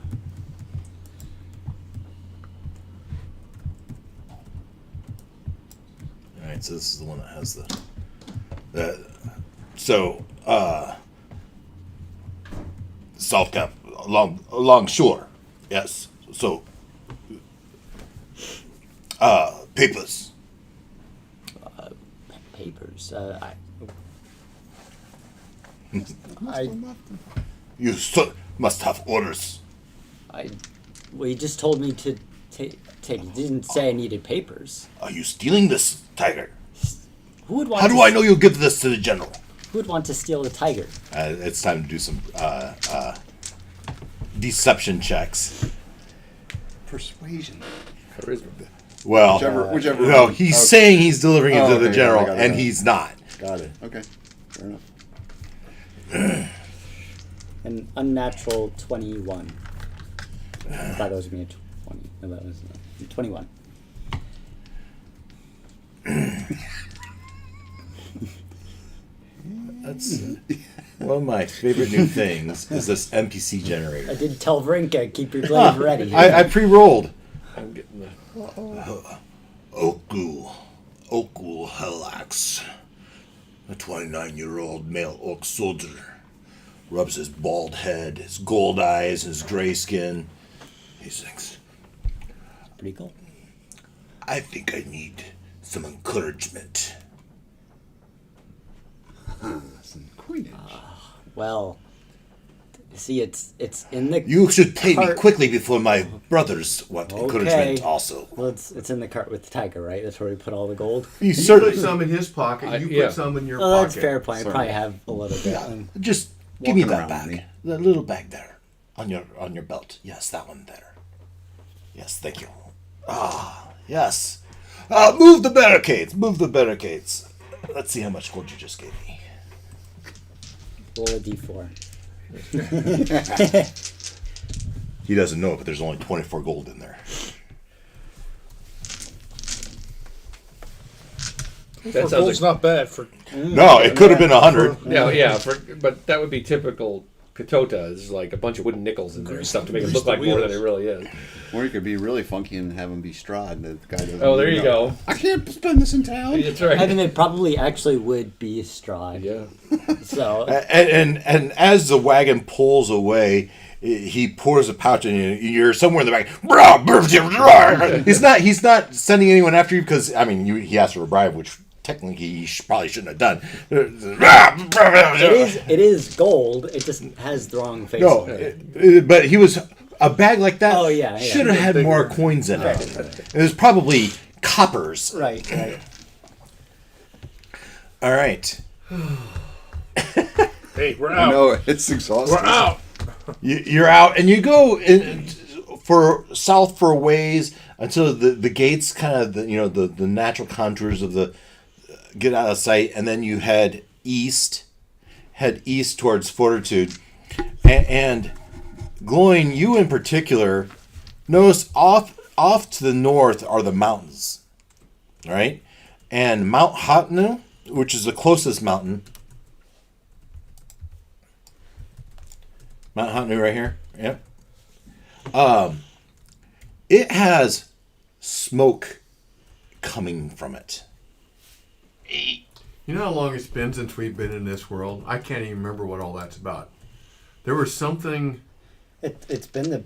All right, so this is the one that has South Camp along shore. Yes. So papers. Papers. You must have orders. Well, you just told me to take. You didn't say I needed papers. Are you stealing this tiger? Who would want? How do I know you'll give this to the general? Who would want to steal the tiger? It's time to do some deception checks. Persuasion. Charisma. Well, Whichever no, one. he's Okay. saying he's delivering it to the okay, general, got it, and got it. he's not. Got it. Okay. Fair enough. An unnatural 21. I thought it was going to be a 20. No, that was 21. That's one of my favorite new things is this NPC generator. I did tell Varinka, keep your glaive ready. I pre-rolled. I'm getting the. Oku Helax, a 29-year-old male orc soldier, rubs his bald head, his gold eyes, his gray skin. He sings, Pretty cool. I think I need some encouragement. Some coinage. Well, see, it's in the. You should pay me cart. quickly before my brothers want Okay. encouragement also. Well, it's in the cart with the tiger, right? That's where we put all the gold. You He certainly put some in his pocket. You yeah. put some in your Oh, pocket. that's a fair point. I Sorry. probably have a little bit. just give me Walking that around bag, with me. that little bag there, on your belt. Yes, that one there. Yes, thank you. Ah, yes. Move the barricades. Move the barricades. Let's see how much gold you just gave me. Roll a d4. He doesn't know it, but there's only 24 gold in there. That sounds gold's like not bad for. No, it could have been 100. but that would be typical Ketotah. Is like a bunch of wooden nickels in there and stuff to make it look like more than it really is. Or you could be really funky and have him be Strahd. The guy doesn't. Oh, there even you know. go. I can't spend this in town. That's right. I mean, it probably actually would be Strahd. Yeah. So And as the wagon pulls away, he pours a pouch in you. You're somewhere in the back. He's not sending anyone after you because he asked for a bribe, which technically he probably shouldn't have done. it is gold. It just has the wrong face. No, on it. but he was a bag like that. Oh, yeah. Should have had more coins in it. It was probably coppers. Right. All right. Hey, we're I out. know it's exhausting. We're out. You're out, and you go for south for a ways until the gates kind of the natural contours of the get out of sight, and then you head east towards Fortitude, and Gloin, you in particular, notice off to the north are the mountains, right? And Mount Hotenow, which is the closest mountain. Mount Hotenow right here. Yep. It has smoke coming from it. You know how long it's been since we've been in this world? I can't even remember what all that's about. There was something. It's been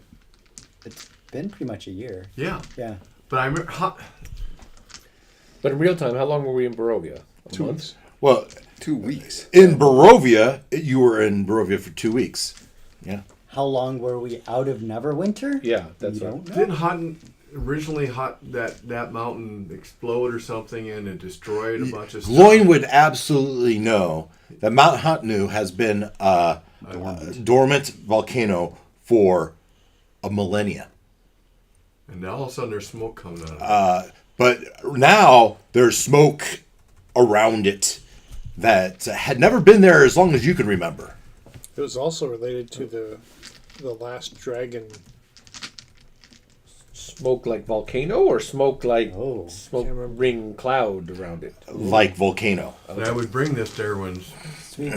pretty much a year. Yeah. Yeah. But I remember. But in real time, how long were we in Barovia? A 2 month? months. Well, 2 weeks. in Barovia, you were in Barovia for 2 weeks. Yeah. How long were we out of Neverwinter? Yeah, that's We right. don't know. Didn't originally that mountain explode or something and it destroyed a bunch of stuff? Gloin would absolutely know that Mount Hotenow has been a dormant volcano for a millennia. And now all of a sudden there's smoke coming out of it. But now there's smoke around it that had never been there as long as you can remember. It was also related to the last dragon. Smoke like volcano or smoke like smoke Can't remember. ring cloud around it? Like volcano. And I would bring this to everyone's. We've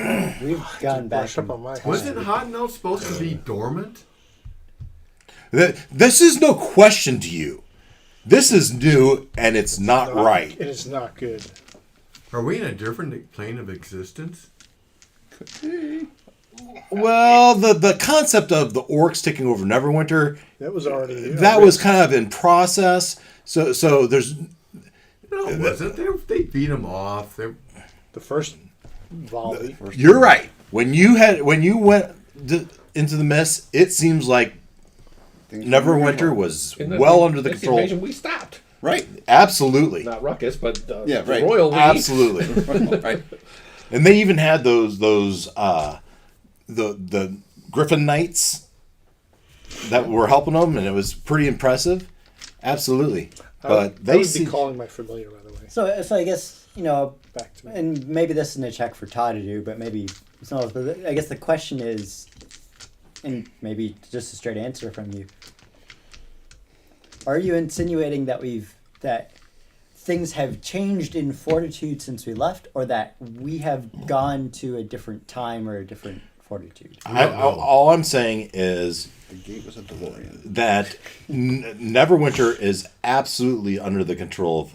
gone back. Brush up on my Wasn't Hotenow supposed to be dormant? This is no question to you. This is new and it's not right. It is not good. Are we in a different plane of existence? Well, the concept of the orcs taking over Neverwinter, That was already. that was kind of in process. So there's No, it wasn't. They beat them off. the first volley. you're right. When you went into the mist, it seems like Neverwinter was well under the That's control. invasion we stopped. Right. Absolutely. Not Ruckus, but Yeah, right. Royal we. Absolutely. Right. And they even had those the Griffin Knights that were helping them, and it was pretty impressive. Absolutely. I But would they be calling my familiar, by the way. So I guess Back to me. and maybe this isn't a check for Todd to do, but maybe it's not. But I guess the question is, and maybe just a straight answer from you: are you insinuating that that things have changed in Fortitude since we left, or that we have gone to a different time or a different Fortitude? all I'm saying is The gate was a DeLorean. that Neverwinter is absolutely under the control of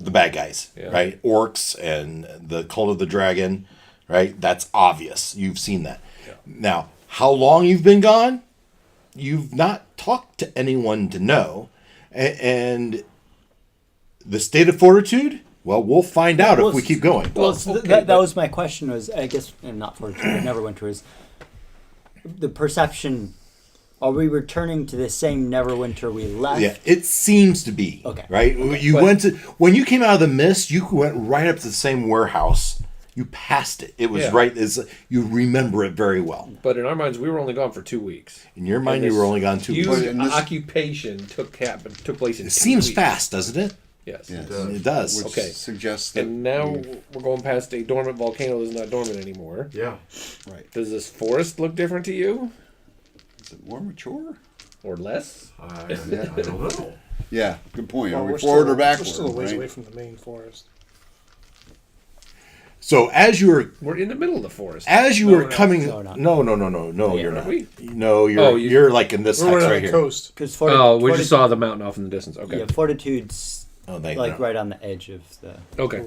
the bad guys, Yeah. right? Orcs and the Cult of the Dragon, right? That's obvious. You've seen that. Yeah. Now, how long you've been gone? You've not talked to anyone to know. And the state of Fortitude? Well, we'll find out if we keep going. Well, okay, that but- was my question. Was I guess and not Fortitude, but Neverwinter was the perception. Are we returning to the same Neverwinter we left? Yeah, it seems to be. Okay. Right? You But- went to when you came out of the mist, you went right up to the same warehouse. You passed it. It was Yeah. right as you remember it very well. But in our minds, we were only gone for 2 weeks. In your mind, And you this were only gone 2 huge weeks. But in this- occupation took place in It 2 seems weeks. fast, doesn't it? Yes. Yes. It does. Which Okay. suggests that. And now we're going past a dormant volcano that's not dormant anymore. Yeah. Right. Does this forest look different to you? Is it more mature? Or less? I don't know. Yeah, good point. Well, Are we we're forward still, or backward? We're still a ways right? away from the main forest. So as you were We're in the middle of the forest. As you No, were no. coming, No, not- no, Yeah, you're right. not. We- No, you're Oh, you're like in this We're hex on right the here. coast. Because We just saw the mountain off in the distance. Okay. Yeah, Fortitude's Oh, thank like you. right on the edge of the. Okay.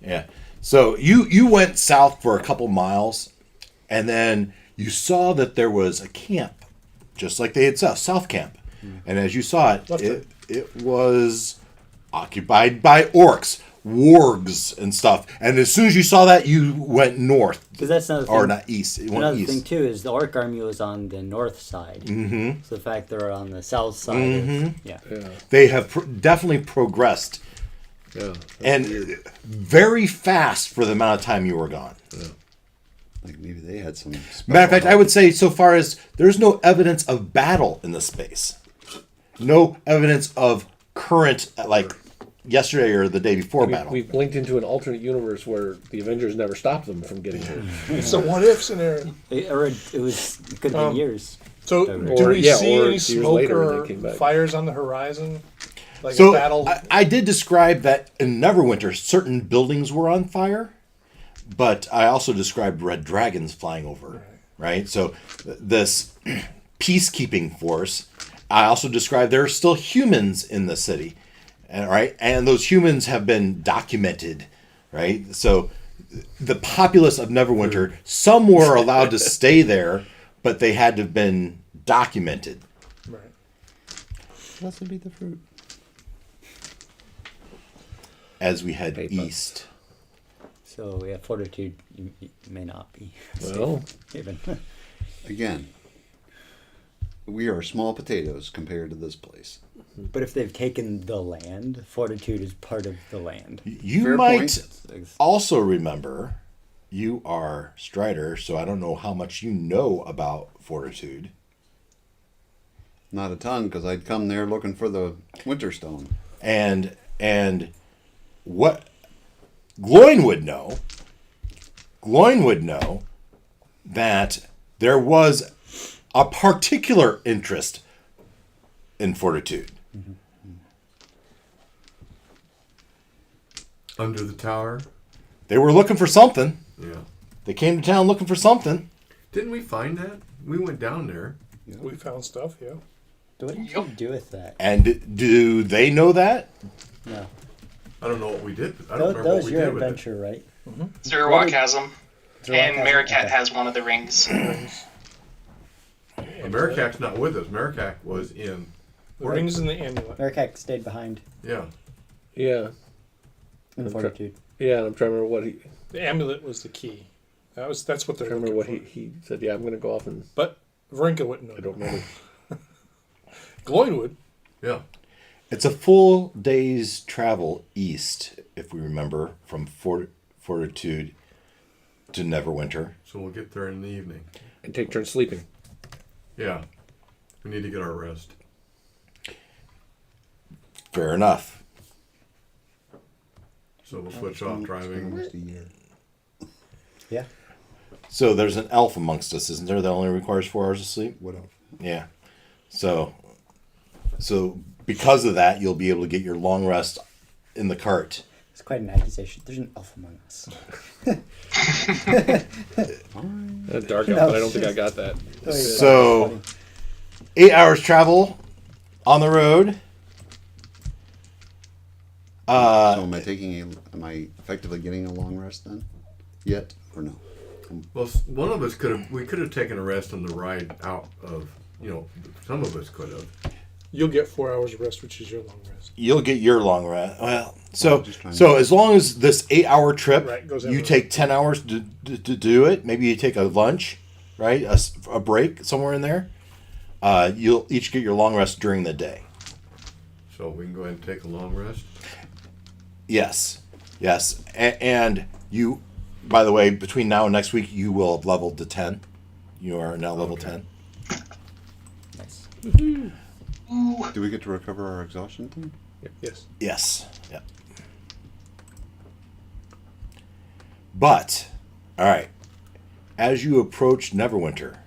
Yeah. So you went south for a couple miles, and then you saw that there was a camp, just like they had saw South Camp, and as you saw it, Left it was occupied by orcs, wargs, and stuff. And as soon as you saw that, you went north, Because that's another thing. or not east. It went Another east. thing too is the orc army was on the north side. Mm-hmm. So the fact they're on the south side. Of, yeah. Yeah. They have definitely progressed, Yeah. and very fast for the amount of time you were gone. Like maybe they had some. Matter of fact, I would say so far as there's no evidence of battle in this space. No evidence of current, like yesterday or the day before battle. We've linked into an alternate universe where the Avengers never stopped them from getting here. It's a what if scenario. It could have been years. So, Or- do we yeah, see or any years smoke later when or they came back. fires on the horizon? Like So a battle? I did describe that in Neverwinter, certain buildings were on fire, but I also described red dragons flying over. Right. So this peacekeeping force. I also described there are still humans in the city, right? And those humans have been documented, right? So the populace of Neverwinter, some were allowed to stay there, but they had to have been documented. Right. Blessed be the fruit. As we head Paper. east. So yeah, Fortitude you may not be. Well, Even. Again, we are small potatoes compared to this place. But if they've taken the land, Fortitude is part of the land. You Fair might point. also remember you are Stryder, so I don't know how much you know about Fortitude. Not a ton, because I'd come there looking for the Winterstone. And what Gloin would know that there was a particular interest in Fortitude. Under the tower. They were looking for something. Yeah. They came to town looking for something. Didn't we find that? We went down there. We found stuff, yeah. What did you do with that? And do they know that? No. I don't know what we did. I don't That remember was what we your did with it. adventure, right? Zerwalk has them, Zerwalk and has 'em? Maricat Okay. has one of the rings. And Merricak's not with us. Merricack was in. The rings and the amulet. Merkak stayed behind Yeah. yeah. in Okay. Fortitude. Yeah, and I'm trying to remember what he. The amulet was the key. That's what they're I remember looking what for. he said. Yeah, I'm going to go off and. But Varinka wouldn't know. I don't remember. Gloin would. Yeah. It's a full day's travel east, if we remember, from Fortitude to Neverwinter. So we'll get there in the evening. And take turns sleeping. Yeah. We need to get our rest. Fair enough. So we'll switch off driving. Almost a year. Yeah. So there's an elf amongst us, isn't there, that only requires 4 hours of sleep? What else? Yeah. So because of that, you'll be able to get your long rest in the cart. It's quite an accusation. There's an elf among us. Dark elf, No, but I don't think I got that. So 8 hours travel on the road. So am I effectively getting a long rest then? Yet or no? Well, one of us we could have taken a rest on the ride out of, some of us could have. You'll get 4 hours of rest, which is your long rest. You'll get your long rest. Well, just trying so as long as this 8-hour trip, Right, goes you over. take 10 hours to do it. Maybe you take a lunch, right? A break somewhere in there. You'll each get your long rest during the day. So we can go ahead and take a long rest. Yes. And you, by the way, between now and next week, you will have leveled to 10. You are now level 10. Nice. Do we get to recover our exhaustion thing? Yes. Yes. Yeah. But, all right. As you approach Neverwinter,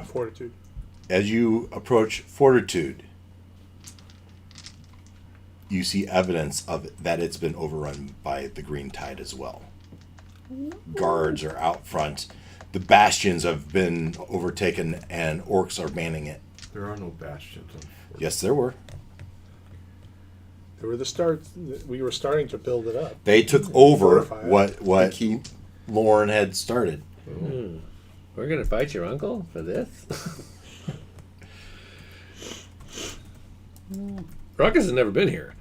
Fortitude. as you approach Fortitude, you see evidence of that it's been overrun by the green tide as well. guards are out front. The bastions have been overtaken, and orcs are manning it. There are no bastions. Yes, there were. They were the start. We were starting to build it up. They took over Fortify it. what keep. Lauren had started. We're gonna fight your uncle for this. Ruckus has never been here,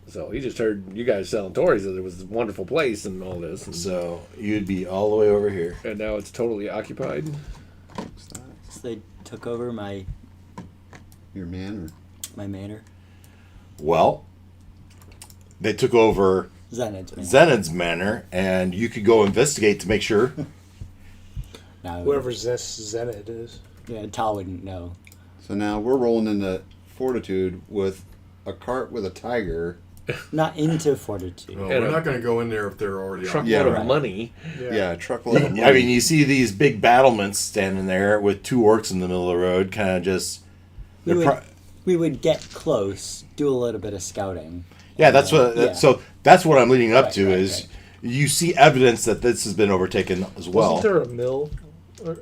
so he just heard you guys selling stories that it was a wonderful place and all this. And So you'd be all the way over here. and now it's totally occupied. So they took over my Your manor. manor. Well, they took over Zenith's manor. Zenith's manor, and you could go investigate to make sure. Now, Whoever Zenith is. yeah, Tal wouldn't know. So now we're rolling into Fortitude with a cart with a tiger. Not into Fortitude. Well, And we're a not going to go in there if they're already on. Truckload Yeah, of right. money. Yeah, a truckload of money. I mean, you see these big battlements standing there with two orcs in the middle of the road, kind of just. We they're would, we would get close, do a little bit of scouting. Yeah, that's what. Yeah. So that's what I'm leading up to Right, is right. you see evidence that this has been overtaken as well. Wasn't there a mill or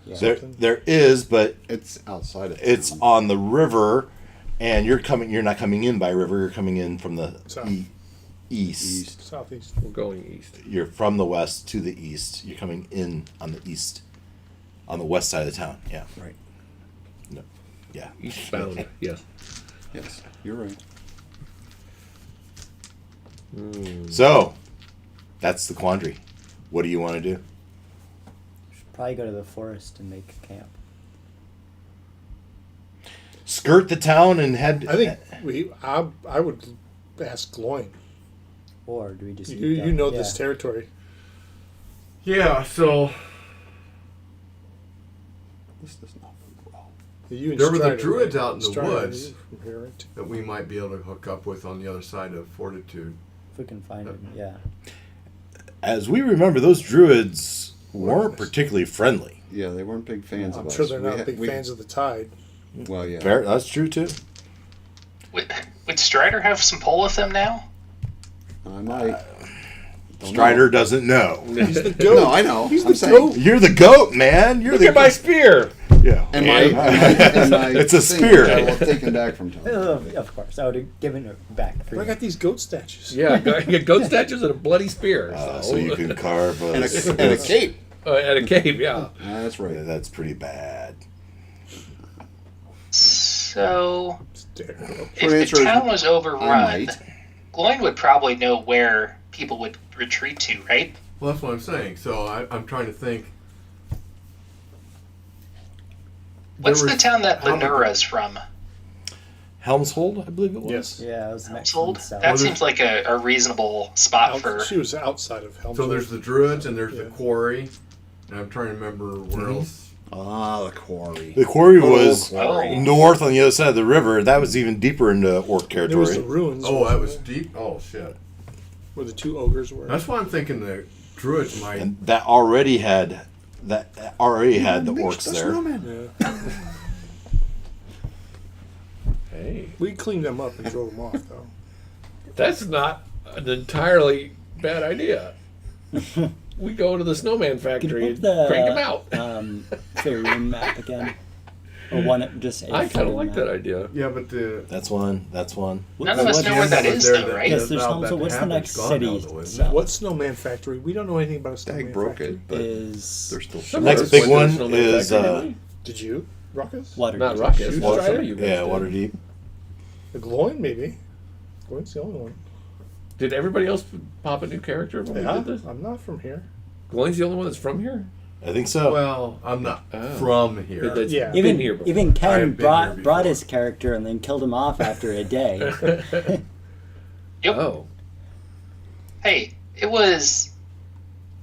Yeah. something? There is, but It's outside of it's town. on the river, and you're not coming in by river. You're coming in from the South. east. Southeast. We're going east. You're from the west to the east. You're coming in on the east, on the west side of the town. Yeah. Right. No. Yeah. Eastbound. Yes. Yes, you're right. So, that's the quandary. What do you want to do? Probably go to the forest and make a camp. Skirt the town and head. I think I would ask Gloin. Or do we just... You know this territory. Yeah, so This does not bode well. You and there were the Stryder, druids right? out in the Stryder, woods you from here, right? that we might be able to hook up with on the other side of Fortitude. If we can find him, yeah. As we remember, those druids weren't particularly friendly. Yeah, they weren't big fans of I'm us. sure they're We not ha- big we- fans of the tide. Well, yeah. Fair, that's true too. Would Stryder have some pull with him now? I might. Don't Strider doesn't know. He's the know. goat. No, I know. He's I'm the saying. goat. You're the goat, man. You're Look the at my spear. yeah. And my It's a thing, spear. which I will take him back from Tom. Of course, I would have given it back for I you. got these goat statues. Yeah, you got goat statues and a bloody spear. So you can carve And a cape. And a cape, yeah. That's Yeah, right. that's pretty bad. So, Short if answer the is town was I overrun, might. Gloin would probably know where people would retreat to, right? Well, that's what I'm saying. So I'm trying to think. What's There the was- town that how many- Lenura's from? Helmshold, I believe it was. Yes. Yeah, it was next Sold? one south. That seems like a reasonable spot for. She was outside of Helmsford. So there's the druids and there's Yeah. the quarry, and I'm trying to remember where else. Ah, the quarry. The quarry Good old was quarry. north on the other side of the river. That was even deeper into orc There was the territory. ruins. Oh, that was deep. Oh shit. where the two ogres were. That's why I'm thinking the druids might. And that already had the orcs The there. snowman. Yeah. Hey, We cleaned them up and drove them off, though. that's not an entirely bad idea. We go to the snowman factory and crank them out. Faerun map again. Or one just a I kind of Faerun like map. that idea. Yeah, but the. That's one. That's one. None of us know where that is, though, right? Yes, there's Now that also what's the happen's next gone city now, though, isn't it? south? What snowman factory? We don't know anything about a snowman Stag broke factory. it, but Is they're still Some Next of us big went to the one snowman is, factory, didn't we? Did you, Ruckus? Water. Not Ruckus. Shoot Water, Strider? some of you guys Yeah, did. Waterdeep. The Gloin, maybe. Gloin's the only one. Did everybody else pop a new character when we Yeah, did this? I'm not from here. Glenn's the only one that's from here? I think so. Well, I'm not Oh. from here. That's Yeah. been Even here before. even I Ken have been here brought before. his character and then killed him off after a day. Yep. Oh. Hey, it was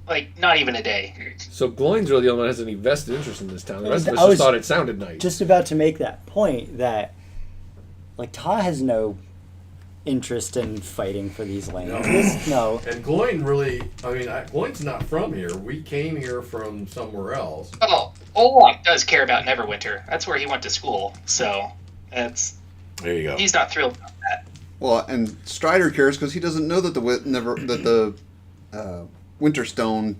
like not even a day. So Glenn's really the only one that has any vested interest in this town. The rest of us I just was thought it sounded nice. Just about to make that point that like Ta has no interest in fighting for these lands. No. And Gloin really, Gloin's not from here. We came here from somewhere else. Oh, Olaf does care about Neverwinter. That's where he went to school. So that's There you go. he's not thrilled about that. Well, and Stryder cares because he doesn't know that the Winterstone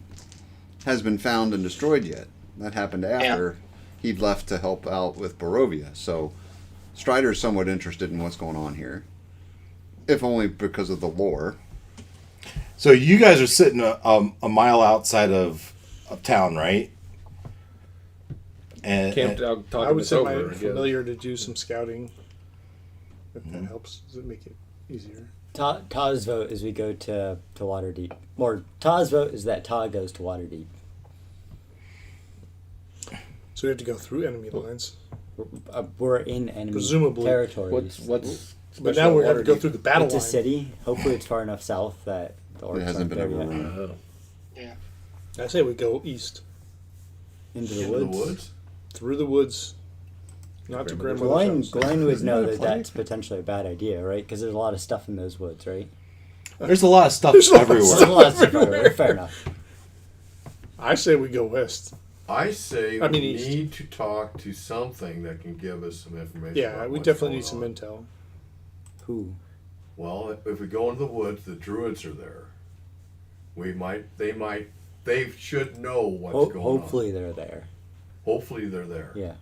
has been found and destroyed yet. That happened after he'd left to help out with Barovia. So Stryder's somewhat interested in what's going on here, if only because of the lore. So you guys are sitting a mile outside of town, right? And Camped out talking I would this send over. my again. familiar to do some scouting. If that helps, does it make it easier? Ta's vote is we go to Waterdeep. Or Ta's vote is that Ta goes to Waterdeep. So we have to go through enemy lines. We're in enemy Presumably. territories. What's But special now we have to go Waterdeep? through the battle It's a line. city. Hopefully it's far enough south that the orcs It hasn't aren't been there yet. overrun. Oh. Yeah. I say we go east. Into the Into the woods. woods? Through the woods. Not to Grandmother's grandmother's Glenn, house. Glenn would know that a that plague? that's potentially a bad idea, right? Because there's a lot of stuff in those woods, right? there's a lot of stuff There's a lot of everywhere. There's a lot of stuff everywhere. Fair enough. I say we go west. I say I mean, we east. need to talk to something that can give us some information. Yeah, about we what's definitely going need some on. intel. Who? Well, if we go into the woods, the druids are there. They should know what's going Hopefully they're there. on. Hopefully they're there. Yeah.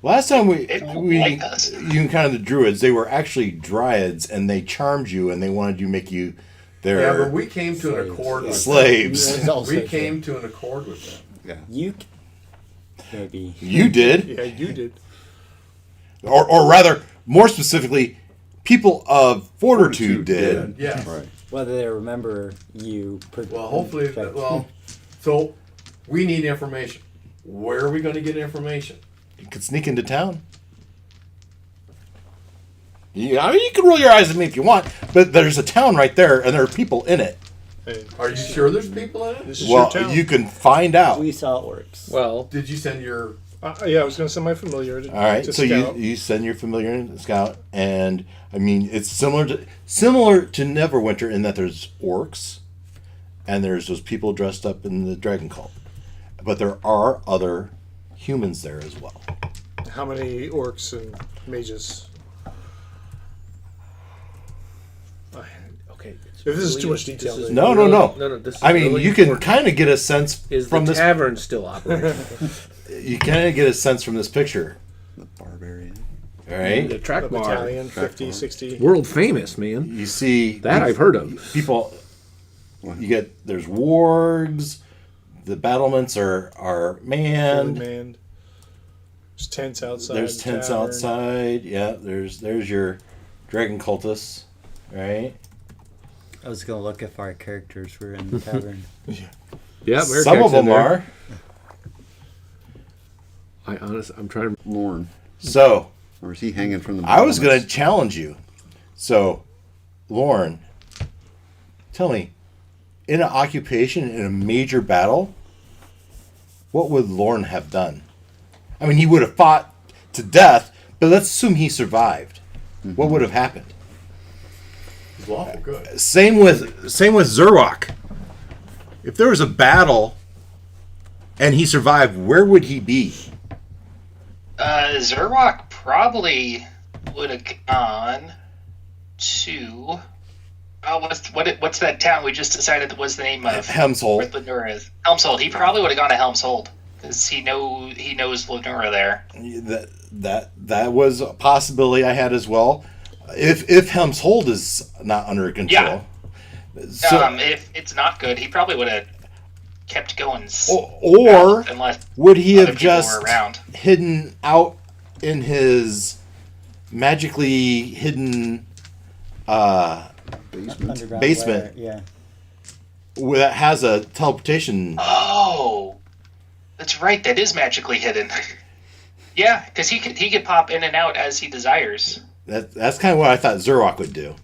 Last time we They don't like us. you encountered the druids, they were actually dryads, and they charmed you, and they wanted to make you Yeah, their but we came to an Slaves. accord with slaves. There's also them. We true. came to an accord with them. Yeah. You maybe. You did, Yeah, you did. or rather, more specifically, people of Fortitude did. Yeah. Right. Whether they remember you. Well, hopefully, so we need information. Where are we going to get information? You could sneak into town. Yeah, I mean, you can roll your eyes at me if you want, but there's a town right there, and there are people in it. Hey, Are you sure there's people in it? this is Well, your town. you can find out. We saw orcs. Well, Did you send your? Yeah, I was going to send my familiar to, All right, to so scout. you send your familiar in scout, and I mean it's similar to Neverwinter in that there's orcs, and there's those people dressed up in the dragon cult, but there are other humans there as well. How many orcs and mages? okay. If this is too much detail, then- No. No. This is I mean, really you can important. kind of get a sense Is from the this. tavern still operating? You kind of get a sense from this picture, The barbarian. all right? The track a bar. battalion, 50, 60. World famous, man. You see That I've heard of. people. There's wargs. The battlements are Fully manned. manned. There's tents outside. There's the tents tavern. outside. Yeah, there's your dragon cultists, right? I was gonna look if our characters were in the tavern. Yeah, Some of them are. I'm trying to. Lorne. So Or is he hanging from the I was going to battlements? challenge you. So, Lauren, tell me, in an occupation in a major battle, what would Lauren have done? I mean, he would have fought to death, but let's assume he survived. What would have happened? It's lawful good. Same with Zerwak. If there was a battle and he survived, where would he be? Zerwak probably would have gone to. What's that town we just decided was the name of? Hemshold. Where Lenora is. Helmshold. He probably would have gone to Helmshold because he knows Lenora there. That was a possibility I had as well. If Hemshold is not under control, so, If it's not good, he probably would have kept going. or Unless would he other have people were just around. hidden out in his magically hidden Basement. Underground Basement. lair, that has a teleportation? Oh, that's right. That is magically hidden. Yeah, because he could pop in and out as he desires. That's kind of what I thought Zerwak would do.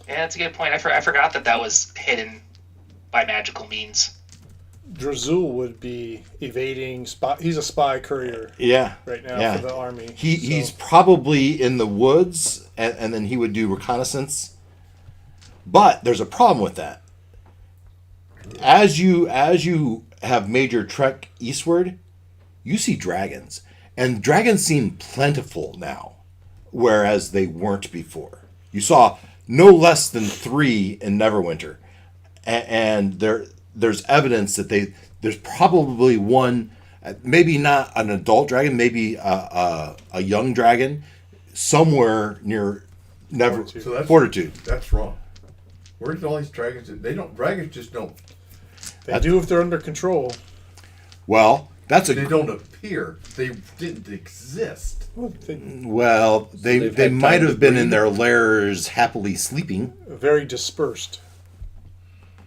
Yeah, that's a good point. I forgot that was hidden by magical means. Drazul would be evading spy. He's a spy courier Yeah, right now yeah. for the army. He's probably in the woods, and then he would do reconnaissance. But there's a problem with that. As you have made your trek eastward, you see dragons, and dragons seem plentiful now, whereas they weren't before. You saw no less than 3 in Neverwinter, and there's evidence that there's probably one, maybe not an adult dragon, maybe a young dragon somewhere near Fortitude. That's wrong. Where did all these dragons? Dragons just don't. They do if they're under control. Well, They don't appear. They didn't exist. well, they might have been in their lairs happily sleeping. Very dispersed.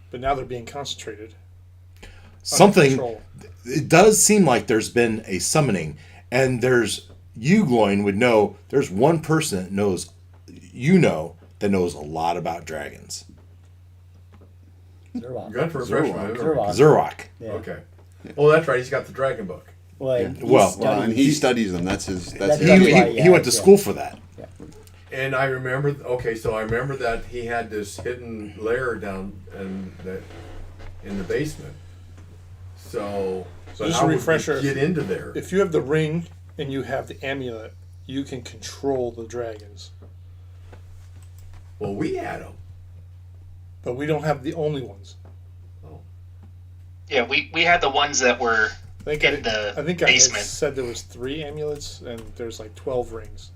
But now they're being concentrated. Something. Control. It does seem like there's been a summoning, and you, Gloin, would know. There's one person that knows, that knows a lot about dragons. Zerwak. Gun for refreshment. Zerwak. Yeah. Okay. Oh, that's right. He's got the dragon book. Well, and he studies them. That's his. That's his. He went to school for that. Yeah. And I remember. Okay, so I remember that he had this hidden lair down in the basement. So just how a would refresher. we get into there? If you have the ring and you have the amulet, you can control the dragons. Well, we had them. But we don't have the only ones. Yeah, we had the ones that were I think in the I had basement. said there was 3 amulets and there's like 12 rings.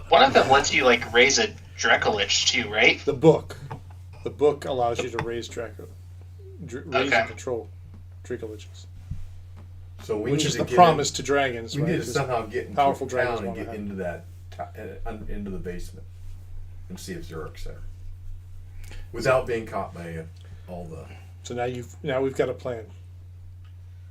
One of them lets you like raise a Dracolich too, right? The book allows you to raise raise and control Dracoliches. So Which is the promise to dragons. We right? need to somehow get into powerful town dragons and wanna get have. into that into the basement and see if Zerk's there without being caught by all the. So now we've got a plan.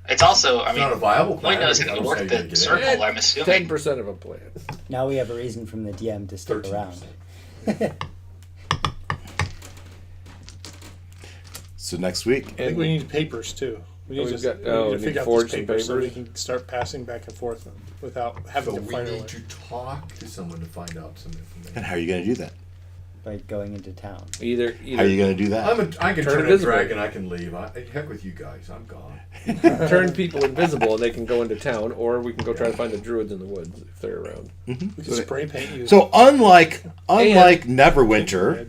It's also, I It's mean, not a viable plan. Gloin knows how to work the circle, I'm assuming. 10% of a plan. Now we have a reason from the DM to stick 13%. around. So next week, I think we need papers too. We need we've to, got- we need to need figure out forge this some paper so we papers. can start passing back and forth without having So to we fight need away. to talk to someone to find out some information. and how are you going to do that? By going into town. Either How are you going to do that? I can Turn turn a invisible. dragon. I can leave. Heck with you guys. I'm gone. turn people invisible and they can go into town, or we can go try to find the druids in the woods if they're around. We can spray paint you. So unlike Neverwinter,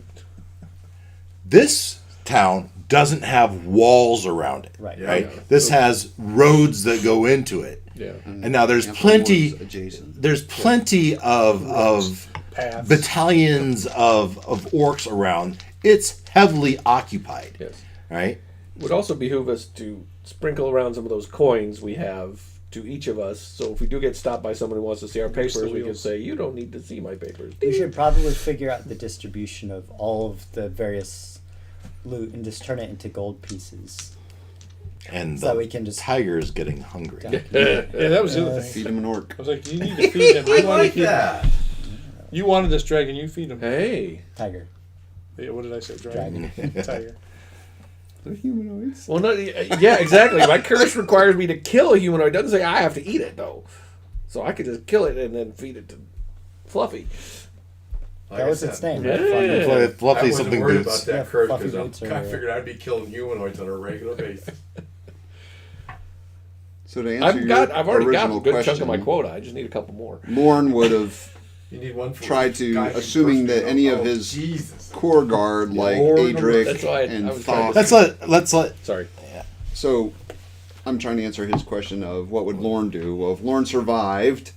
this town doesn't have walls around it. Right. Yeah. Right. This has roads that go into it, Yeah. and now there's Ample plenty. woods adjacent. There's plenty of Paths. battalions of orcs around. It's heavily occupied. Yes. Right. Would also behoove us to sprinkle around some of those coins we have to each of us. So if we do get stopped by someone who wants to see our Grease the papers, we can wheels. say, "You don't need to see my papers." We should probably figure out the distribution of all of the various loot and just turn it into gold pieces. And So the we can just- tiger's getting hungry. Yeah, that was the other Feed thing. him an orc. I was like, you need to feed him. You, I wanted like to feed him. that. You wanted this dragon, you feed him. Hey. Tiger. Yeah, what did I say? Dragon. Tiger. They're humanoids. Well, no, yeah, exactly. My curse requires me to kill a humanoid. It doesn't say I have to eat it, though. So I could just kill it and then feed it to Fluffy. Like That I was said, its name. Yeah. Right? Fluffy I wasn't something worried boots. about that Yeah, curse Fluffy because boots I are- figured I'd be killing humanoids on a regular basis. So to answer I've your already got original a good question, chunk of my quota. I just need a couple more. Lorne would have You need one for tried each to, guy who assuming first that goes, any of "Oh, his Jesus. core guard like Lord, Adric that's why I and was trying Thoth. to- Let's let. Sorry. So I'm trying to answer his question of what would Lorne do. Well, if Lorne survived,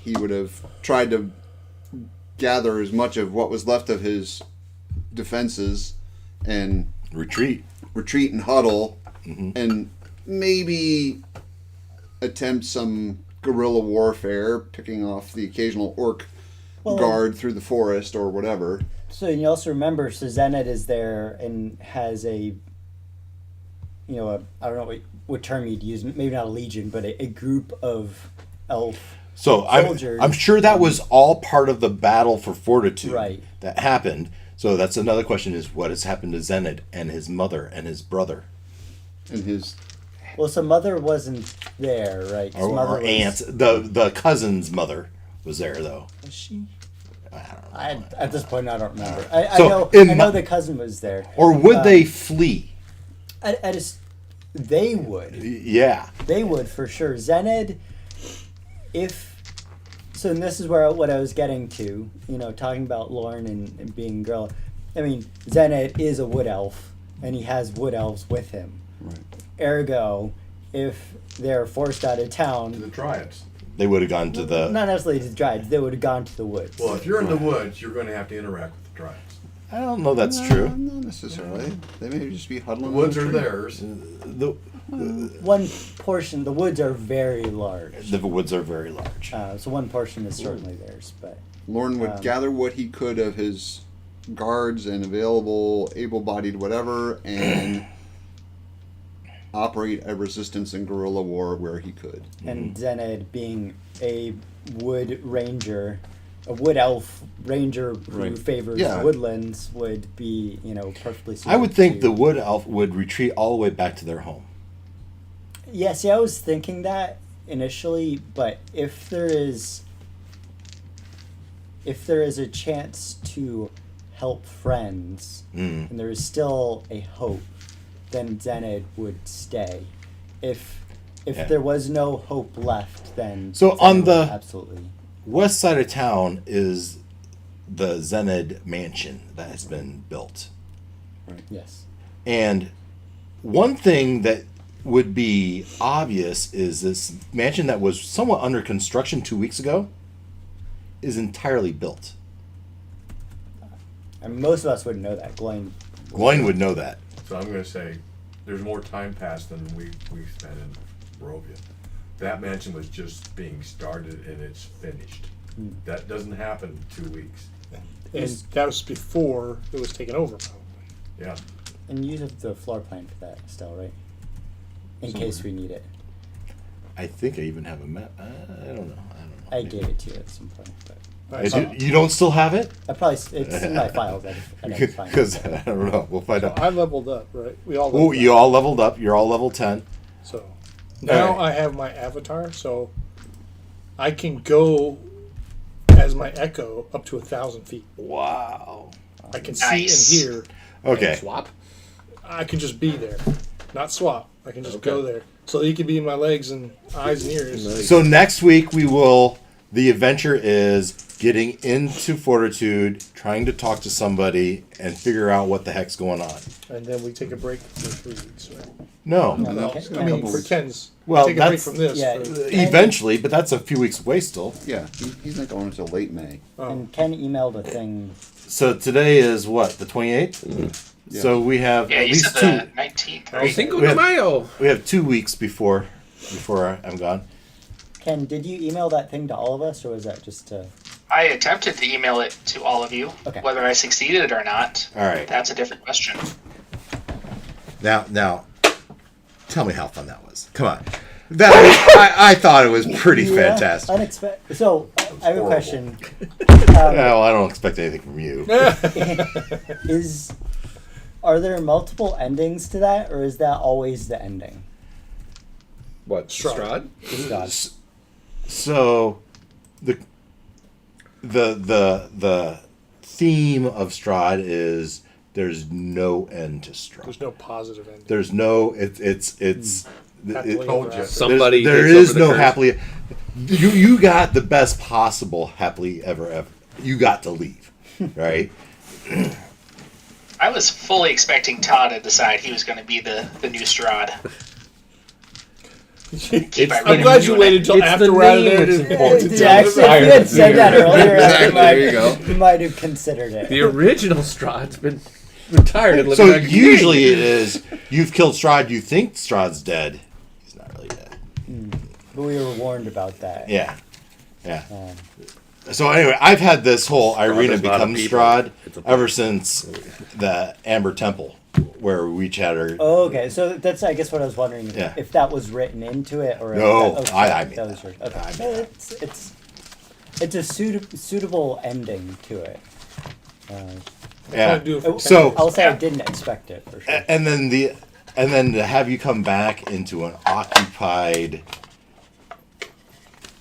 he would have tried to gather as much of what was left of his defenses and Retreat. and huddle and maybe attempt some guerrilla warfare, picking off the occasional orc guard through the forest or whatever. So you also remember, so Zened is there and has I don't know what term you'd use, maybe not a legion, but a group of elf. So Soldiers. I'm sure that was all part of the battle for Fortitude Right. that happened. So that's another question: is what has happened to Zened and his mother and his brother, And his Well, so mother wasn't there, right? 'Cause mother or was- aunt? The cousin's mother was there though. Was she? At this point, I don't remember. I So, know. in I know my- the cousin was there. Or would they flee? They would. Yeah. They would for sure. Zened, and this is what I was getting to, talking about Lorne and being girl. I mean, Zenit is a wood elf, and he has wood elves with him. Right. Ergo, if they're forced out of To town, the Dryads. They would have gone to the. not necessarily to the Dryads, they would have gone to the woods. Well, if you're in the woods, you're going to have to interact with the Dryads. I don't know that's true. Not necessarily. They may just be huddling. The woods in are a tree. theirs. The One portion, the woods are very large. the woods are very large. So one portion is certainly theirs, but Lorne would gather what he could of his guards and available, able-bodied whatever, and operate a resistance and guerrilla war where he could. and Zenid being a wood ranger, a wood elf ranger who Right. favors Yeah. woodlands would be, perfectly suited I would think to- the wood elf would retreat all the way back to their home. Yeah, see, I was thinking that initially, but if there is a chance to help friends, and there is still a hope, then Zenid would stay. If Yeah. there was no hope left, then So Zenid on would the- absolutely. West side of town is the Zenid mansion that has been built. Yes. And one thing that would be obvious is this mansion that was somewhat under construction 2 weeks ago is entirely built. And most of us wouldn't know that. Glenn. Gloin would know that. So I'm going to say there's more time passed than we spent in Barovia. That mansion was just being started and it's finished. That doesn't happen in 2 weeks. And that was before it was taken over, probably. Yeah. And you have the floor plan for that still, right? In case we need it. I think I even have a map. I don't know. I gave it to you at some point, but You don't still have it? I probably it's in my files. I didn't find Because it. I don't know. We'll find So out. I leveled up, right? We all Oh, leveled you up. all leveled up. You're all level 10. So now Alright. I have my avatar, so I can go as my echo up to 1,000 feet. Wow. I can Nice. see and hear. Okay. Swap? I can just be there, not swap. I can just go there, so you can be in my legs and eyes and ears. So next week the adventure is getting into Fortitude, trying to talk to somebody, and figure out what the heck's going on. And then we take a break for 3 weeks, right? No. No, Ken- I mean, Ken's- for Ken's. Well, take a break that's- from this. yeah. for- Eventually, but that's a few weeks away still. Yeah, he's not going until late May. And Ken emailed a thing. So today is what, the 28th? Yeah. So we have Yeah, at you least said the 19th, right? Cinco We de have- Mayo. we have 2 weeks before I'm gone. Ken, did you email that thing to all of us, or was that just to? I attempted to email it to all of you. Okay. Whether I succeeded or not, All right. that's a different question. Now, tell me how fun that was. Come on. I thought it was pretty fantastic. Unexpected. So I have a horrible. question. Well, I don't expect anything from you. Are there multiple endings to that, or is that always the ending? What? Strahd. Strahd? So, the theme of Strahd is there's no end to Strahd. There's no positive ending. There's no. It's. Happily It, ever told you. after. Somebody there takes is over the no curse. happily. You got the best possible happily ever. You got to leave, right? I was fully expecting Todd to decide he was going to be the new Strahd. Keep I'm Ireena glad you doing waited it. till It's after the we're out of name there. that's to- important. to Actually, if you had said that earlier, Exactly, there you go. you might have considered it. The original Strahd's been retired and living So back in usually the it is you've killed Strahd. You think Strahd's dead. He's not really dead. But we were warned about that. Yeah. So anyway, I've had this whole Ireena is not a become people. Strahd It's a ever since the Amber Temple, where we chattered. Oh, okay. So that's, I guess, what I was wondering Yeah. if that was written into it, or No, if that, I made that was that. yours. Okay. I made No, that. it's a suitable ending to it. Yeah. do it for So I'll say I didn't expect it for sure. and then to have you come back into an occupied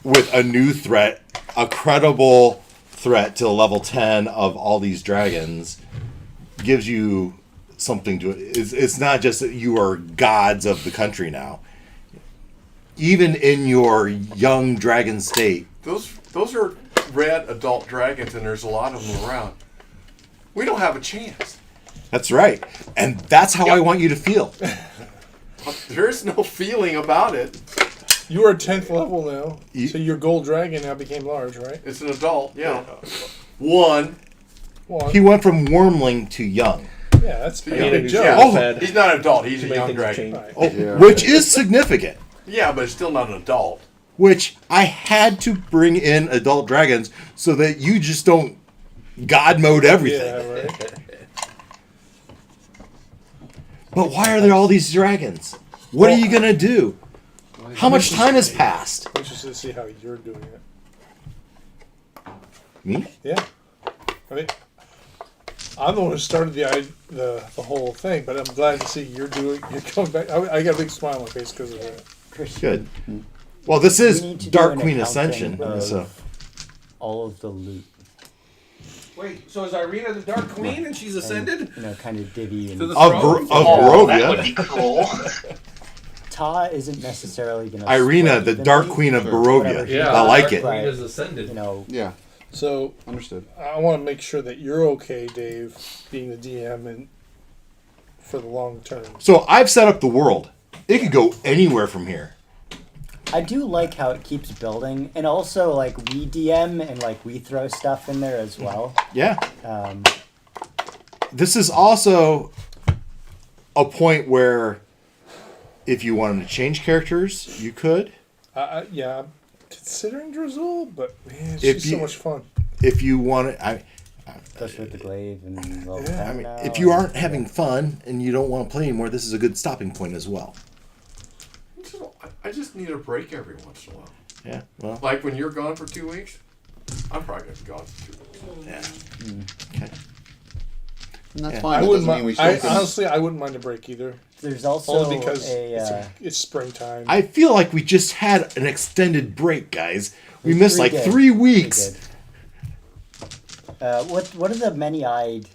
with a new threat, a credible threat to level 10 of all these dragons, gives you something to it. It's not just that you are gods of the country now. Even in your young dragon state, Those are red adult dragons, and there's a lot of them around. we don't have a chance. That's right. And that's how I want you to feel. There's no feeling about it. You are 10th level now, You- so your gold dragon now became large, right? It's an adult, yeah. One. Well, He went from wormling to young. yeah, that's a Yeah, big he's, jump. yeah, Oh. he's not an adult. He's a Make young things dragon. change. Right. Oh, Yeah. which is significant. Yeah, but it's still not an adult. Which I had to bring in adult dragons so that you just don't God mode everything. Yeah, right. But why are there all these dragons? What are you gonna do? How much time has passed? I'm interested to see how you're doing it. Me? Yeah. I mean, I'm the one who started the whole thing, but I'm glad to see you're coming back. I got a big smile on my face because of that. Christian, Good. Well, this is we need to do Dark an Queen accounting Ascension, of so all of the loot, Wait, so is Ireena the Dark Queen and she's ascended? you know, kind of divvy and To the of, throne? Oh, that would Barovia. be cool. Ta isn't necessarily going to. Ireena, the Dark Queen of Barovia. Whatever she Yeah, I like it. Dark Queen is ascended. You know, Yeah, So understood. I want to make sure that you're okay, Dave, being the DM and for the long term. So I've set up the world. It could go anywhere from here. I do like how it keeps building, and also like we DM and like we throw stuff in there as well. Yeah. Um, This is also a point where if you wanted to change characters, you could. Yeah, I'm considering Drizzle, but man, If she's so you- much fun. If you want to, especially with the glaive and level Yeah, 10 I mean, now, if you aren't and- having fun and you don't want to play anymore, this is a good stopping point as well. I just need a break every once in a while. Yeah. Well. Like when you're gone for 2 weeks, I'm probably going to be gone for 2 weeks. Yeah. Okay. And that's Yeah. fine. I That wouldn't doesn't mean we mind. still Honestly, I wouldn't mind a break either. There's also Only because a. it's springtime. I feel like we just had an extended break, guys. We We missed did. like We 3 did. weeks. What are the many-eyed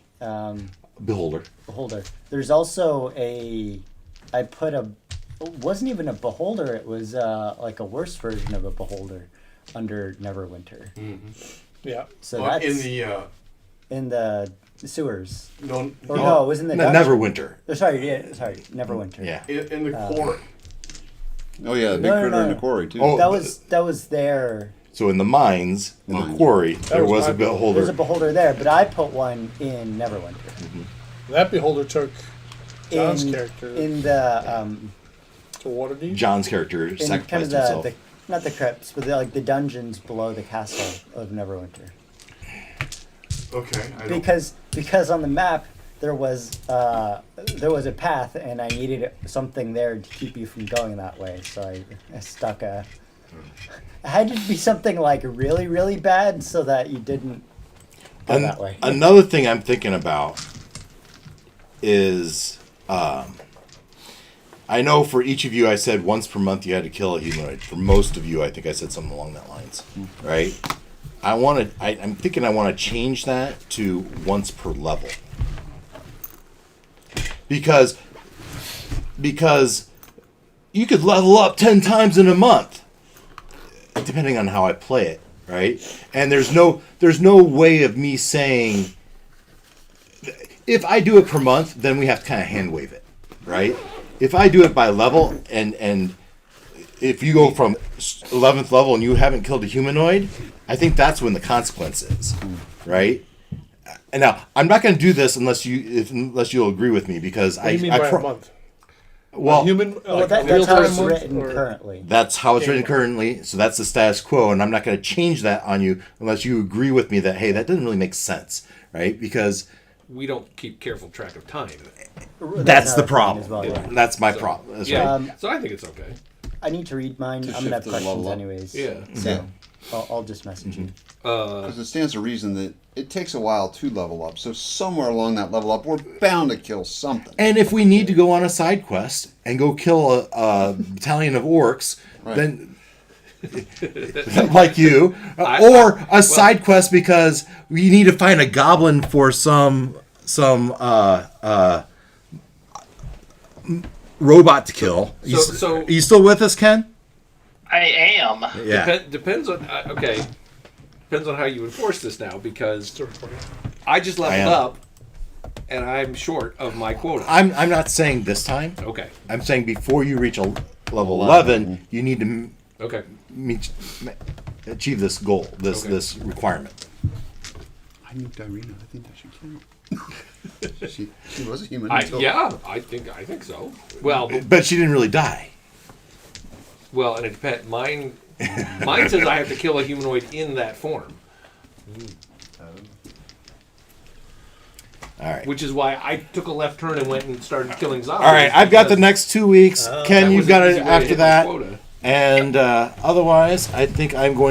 Beholder. beholder? There's also a. I put a. It wasn't even a beholder. It was like a worse version of a beholder under Neverwinter. Yeah. So Well, that's in the sewers. no, Or no, it was in the No, dungeon. Neverwinter. Sorry, Neverwinter. Yeah. in the court. Oh yeah, the big No, no, critter in no. the quarry too. Oh, That was there. So in the mines, in the Mines. quarry, there was was my a beholder. beholder. There's a beholder there, but I put one in Neverwinter. That beholder took John's in, character in the to Waterdeep. John's character in sacrificed kind of himself. the not the crypts, but the dungeons below the castle of Neverwinter. Okay. I don't, Because on the map there was a path, and I needed something there to keep you from going that way. So I stuck a. It had to be something like really, really bad, so that you didn't go that way. Another thing I'm thinking about is, I know for each of you I said once per month you had to kill a humanoid. For most of you, I think I said something along that lines, right? I'm thinking I want to change that to once per level. Because you could level up 10 times in a month, depending on how I play it, right? And there's no way of me saying, if I do it per month, then we have to kind of hand wave it, right? If I do it by level, and if you go from 11th level and you haven't killed a humanoid, I think that's when the consequence is, right? And now I'm not going to do this unless you'll agree with me, because What do you mean by a month? Well, A human, Well, like a that's how real it's time written or- currently. that's how it's Okay. written currently, so that's the status quo, and I'm not going to change that on you unless you agree with me that, hey, that doesn't really make sense, right? Because We don't keep careful track of time. that's the another thing problem. as well, yeah. That's my problem. That's Yeah. right. So I think it's okay. I need to read mine. To I'm gonna have shift the level questions up. anyways. Yeah. So I'll just message you. Because it stands to reason that it takes a while to level up. So somewhere along that level up, we're bound to kill something. And if we need to go on a side quest and go kill a battalion of orcs, Right. then like you, or a side quest because we need to find a goblin for some robot to kill. So- Are you still with us, Ken? I am. Yeah. Depends on okay. Depends on how you enforce this now, because Still recording. I just I leveled am. up and I'm short of my quota. I'm not saying this time. Okay. I'm saying before you reach a level 11, you need to Okay. achieve this goal, Okay. this requirement. I nuked Ireena. I think that should count. she was a human. I think so. Well, But she didn't really die. and it depends. Mine says I have to kill a humanoid in that form, All right. which is why I took a left turn and went and started killing zombies. All right, I've got the next 2 weeks. Ken, That you've was got an it easy way to after hit my that. quota. And otherwise, I think I'm going